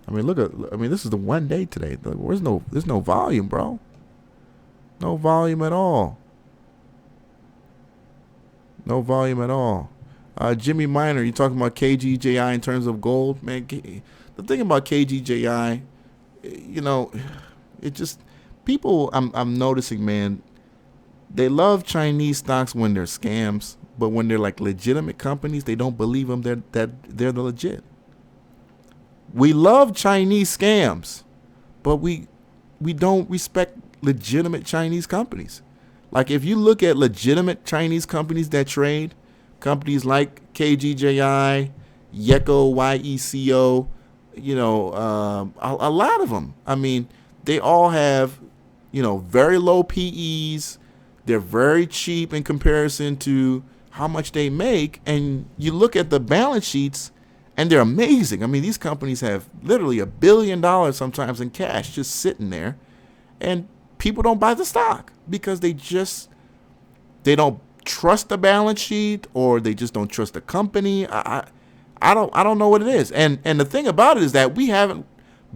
I mean, this is the one day today. There's no volume, bro. No volume at all. No volume at all. Jimmy Miner, you talking about KGJI in terms of gold, man? The thing about KGJI, you know, it just, people, I'm noticing, man, they love Chinese stocks when they're scams, but when they're like legitimate companies, they don't believe them that they're the legit. We love Chinese scams, but we don't respect legitimate Chinese companies. Like if you look at legitimate Chinese companies that trade, companies like KGJI, YECO, YECO, you know, a lot of them. I mean, they all have, you know, very low PEs. They're very cheap in comparison to how much they make. And you look at the balance sheets and they're amazing. I mean, these companies have literally $1 billion sometimes in cash just sitting there. And people don't buy the stock because they don't trust the balance sheet, or they just don't trust the company. I don't know what it is. And the thing about it is that we haven't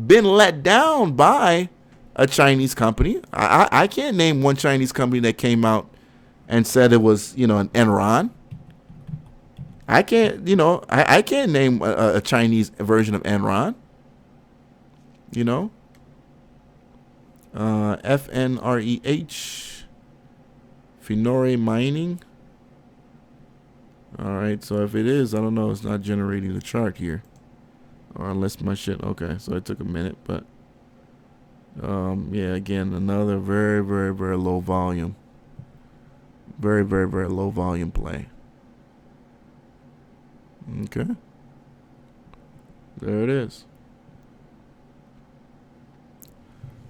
been let down by a Chinese company. I can't name one Chinese company that came out and said it was, you know, an Enron. I can't name a Chinese version of Enron. You know, FNREH, Finore Mining. All right, so if it is, I don't know, it's not generating the chart here, or unless my shit. Okay, so it took a minute, but yeah, again, another very, very, very low volume. Very, very, very low volume play. Okay. There it is.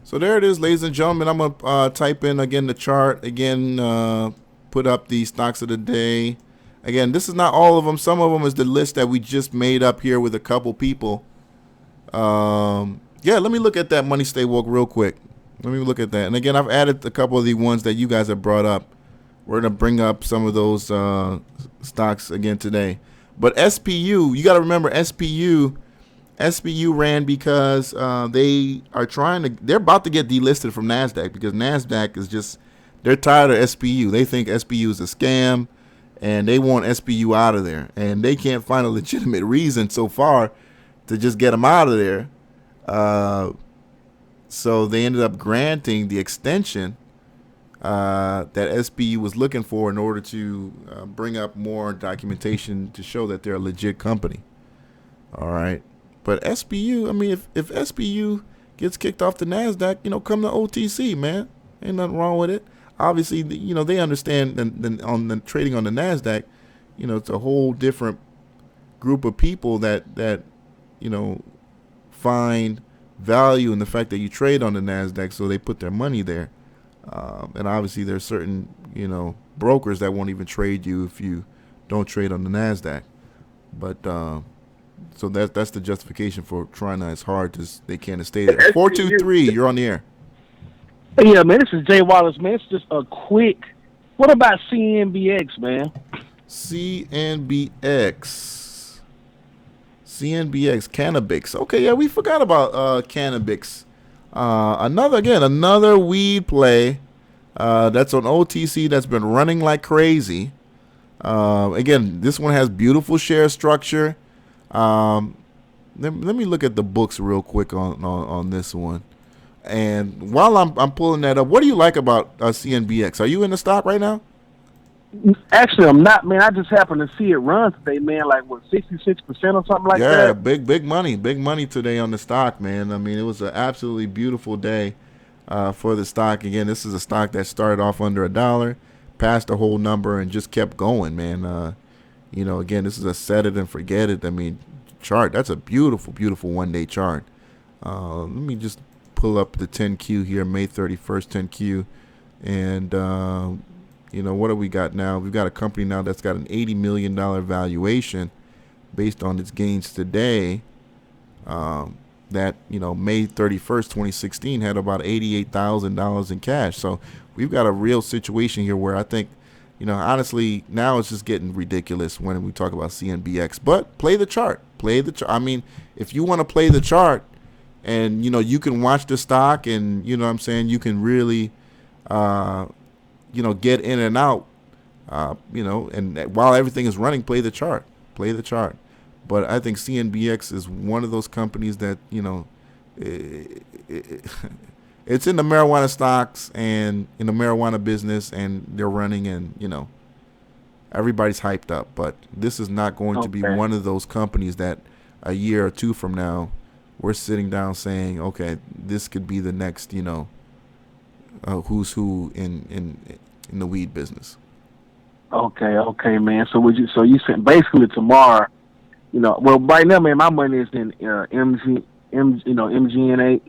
So there it is, ladies and gentlemen. I'm going to type in again the chart. Again, put up the stocks of the day. Again, this is not all of them. Some of them is the list that we just made up here with a couple people. Yeah, let me look at that Money Stay Woke real quick. Let me look at that. And again, I've added a couple of the ones that you guys have brought up. We're going to bring up some of those stocks again today. But SPU, you got to remember SPU ran because they're about to get delisted from NASDAQ because NASDAQ is just, they're tired of SPU. They think SPU is a scam and they want SPU out of there. And they can't find a legitimate reason so far to just get them out of there. So they ended up granting the extension that SPU was looking for in order to bring up more documentation to show that they're a legit company. All right. But SPU, I mean, if SPU gets kicked off the NASDAQ, come to OTC, man. Ain't nothing wrong with it. Obviously, they understand on the trading on the NASDAQ, it's a whole different group of people that find value in the fact that you trade on the NASDAQ, so they put their money there. And obviously there's certain, brokers that won't even trade you if you don't trade on the NASDAQ. But so that's the justification for trying as hard as they can to stay there. 423, you're on the air. Yeah, man, this is Jay Wallace, man. It's just a quick. What about CNBX, man? CNBX, Cannabix. Okay, yeah, we forgot about Cannabix. Another weed play that's on OTC that's been running like crazy. Again, this one has beautiful share structure. Let me look at the books real quick on this one. And while I'm pulling that up, what do you like about CNBX? Are you in the stock right now? Actually, I'm not, man. I just happened to see it run today, man. Like, 66% or something like that? Yeah, big money today on the stock, man. I mean, it was an absolutely beautiful day for the stock. Again, this is a stock that started off under $1, passed the whole number, and just kept going, man. Again, this is a set it and forget it. I mean, chart. That's a beautiful, beautiful one-day chart. Let me just pull up the 10Q here, May 31st 10Q, and what do we got now? We've got a company now that's got an $80 million valuation based on its gains today. That May 31st 2016 had about $88,000 in cash. So we've got a real situation here where I think, honestly, now it's just getting ridiculous when we talk about CNBX. But play the chart. I mean, if you want to play the chart, and you can watch the stock, and what I'm saying, you can really get in and out, and while everything is running, play the chart. But I think CNBX is one of those companies that, it's in the marijuana stocks and in the marijuana business, and they're running, and, everybody's hyped up. But this is not going to be one of those companies that a year or two from now, we're sitting down saying, okay, this could be the next, who's who in the weed business. Okay, man. So you said basically tomorrow, well, right now, man, my money is in MGNA, MJNA,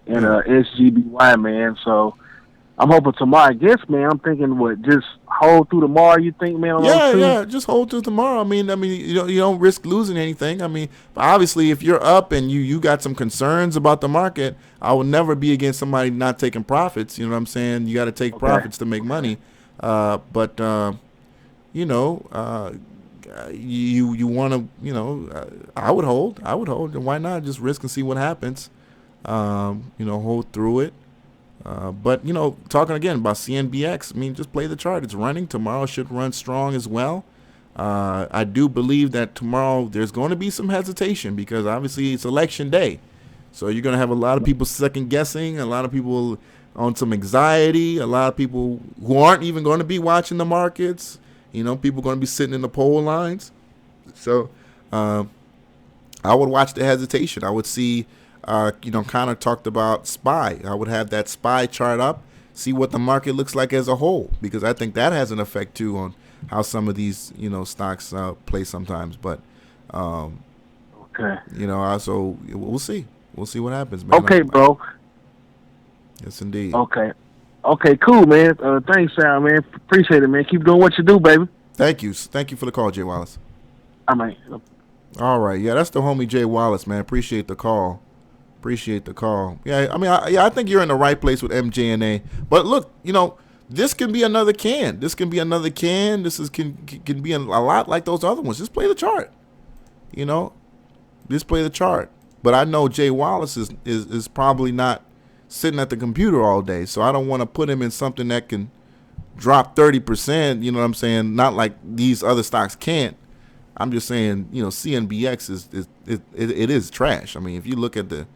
and SGBY, man. So I'm hoping tomorrow. I guess, man, I'm thinking just hold through tomorrow. You think, man? Yeah, just hold through tomorrow. I mean, you don't risk losing anything. I mean, but obviously, if you're up and you got some concerns about the market, I would never be against somebody not taking profits. You know what I'm saying? You got to take profits to make money. But you want to, I would hold. Why not just risk and see what happens? Hold through it. But, talking again about CNBX, I mean, just play the chart. It's running. Tomorrow should run strong as well. I do believe that tomorrow there's going to be some hesitation because obviously it's election day. So you're going to have a lot of people second guessing, a lot of people on some anxiety, a lot of people who aren't even going to be watching the markets. People going to be sitting in the poll lines. So I would watch the hesitation. I would see, kind of talked about SPY. I would have that SPY chart up, see what the market looks like as a whole, because I think that has an effect too on how some of these, stocks play sometimes. But Okay. You know, so we'll see. We'll see what happens, man. Okay, bro. Yes, indeed. Okay. Okay, cool, man. Thanks, Sal, man. Appreciate it, man. Keep doing what you do, baby. Thank you. Thank you for the call, Jay Wallace. I mean. All right. Yeah, that's the homie Jay Wallace, man. Appreciate the call. Yeah, I mean, I think you're in the right place with MJNA. But look, you know, this can be another can. This can be can be a lot like those other ones. Just play the chart. You know, just play the chart. But I know Jay Wallace is probably not sitting at the computer all day, so I don't want to put him in something that can drop 30%. You know what I'm saying? Not like these other stocks can't. I'm just saying, you know, CNBX is trash. I mean, if you look at the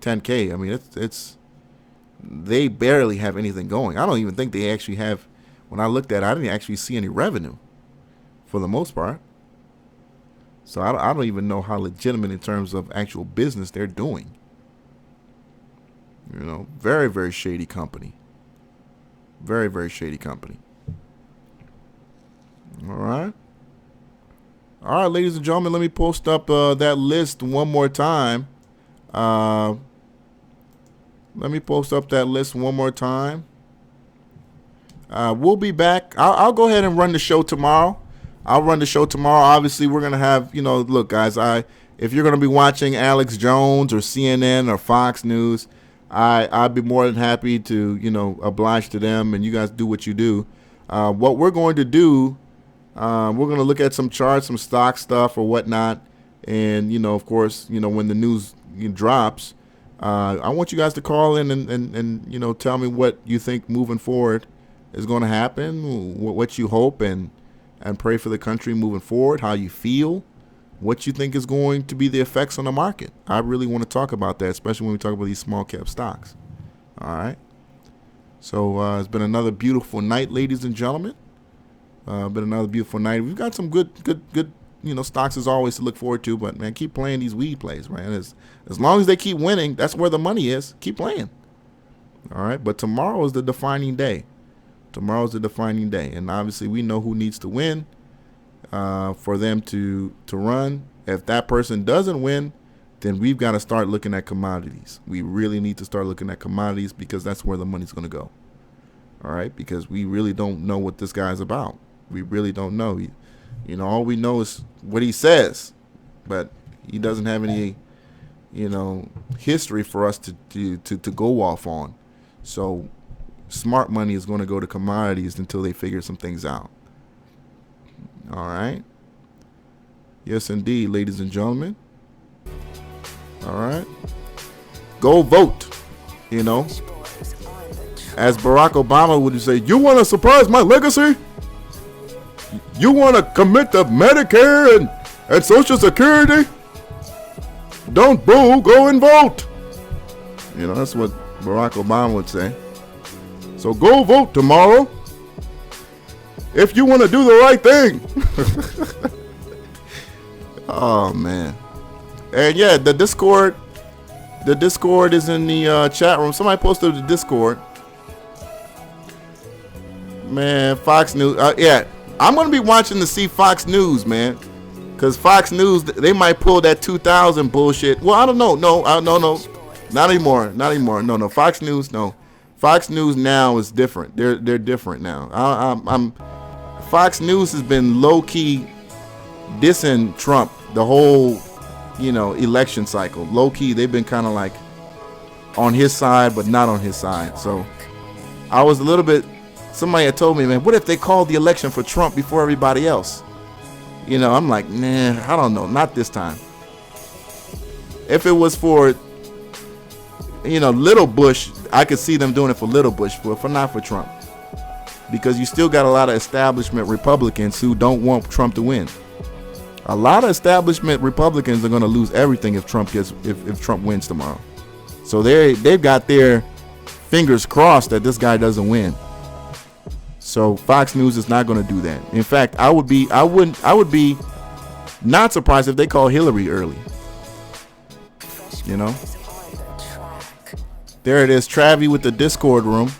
10K, I mean, it's they barely have anything going. I don't even think they actually have. When I looked at it, I didn't actually see any revenue for the most part. So I don't even know how legitimate in terms of actual business they're doing. You know, very, very shady company. Very, very shady company. All right. All right, ladies and gentlemen, let me post up that list one more time. Let me post up that list one more time. We'll be back. I'll go ahead and run the show tomorrow. Obviously, we're going to have, you know, look, guys, if you're going to be watching Alex Jones or CNN or Fox News, I'd be more than happy to, you know, oblige to them, and you guys do what you do. What we're going to do, we're going to look at some charts, some stock stuff or whatnot. And, you know, of course, you know, when the news drops, I want you guys to call in and you know, tell me what you think moving forward is going to happen, what you hope and pray for the country moving forward, how you feel, what you think is going to be the effects on the market. I really want to talk about that, especially when we talk about these small cap stocks. All right. So it's been another beautiful night, ladies and gentlemen. Been another beautiful night. We've got some good, you know, stocks as always to look forward to. But man, keep playing these weed plays, man. As long as they keep winning, that's where the money is. Keep playing. All right. But tomorrow is the defining day. And obviously we know who needs to win for them to run. If that person doesn't win, then we've got to start looking at commodities. We really need to start looking at commodities because that's where the money's going to go. All right. Because we really don't know what this guy's about. We really don't know. You know, all we know is what he says, but he doesn't have any, you know, history for us to go off on. So smart money is going to go to commodities until they figure some things out. All right. Yes, indeed, ladies and gentlemen. All right. Go vote. You know, as Barack Obama would say, you want to surprise my legacy? You want to commit to Medicare and Social Security? Don't boo, go and vote. You know, that's what Barack Obama would say. So go vote tomorrow if you want to do the right thing. Oh, man. And yeah, the Discord is in the chat room. Somebody posted the Discord. Man, Fox News. Yeah, I'm going to be watching to see Fox News, man. Because Fox News, they might pull that 2000 bullshit. Well, I don't know. No. Not anymore. No. Fox News, no. Fox News now is different. They're different now. Fox News has been low-key dissing Trump the whole, you know, election cycle. Low-key, they've been kind of like on his side, but not on his side. So I was a little bit, somebody had told me, man, what if they called the election for Trump before everybody else? You know, I'm like, nah, I don't know. Not this time. If it was for, you know, Little Bush, I could see them doing it for Little Bush, but not for Trump. Because you still got a lot of establishment Republicans who don't want Trump to win. A lot of establishment Republicans are going to lose everything if Trump wins tomorrow. So they've got their fingers crossed that this guy doesn't win. So Fox News is not going to do that. In fact, I would be not surprised if they call Hillary early. You know? There it is, Travie with the Discord room.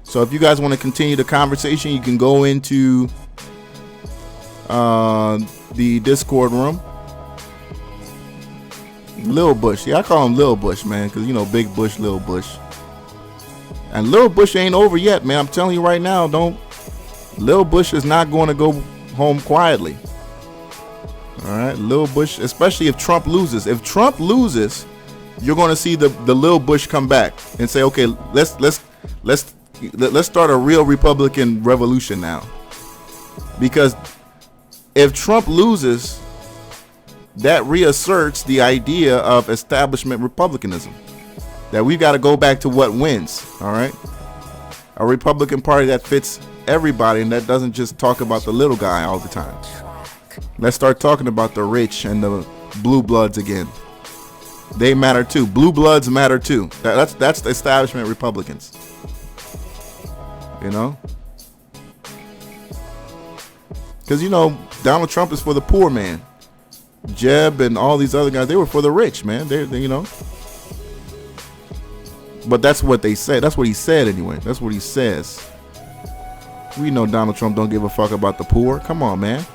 So if you guys want to continue the conversation, you can go into the Discord room. Lil Bush. Yeah, I call him Lil Bush, man, because, you know, Big Bush, Lil Bush. And Lil Bush ain't over yet, man. I'm telling you right now, Lil Bush is not going to go home quietly. All right, Lil Bush, especially if Trump loses. If Trump loses, you're going to see the Lil Bush come back and say, okay, let's start a real Republican revolution now. Because if Trump loses, that reasserts the idea of establishment republicanism, that we've got to go back to what wins. All right, a Republican Party that fits everybody and that doesn't just talk about the little guy all the time. Let's start talking about the rich and the blue bloods again. They matter too. Blue bloods matter too. That's the establishment Republicans. You know, because, you know, Donald Trump is for the poor man. Jeb and all these other guys, they were for the rich, man. They you know. But that's what they said. That's what he said anyway. That's what he says. We know Donald Trump don't give a fuck about the poor. Come on, man.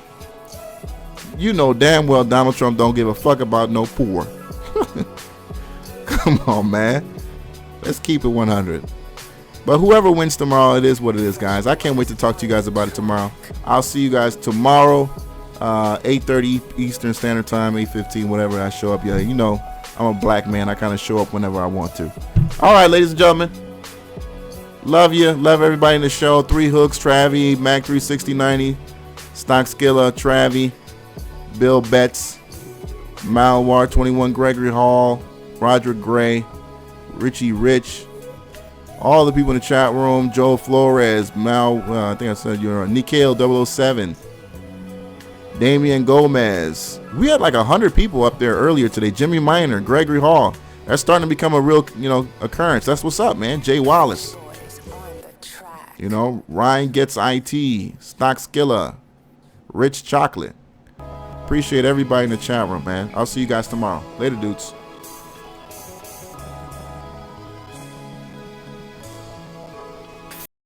You know damn well Donald Trump don't give a fuck about no poor. Come on, man. Let's keep it 100. But whoever wins tomorrow, it is what it is, guys. I can't wait to talk to you guys about it tomorrow. I'll see you guys tomorrow, 8:30 Eastern Standard Time, 8:15, whatever I show up. Yeah, you know, I'm a black man. I kind of show up whenever I want to. All right, ladies and gentlemen. Love you. Love everybody in the show. 3 Hooks, Travie, Mac 36090, Stock Skilla, Travie, Bill Betts, Malwar 21, Gregory Hall, Roderick Gray, Richie Rich, all the people in the chat room, Joe Flores, I think I said you're Nikhil 007, Damian Gomez. We had like 100 people up there earlier today. Jimmy Miner, Gregory Hall. That's starting to become a real, you know, occurrence. That's what's up, man. Jay Wallace. You know, Ryan Gets IT, Stock Skilla, Rich Chocolate. Appreciate everybody in the chat room, man. I'll see you guys tomorrow. Later, dudes.